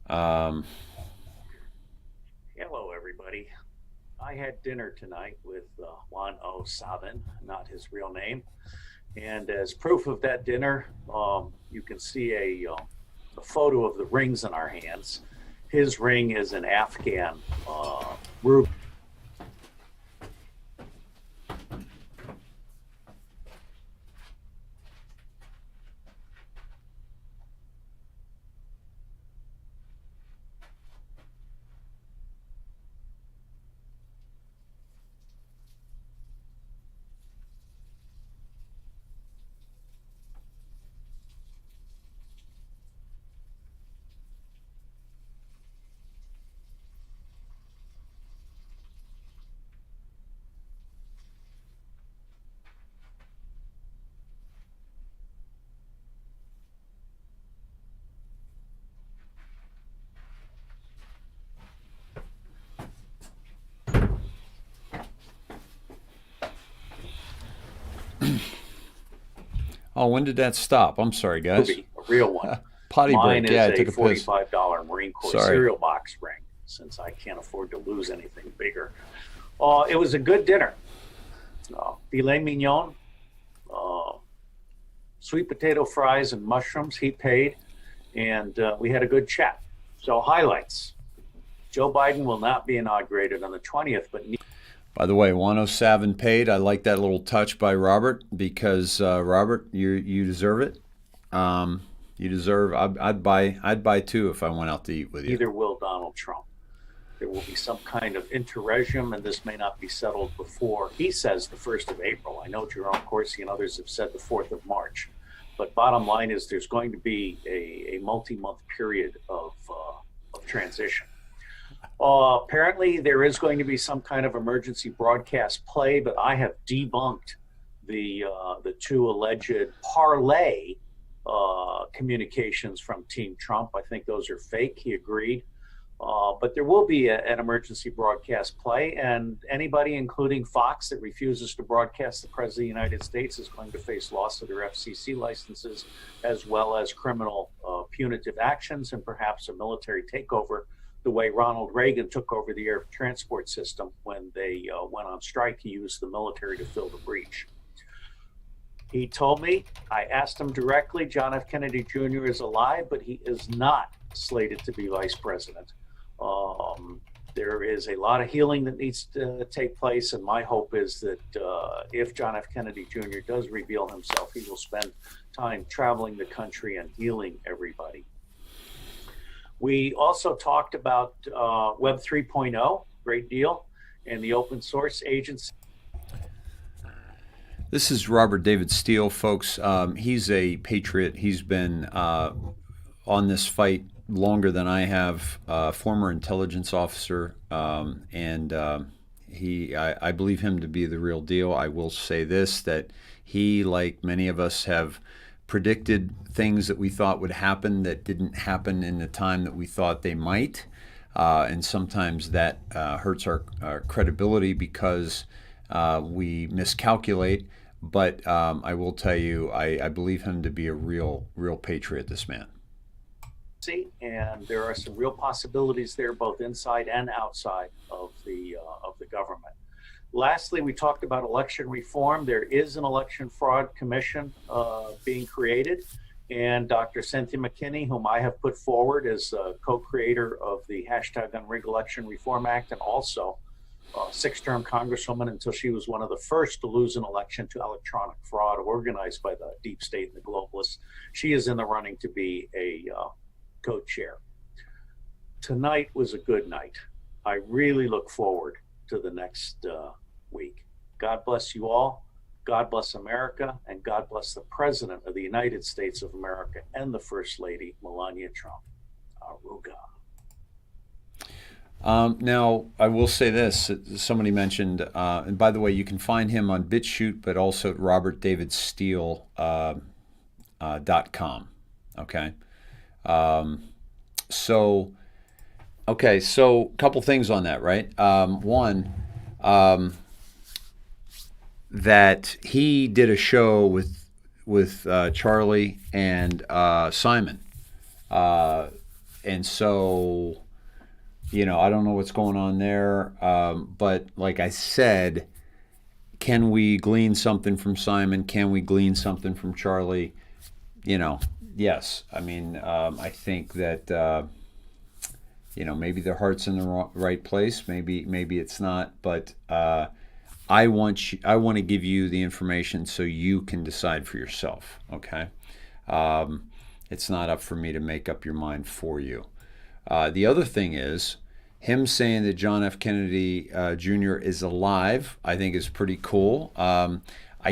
Hello, everybody. I had dinner tonight with 107, not his real name. And as proof of that dinner, you can see a photo of the rings in our hands. His ring is an Afghan ruby. Oh, when did that stop? I'm sorry, guys. Ruby, a real one. Potty Mine break. Yeah, I is took a a piss. $45 Marine Corps Sorry. cereal box ring, since I can't afford to lose anything bigger. It was a good dinner. Filet mignon, sweet potato fries and mushrooms. He paid, and we had a good chat. So highlights. Joe Biden will not be inaugurated on the 20th, but By the way, 107 paid. I like that little touch by Robert, because Robert, you deserve it. You deserve. I'd buy two if I went out to eat with you. neither will Donald Trump. There will be some kind of interregnum, and this may not be settled before, he says, the 1st of April. I know Jerome Corsi and others have said the 4th of March. But bottom line is there's going to be a multi-month period of transition. Apparently, there is going to be some kind of emergency broadcast play, but I have debunked the two alleged parlay communications from Team Trump. I think those are fake. He agreed. But there will be an emergency broadcast play, and anybody, including Fox, that refuses to broadcast the President of the United States is going to face loss of their FCC licenses, as well as criminal punitive actions and perhaps a military takeover, the way Ronald Reagan took over the air transport system when they went on strike. He used the military to fill the breach. He told me, I asked him directly, John F. Kennedy Jr. is alive, but he is not slated to be vice president. There is a lot of healing that needs to take place, and my hope is that if John F. Kennedy Jr. does reveal himself, he will spend time traveling the country and healing everybody. We also talked about Web 3.0, great deal, and the open source agency. This is Robert David Steele, folks. He's a patriot. He's been on this fight longer than I have, former intelligence officer, and I believe him to be the real deal. I will say this, that he, like many of us, have predicted things that we thought would happen that didn't happen in the time that we thought they might, and sometimes that hurts our credibility because we miscalculate. But I will tell you, I believe him to be a real patriot, this man. And there are some real possibilities there, both inside and outside of the government. Lastly, we talked about election reform. There is an election fraud commission being created, and Dr. Cynthia McKinney, whom I have put forward as co-creator of the #Unrigged Election Reform Act, and also six-term congresswoman until she was one of the first to lose an election to electronic fraud organized by the deep state and the globalists. She is in the running to be a co-chair. Tonight was a good night. I really look forward to the next week. God bless you all. God bless America, and God bless the President of the United States of America and the First Lady, Melania Trump. Aruga. Now, I will say this. Somebody mentioned, and by the way, you can find him on BitChute, but also at robertdavidsteele.com. Okay? So a couple things on that, right? One, that he did a show with Charlie and Simon, and so, I don't know what's going on there, but like I said, can we glean something from Simon? Can we glean something from Charlie? Yes. I mean, I think that maybe their heart's in the right place. Maybe it's not. But I want to give you the information so you can decide for yourself. Okay. It's not up for me to make up your mind for you. The other thing is him saying that John F. Kennedy Jr. is alive. I think is pretty cool. I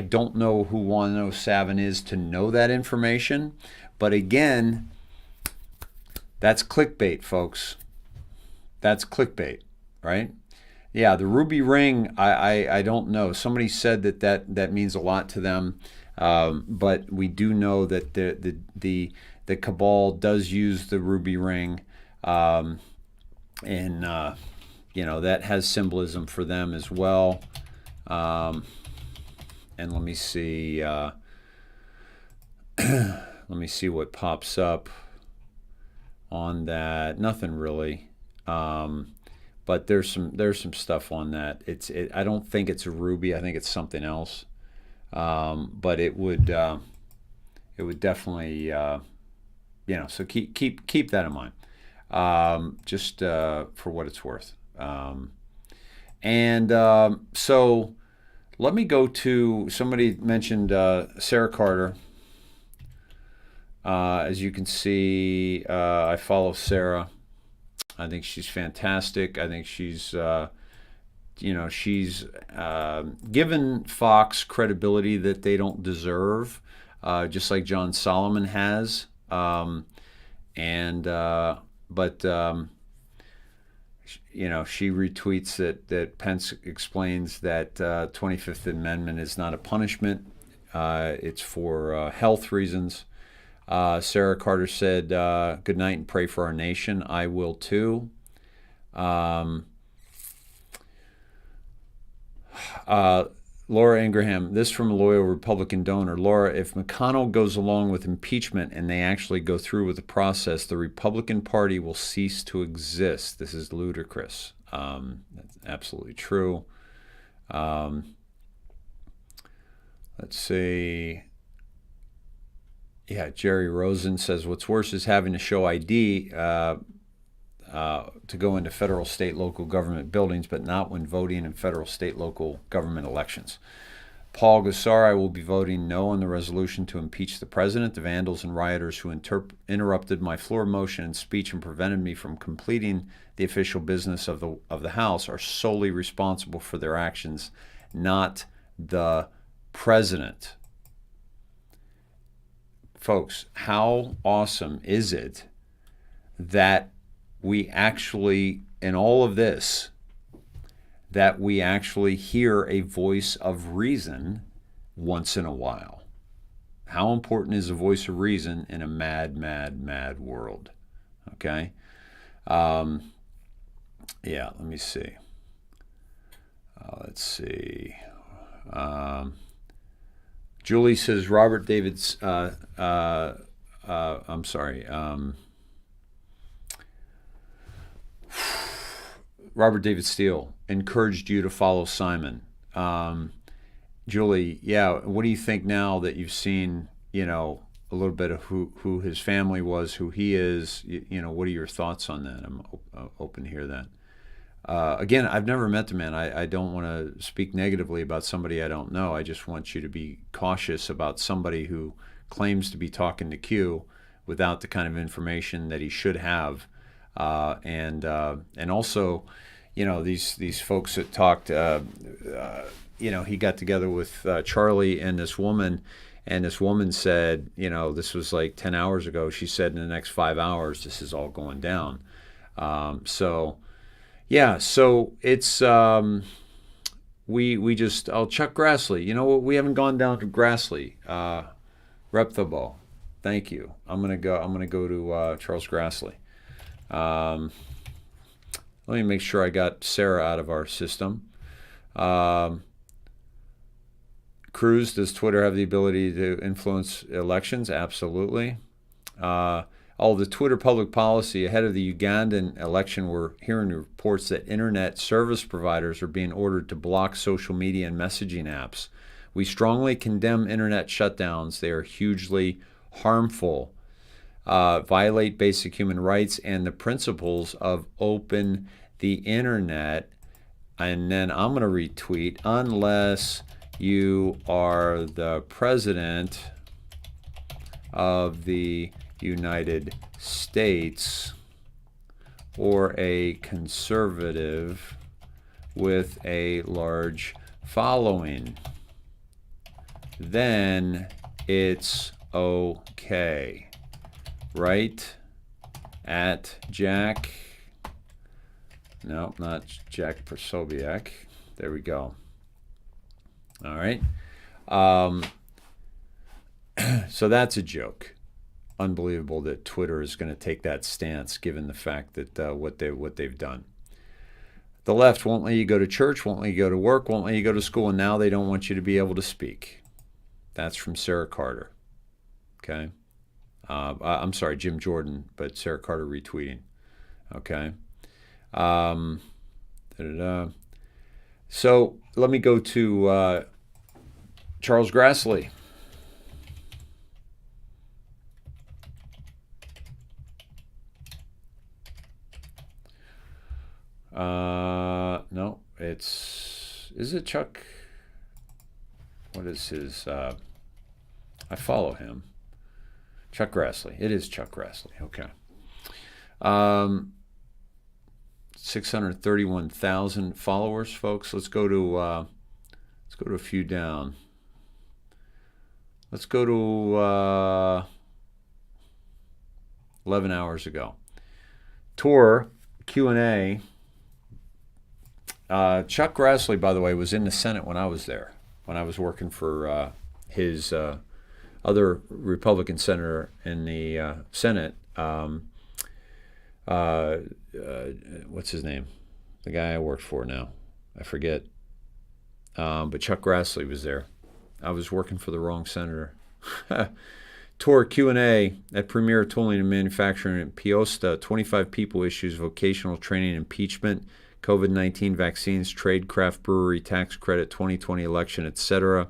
don't know who Juan Savin is to know that information. But again, that's clickbait, folks. That's clickbait, right? Yeah, the ruby ring, I don't know. Somebody said that means a lot to them. But we do know that the cabal does use the ruby ring. And that has symbolism for them as well. And let me see. Let me see what pops up on that. Nothing really, but there's some stuff on that. I don't think it's a ruby. I think it's something else. But it would definitely So keep that in mind, just for what it's worth. So let me go to, somebody mentioned Sarah Carter. As you can see, I follow Sarah. I think she's fantastic. I think she's given Fox credibility that they don't deserve, just like John Solomon has. But she retweets that Pence explains that 25th Amendment is not a punishment. It's for health reasons. Sarah Carter said, good night and pray for our nation. I will too. Laura Ingraham, this from a loyal Republican donor. Laura, if McConnell goes along with impeachment and they actually go through with the process, the Republican Party will cease to exist. This is ludicrous. That's absolutely true. Let's see. Yeah, Jerry Rosen says, what's worse is having to show ID to go into federal, state, local government buildings, but not when voting in federal, state, local government elections. Paul Gassar, I will be voting no on the resolution to impeach the president. The vandals and rioters who interrupted my floor motion and speech and prevented me from completing the official business of the House are solely responsible for their actions, not the president. Folks, how awesome is it that we actually, in all of this, that we actually hear a voice of reason once in a while? How important is a voice of reason in a mad, mad, mad world? Okay? Yeah, let me see. Let's see. Julie says Robert David's, I'm sorry. Robert David Steele encouraged you to follow Simon. Julie, yeah, what do you think now that you've seen, a little bit of who his family was, who he is? What are your thoughts on that? I'm open to hear that. Again, I've never met the man. I don't want to speak negatively about somebody I don't know. I just want you to be cautious about somebody who claims to be talking to Q without the kind of information that he should have. And also, these folks that talked, he got together with Charlie and this woman said, this was like 10 hours ago. She said in the next 5 hours, this is all going down. So it's, Chuck Grassley, we haven't gone down to Grassley, Repthabo. Thank you. I'm going to go to Charles Grassley. Let me make sure I got Sarah out of our system. Cruz, does Twitter have the ability to influence elections? Absolutely. The Twitter public policy ahead of the Ugandan election, we're hearing reports that internet service providers are being ordered to block social media and messaging apps. We strongly condemn internet shutdowns. They are hugely harmful, violate basic human rights and the principles of open the internet. And then I'm going to retweet, unless you are the president of the United States or a conservative with a large following, then it's okay. Right? At Jack. No, not Jack Persobiak. There we go. All right. So that's a joke. Unbelievable that Twitter is going to take that stance, given the fact that what they've done. The left won't let you go to church, won't let you go to work, won't let you go to school, and now they don't want you to be able to speak. That's from Sarah Carter. Okay. I'm sorry, Jim Jordan, but Sarah Carter retweeting. Okay. So let me go to Charles Grassley. No, is it Chuck? What is his, I follow him. Chuck Grassley. It is Chuck Grassley. Okay. 631,000 followers, folks. Let's go to a few down. Let's go to 11 hours ago. Tour Q&A. Chuck Grassley, by the way, was in the Senate when I was there, when I was working for his other Republican senator in the Senate. What's his name? The guy I worked for now. I forget. But Chuck Grassley was there. I was working for the wrong senator. Tour Q&A at Premier Tooling and Manufacturing at Piosta. 25 people issues vocational training, impeachment, COVID-19 vaccines, trade, craft brewery, tax credit, 2020 election, etc.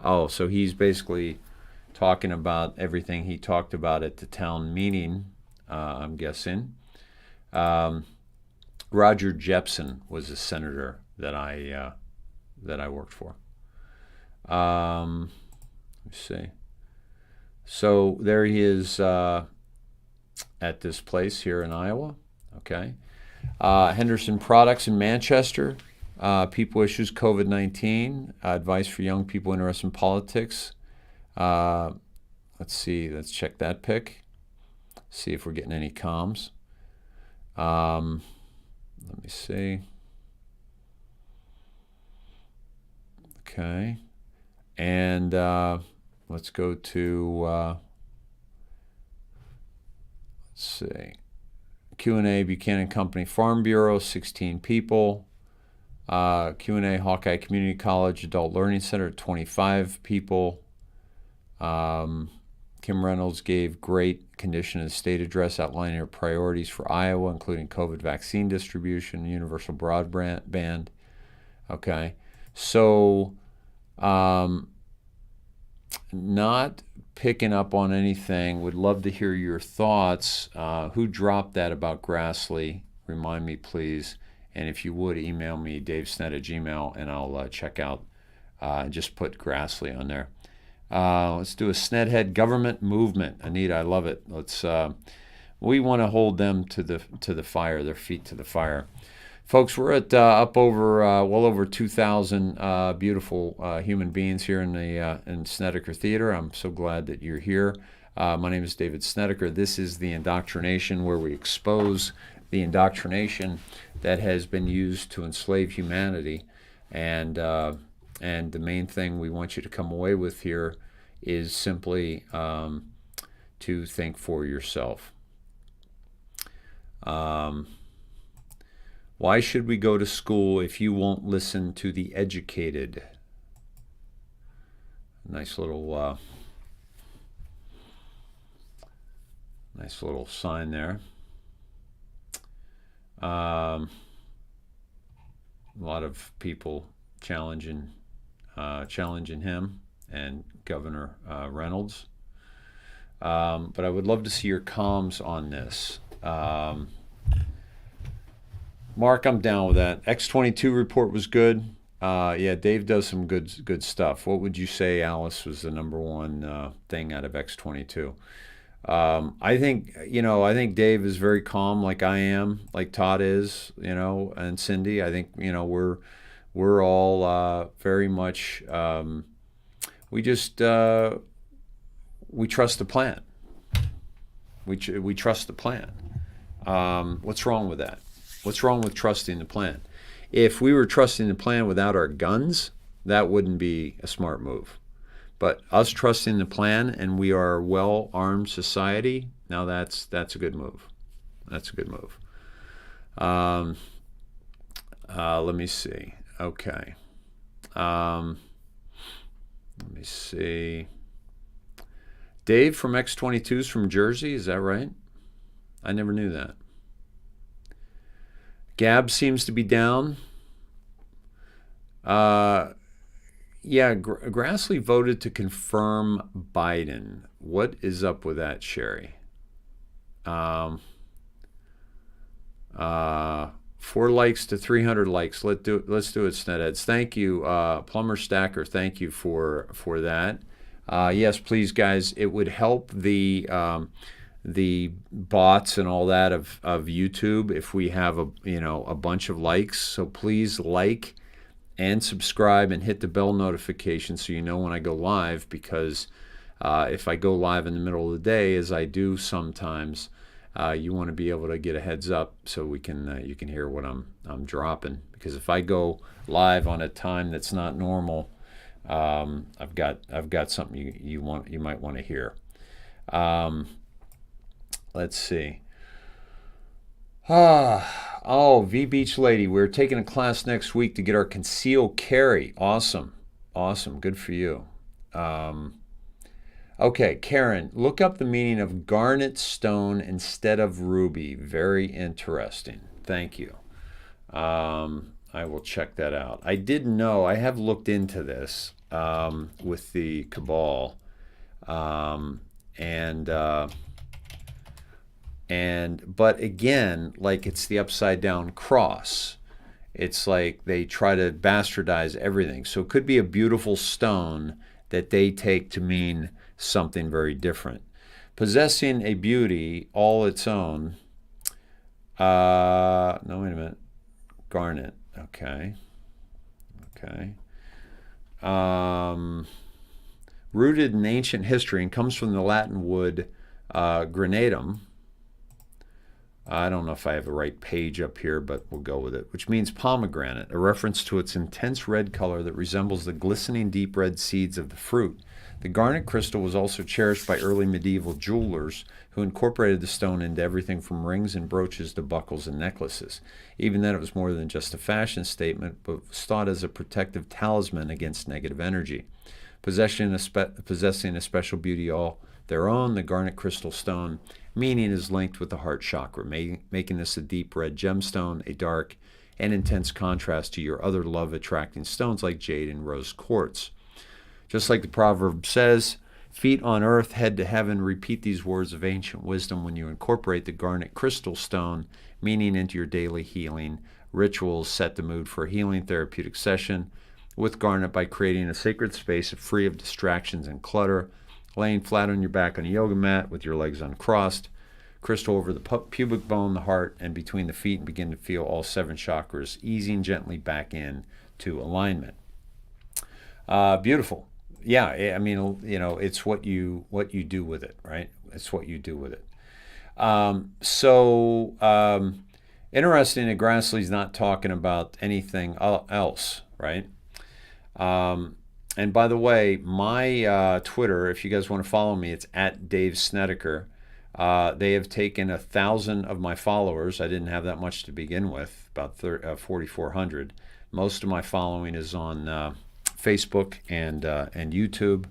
Oh, so he's basically talking about everything he talked about at the town meeting, I'm guessing. Roger Jepson was a senator that I worked for. Let's see. So there he is at this place here in Iowa. Okay. Henderson Products in Manchester. People issues COVID-19 advice for young people interested in politics. Let's see. Let's check that pic. See if we're getting any comms. Let me see. Okay. And let's go to, let's see. Q&A, Buchanan Company Farm Bureau, 16 people. Q&A, Hawkeye Community College Adult Learning Center, 25 people. Kim Reynolds gave great condition of the state address outlining her priorities for Iowa, including COVID vaccine distribution, universal broadband. Okay. So, not picking up on anything. Would love to hear your thoughts. Who dropped that about Grassley? Remind me, please. And if you would, email me, davesnet@gmail, and I'll check out. Just put Grassley on there. Let's do a Snedhead government movement. Anita, I love it. Let's. We want to hold them to the fire, their feet to the fire. Folks, we're at up over well over 2,000 beautiful human beings here in Snedeker Theater. I'm so glad that you're here. My name is David Snedeker. This is the Indoctrination, where we expose the indoctrination that has been used to enslave humanity. And the main thing we want you to come away with here is simply to think for yourself. Why should we go to school if you won't listen to the educated? Nice little sign there. A lot of people challenging him and Governor Reynolds. But I would love to see your comms on this. Mark, I'm down with that. X-22 report was good. Yeah, Dave does some good stuff. What would you say, Alice, was the number one thing out of X-22? I think Dave is very calm, like I am, like Todd is, and Cindy. I think we're all very much. We trust the plan. We trust the plan. What's wrong with that? What's wrong with trusting the plan? If we were trusting the plan without our guns, that wouldn't be a smart move. But us trusting the plan, and we are a well-armed society, now that's a good move. That's a good move. Let me see. Okay. Let me see. Dave from X-22 is from Jersey, is that right? I never knew that. Gab seems to be down. Yeah, Grassley voted to confirm Biden. What is up with that, Sherry? 4 likes to 300 likes. Let's do it, Snedheads. Thank you, Plumber Stacker. Thank you for that. Yes, please, guys. It would help the bots and all that of YouTube if we have a bunch of likes. So please like and subscribe and hit the bell notification so you know when I go live, because if I go live in the middle of the day, as I do sometimes, you want to be able to get a heads up so you can hear what I'm dropping. Because if I go live on a time that's not normal, I've got something you might want to hear. Let's see. V Beach Lady, we're taking a class next week to get our concealed carry. Awesome. Good for you. Okay, Karen, look up the meaning of garnet stone instead of ruby. Very interesting. Thank you. I will check that out. I did know, I have looked into this. with the cabal, but again, like it's the upside down cross. It's like they try to bastardize everything. So it could be a beautiful stone that they take to mean something very different. Possessing a beauty all its own. No, wait a minute. Garnet. Okay. Rooted in ancient history and comes from the Latin wood granatum. I don't know if I have the right page up here, but we'll go with it, which means pomegranate, a reference to its intense red color that resembles the glistening deep red seeds of the fruit. The garnet crystal was also cherished by early medieval jewelers who incorporated the stone into everything from rings and brooches to buckles and necklaces. Even then, it was more than just a fashion statement, but was thought as a protective talisman against negative energy. Possessing a special beauty all their own, the garnet crystal stone meaning is linked with the heart chakra, making this a deep red gemstone, a dark and intense contrast to your other love-attracting stones like jade and rose quartz. Just like the proverb says, feet on earth, head to heaven, repeat these words of ancient wisdom when you incorporate the garnet crystal stone meaning into your daily healing rituals. Set the mood for a healing therapeutic session with garnet by creating a sacred space free of distractions and clutter, laying flat on your back on a yoga mat with your legs uncrossed, crystal over the pubic bone, the heart, and between the feet, and begin to feel all 7 chakras easing gently back in to alignment. Beautiful. Yeah, I mean, you know, it's what you do with it, right? It's what you do with it. Interesting that Grassley's not talking about anything else, right? And by the way, my Twitter, if you guys want to follow me, it's at Dave Snedeker. They have taken 1,000 of my followers. I didn't have that much to begin with, about 4,400. Most of my following is on Facebook and YouTube.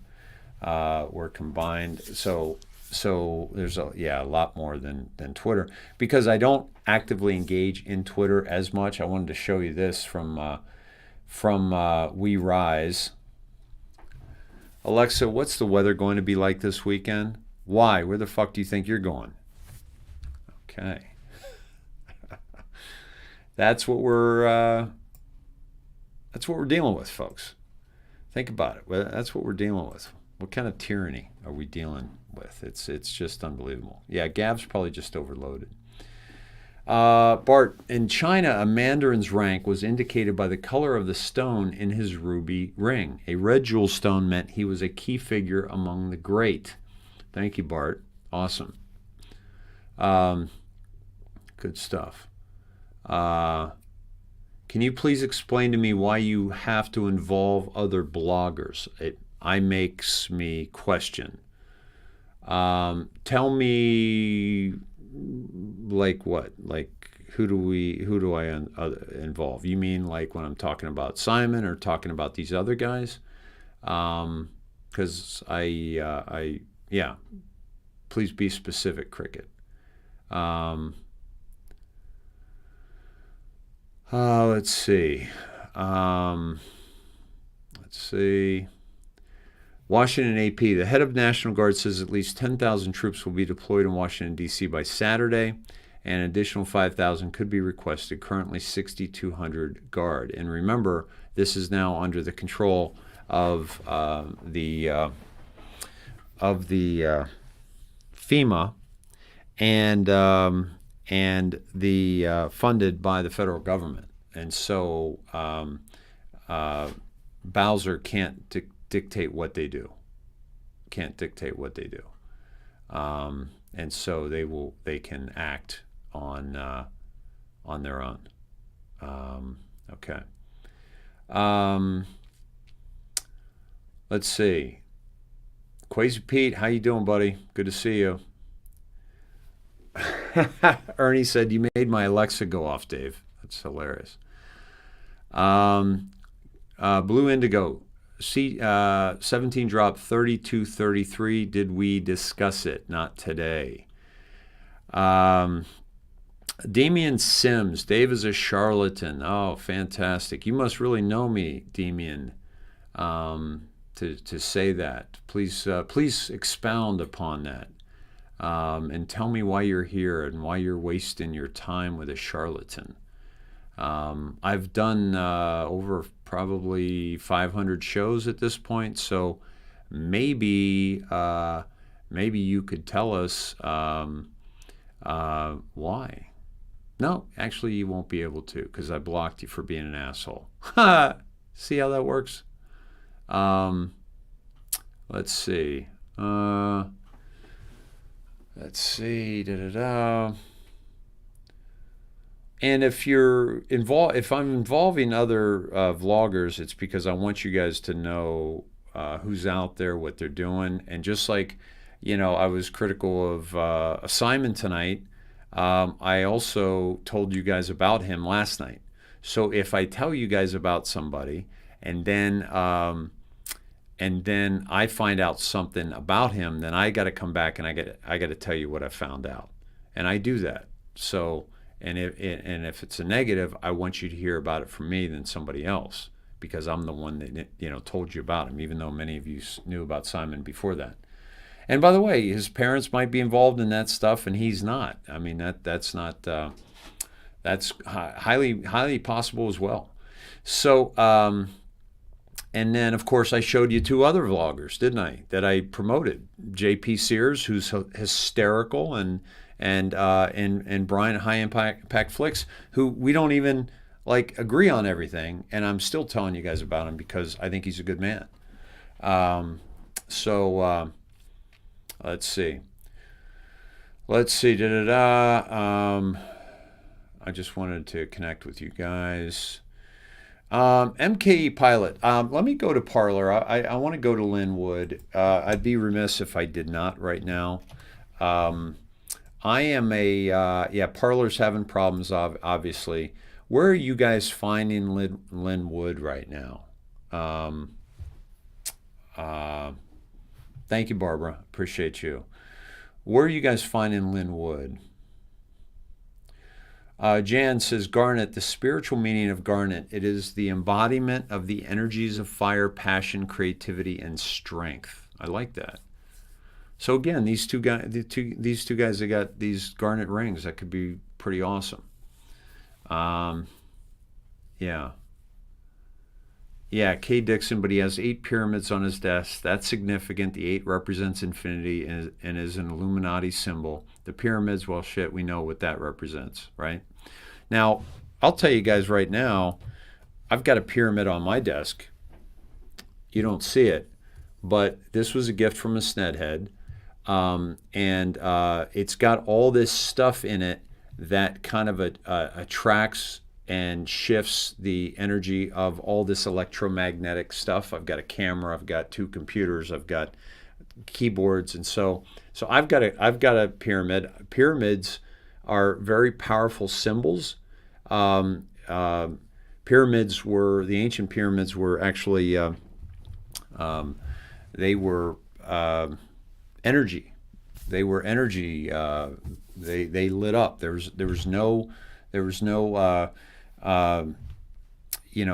We're combined. So there's a lot more than Twitter, because I don't actively engage in Twitter as much. I wanted to show you this from We Rise. Alexa, what's the weather going to be like this weekend? Why? Where the fuck do you think you're going? Okay. That's what we're dealing with, folks. Think about it. That's what we're dealing with. What kind of tyranny are we dealing with? It's just unbelievable. Yeah, Gav's probably just overloaded. Bart, in China, a mandarin's rank was indicated by the color of the stone in his ruby ring. A red jewel stone meant he was a key figure among the great. Thank you, Bart. Awesome. Good stuff. Can you please explain to me why you have to involve other bloggers? It makes me question. Tell me, like what? Like who do I involve? You mean like when I'm talking about Simon or talking about these other guys? Because yeah, please be specific, Cricket. Let's see. Washington AP. The head of National Guard says at least 10,000 troops will be deployed in Washington, D.C. by Saturday, and an additional 5,000 could be requested. Currently 6,200 Guard. And remember, this is now under the control of the FEMA and the funded by the federal government. And so Bowser can't dictate what they do. Can't dictate what they do. And so they can act on their own. Okay. Let's see. Quasi Pete, how you doing, buddy? Good to see you. Ernie said, you made my Alexa go off, Dave. That's hilarious. Blue Indigo, 17 drop 3233. Did we discuss it? Not today. Damian Sims, Dave is a charlatan. Oh, fantastic. You must really know me, Damian. to say that. Please expound upon that, and tell me why you're here and why you're wasting your time with a charlatan. I've done over probably 500 shows at this point, so maybe you could tell us why. No, actually, you won't be able to, because I blocked you for being an asshole. See how that works? Let's see. And if I'm involving other vloggers, it's because I want you guys to know who's out there, what they're doing. And just like, I was critical of Simon tonight, I also told you guys about him last night. So if I tell you guys about somebody and then I find out something about him, then I got to come back and I got to tell you what I found out. And I do that. So, and if it's a negative, I want you to hear about it from me than somebody else, because I'm the one that told you about him, even though many of you knew about Simon before that. And by the way, his parents might be involved in that stuff, and he's not. I mean, that's not that's highly possible as well. So, and then of course I showed you two other vloggers, didn't I? That I promoted: JP Sears, who's hysterical, and Brian High Impact Flicks, who we don't even agree on everything, and I'm still telling you guys about him because I think he's a good man. Let's see. I just wanted to connect with you guys. MKE Pilot. Let me go to Parler. I want to go to Linwood. I'd be remiss if I did not right now. I am Parler's having problems, obviously. Where are you guys finding Linwood right now? Thank you, Barbara. Appreciate you. Where are you guys finding Linwood? Jan says, Garnet, the spiritual meaning of Garnet, it is the embodiment of the energies of fire, passion, creativity, and strength. I like that. So again, these two guys, they got these garnet rings. That could be pretty awesome. Yeah, K. Dixon, but he has 8 pyramids on his desk. That's significant. The 8 represents infinity and is an Illuminati symbol. The pyramids, well, shit, we know what that represents, right? Now, I'll tell you guys right now, I've got a pyramid on my desk. You don't see it, but this was a gift from a Snedhead. And it's got all this stuff in it that kind of attracts and shifts the energy of all this electromagnetic stuff. I've got a camera, I've got 2 computers, I've got keyboards, and so I've got a pyramid. Pyramids are very powerful symbols. The ancient pyramids were actually they were energy. They were energy. They lit up. There was no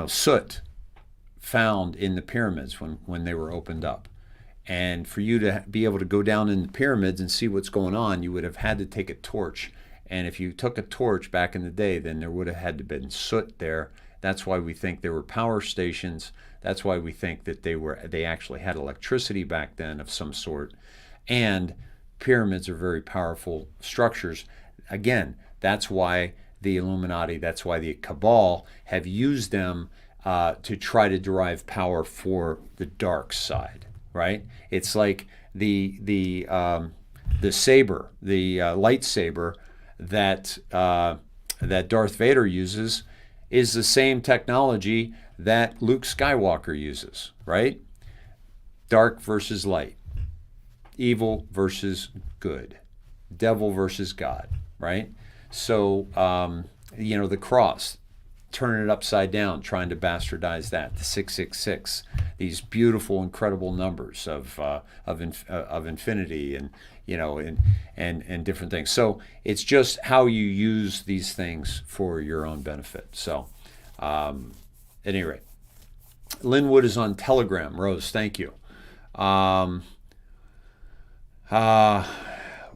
soot found in the pyramids when they were opened up. And for you to be able to go down in the pyramids and see what's going on, you would have had to take a torch. And if you took a torch back in the day, then there would have had to been soot there. That's why we think there were power stations. That's why we think that they actually had electricity back then of some sort. And pyramids are very powerful structures. Again, that's why the Illuminati, that's why the Cabal have used them to try to derive power for the dark side, right? It's like the saber, the lightsaber that Darth Vader uses is the same technology that Luke Skywalker uses, right? Dark versus light, evil versus good, devil versus God, right? So, the cross, turning it upside down, trying to bastardize that, the 666, these beautiful, incredible numbers of infinity and different things. So it's just how you use these things for your own benefit. So, at any rate, Linwood is on Telegram. Rose, thank you.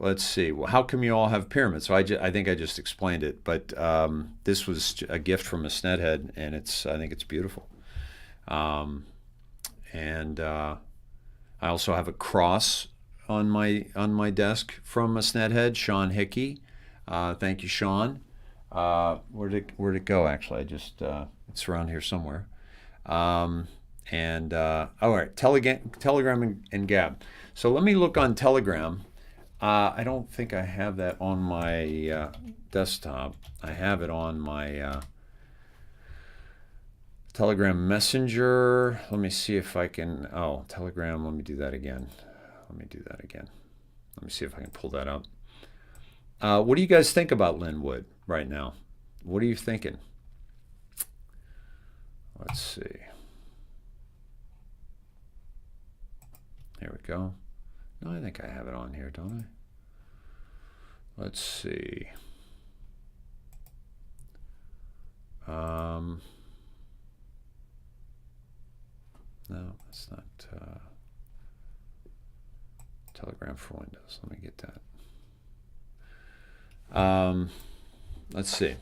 Let's see. Well, how come you all have pyramids? So I think I just explained it, but this was a gift from a Snedhead, and I think it's beautiful. And I also have a cross on my desk from a Snedhead, Sean Hickey. Thank you, Sean. Where'd it go? Actually, it's around here somewhere. All right, Telegram and Gab. So let me look on Telegram. I don't think I have that on my desktop. I have it on my Telegram Messenger. Let me see if I can. Oh, Telegram. Let me do that again. Let me see if I can pull that up. What do you guys think about Linwood right now? What are you thinking? Let's see. Here we go. No, I think I have it on here, don't I? Let's see. No, that's not Telegram for Windows. Let me get that. Let's see.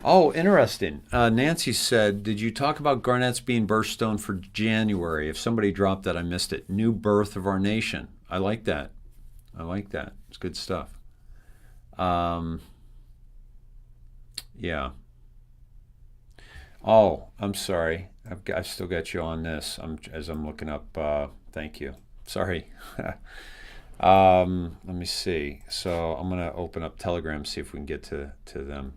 Oh, interesting. Nancy said, did you talk about Garnett's being birthstone for January? If somebody dropped that, I missed it. New birth of our nation. I like that. It's good stuff. Yeah. Oh, I'm sorry. I've still got you on this. As I'm looking up. Thank you. Sorry. Let me see. So I'm going to open up Telegram, see if we can get to them.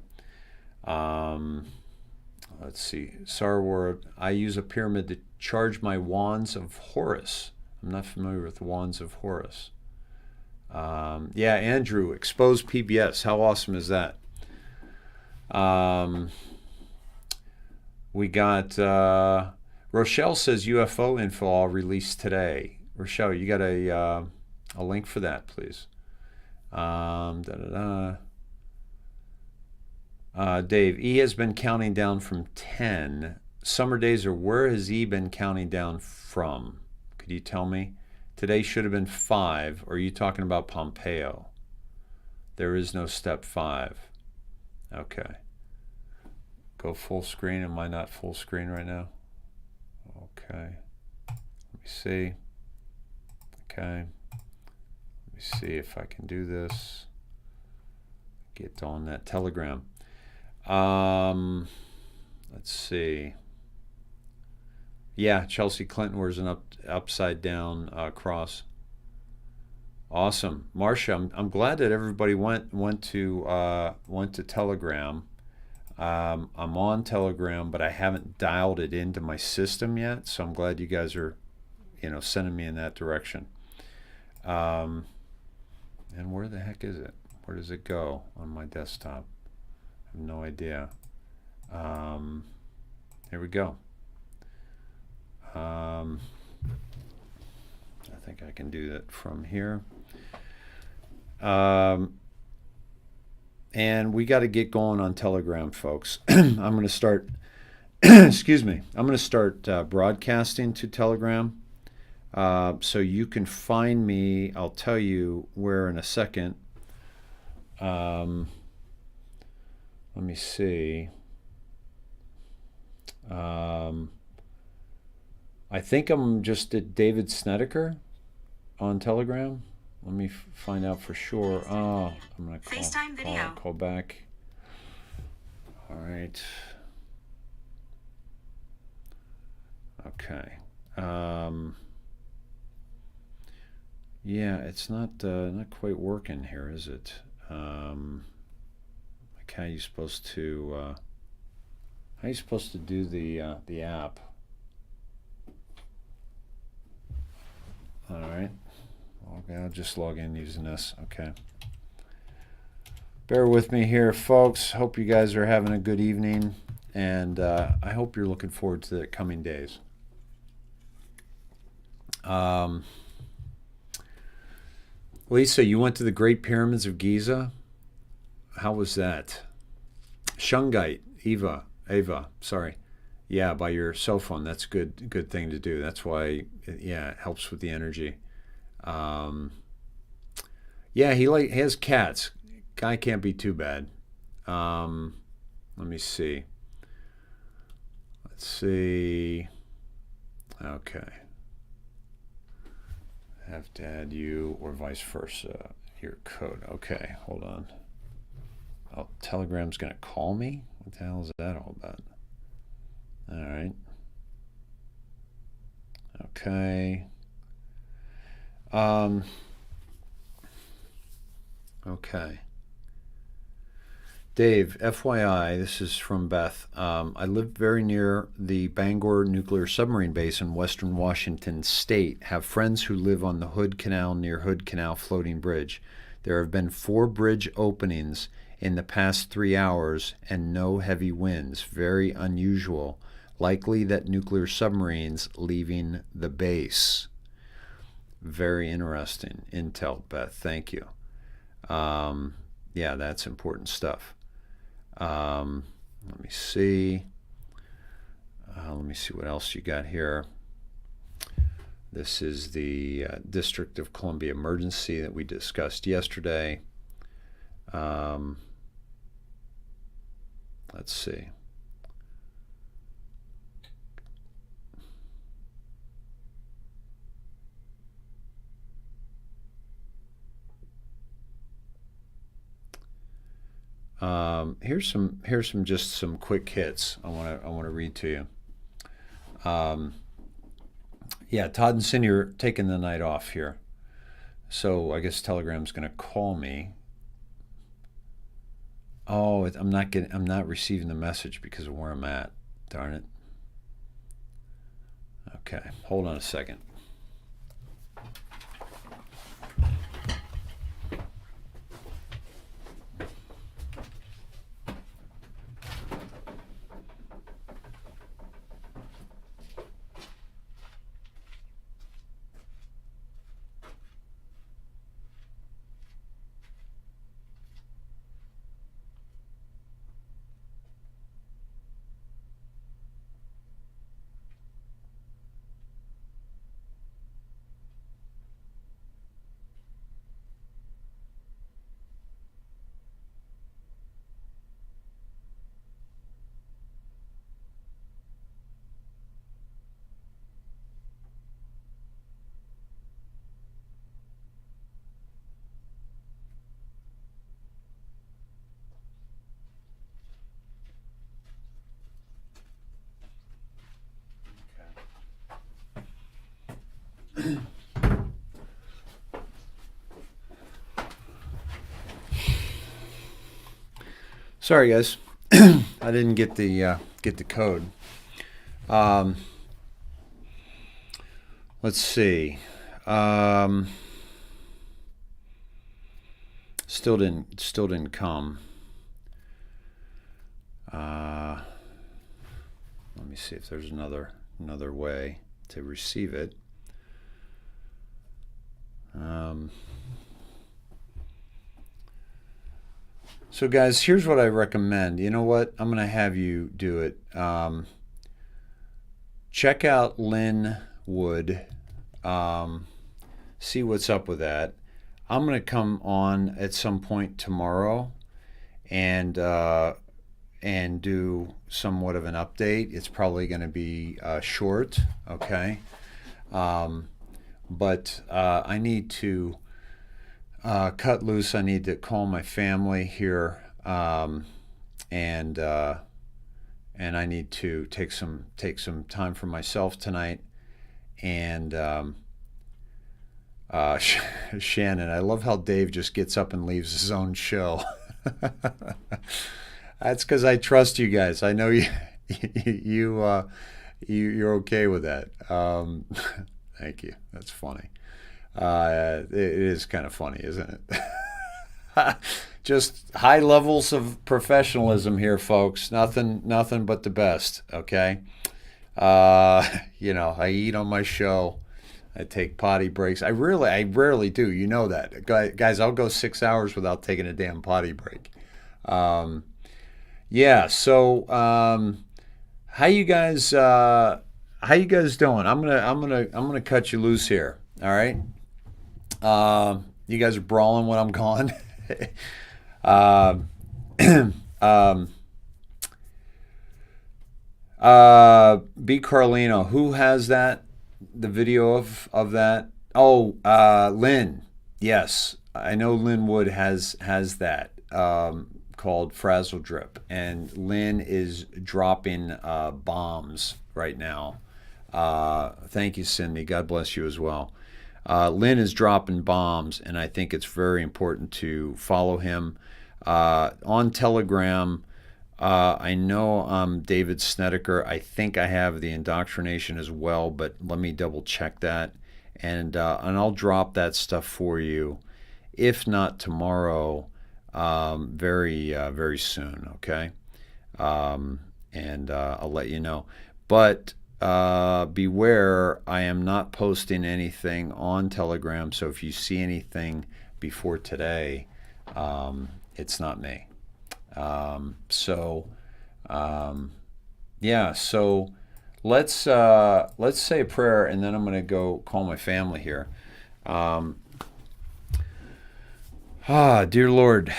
Let's see. Sarwar, I use a pyramid to charge my wands of Horus. I'm not familiar with the wands of Horus. Yeah, Andrew, expose PBS. How awesome is that? We got Rochelle says UFO info all released today. Rochelle, you got a link for that, please. Dave, E has been counting down from 10. Summer days, or where has E been counting down from? Could you tell me? Today should have been 5. Or are you talking about Pompeo? There is no step 5. Okay. Go full screen. Am I not full screen right now? Okay. Let me see. Okay. Let me see if I can do this. Get on that Telegram. Let's see. Yeah, Chelsea Clinton wears an upside down cross. Awesome, Marcia. I'm glad that everybody went to Telegram. I'm on Telegram, but I haven't dialed it into my system yet. So I'm glad you guys are, sending me in that direction. And where the heck is it? Where does it go on my desktop? I have no idea. Here we go. I think I can do that from here. And we got to get going on Telegram, folks. I'm going to start, excuse me, I'm going to start broadcasting to Telegram. So you can find me, I'll tell you where in a second. Let me see. I think I'm just at David Snedeker on Telegram. Let me find out for sure. Oh, I'm going to call back. All right. Okay. Yeah, it's not quite working here, is it? Like how are you supposed to do the app? All right. Okay, I'll just log in using this. Okay. Bear with me here, folks. Hope you guys are having a good evening, and I hope you're looking forward to the coming days. Lisa, you went to the Great Pyramids of Giza. How was that? Shungite, Eva, Ava, sorry. Yeah, by your cell phone. That's a good thing to do. That's why, yeah, it helps with the energy. Yeah, he has cats. Guy can't be too bad. Let me see. Let's see. Okay. Have to add you or vice versa. Your code. Okay, hold on. Oh, Telegram's gonna call me? What the hell is that all about? All right. Okay. Okay. Dave, FYI, this is from Beth. I live very near the Bangor nuclear submarine base in western Washington state. Have friends who live on the Hood Canal near Hood Canal floating bridge. There have been 4 bridge openings in the past 3 hours and no heavy winds. Very unusual. Likely that nuclear submarines leaving the base. Very interesting intel, Beth. Thank you. Yeah, that's important stuff. Let me see. Let me see what else you got here. This is the District of Columbia emergency that we discussed yesterday. Let's see. Here's some quick hits I want to read to you. Yeah, Todd and Cindy are taking the night off here, so I guess Telegram's going to call me. Oh, I'm not receiving the message because of where I'm at. Darn it. Okay, hold on a second. Sorry, guys. I didn't get the code. Let's see. Still didn't come. Let me see if there's another way to receive it. So guys, here's what I recommend. You know what? I'm going to have you do it. Check out Lynn Wood. See what's up with that. I'm going to come on at some point tomorrow and do somewhat of an update. It's probably going to be short, okay? But I need to cut loose. I need to call my family here, and I need to take some time for myself tonight. And Shannon, I love how Dave just gets up and leaves his own show. That's because I trust you guys. I know you're okay with that. Thank you. That's funny. It is kind of funny, isn't it? Just high levels of professionalism here, folks. Nothing but the best. Okay. You know, I eat on my show. I take potty breaks. I rarely do. You know that, guys. I'll go 6 hours without taking a damn potty break. Yeah. So, how you guys doing? I'm gonna cut you loose here. All right. You guys are brawling when I'm gone. B. Carlino, who has that? The video of that? Oh, Lynn. Yes, I know Lynn Wood has that called Frazzle Drip, and Lynn is dropping bombs right now. Thank you, Cindy. God bless you as well. Lynn is dropping bombs, and I think it's very important to follow him on Telegram. I know I'm David Snedeker. I think I have the Indoctrination as well, but let me double check that, and I'll drop that stuff for you, if not tomorrow, very soon. Okay, and I'll let you know. But beware, I am not posting anything on Telegram. So if you see anything before today, it's not me. Yeah, so let's say a prayer, and then I'm going to go call my family here. Dear Lord,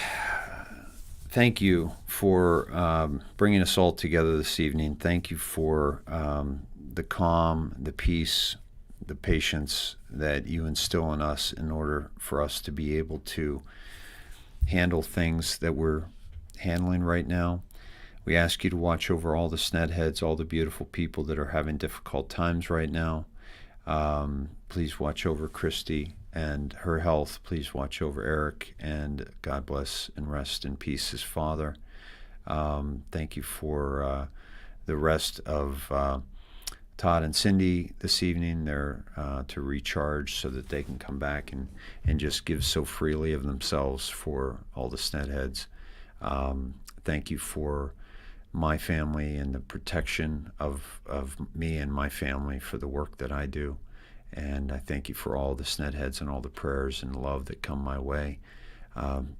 thank you for bringing us all together this evening. Thank you for the calm, the peace, the patience that you instill in us in order for us to be able to handle things that we're handling right now. We ask you to watch over all the Snedheads, all the beautiful people that are having difficult times right now. Please watch over Christy and her health. Please watch over Eric, and God bless and rest in peace his father. Thank you for the rest of Todd and Cindy this evening. They're to recharge so that they can come back and just give so freely of themselves for all the Snedheads. Thank you for my family and the protection of me and my family for the work that I do. And I thank you for all the Snedheads and all the prayers and love that come my way.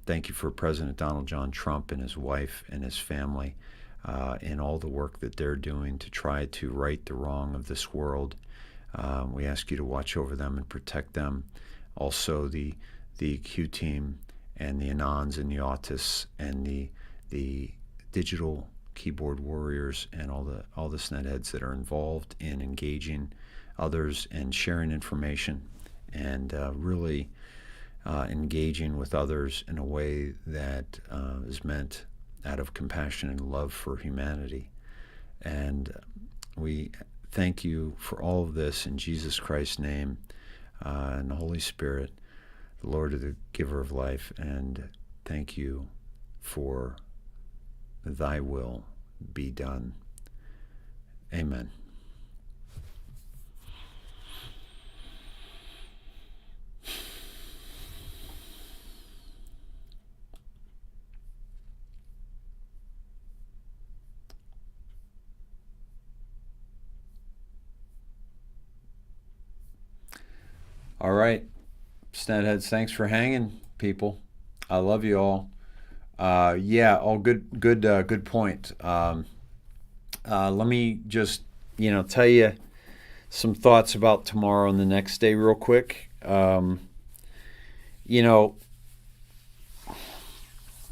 Thank you for President Donald John Trump and his wife and his family and all the work that they're doing to try to right the wrong of this world. We ask you to watch over them and protect them. Also the Q team and the Anons and the Autists and the digital keyboard warriors and all the Snedheads that are involved in engaging others and sharing information and really engaging with others in a way that is meant out of compassion and love for humanity. And we thank you for all of this in Jesus Christ's name and the Holy Spirit, the Lord, the giver of life, and thank you for thy will be done. Amen. All right, Snedheads, thanks for hanging, people. I love you all. Yeah, all good point. Let me just, tell you some thoughts about tomorrow and the next day real quick.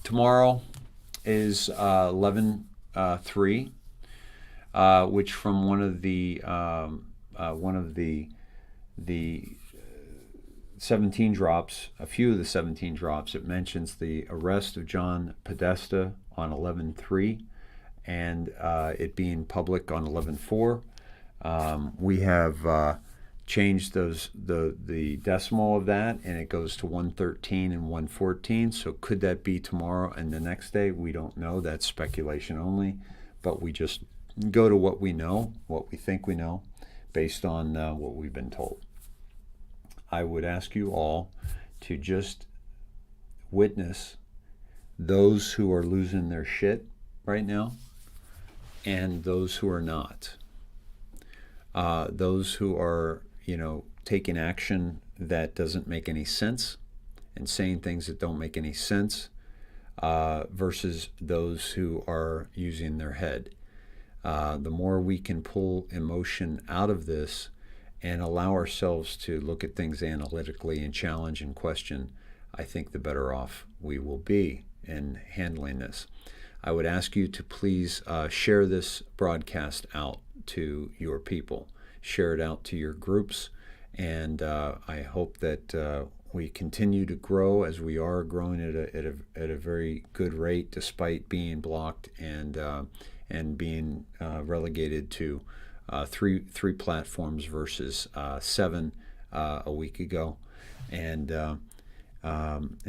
Tomorrow is 11/3, which from one of the 17 drops, a few of the 17 drops, it mentions the arrest of John Podesta on 11/3 and it being public on 11/4. We have changed the decimal of that, and it goes to 113 and 114. So could that be tomorrow and the next day? We don't know. That's speculation only, but we just go to what we know, what we think we know, based on what we've been told. I would ask you all to just witness those who are losing their shit right now and those who are not. Those who are, taking action that doesn't make any sense and saying things that don't make any sense. versus those who are using their head. The more we can pull emotion out of this and allow ourselves to look at things analytically and challenge and question, I think the better off we will be in handling this. I would ask you to please share this broadcast out to your people. Share it out to your groups, and I hope that we continue to grow as we are growing at a very good rate, despite being blocked and being relegated to three platforms versus 7 a week ago, and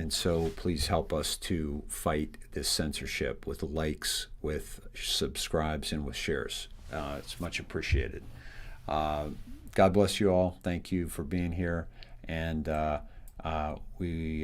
so please help us to fight this censorship with likes, with subscribes, and with shares. It's much appreciated. God bless you all. Thank you for being here, and we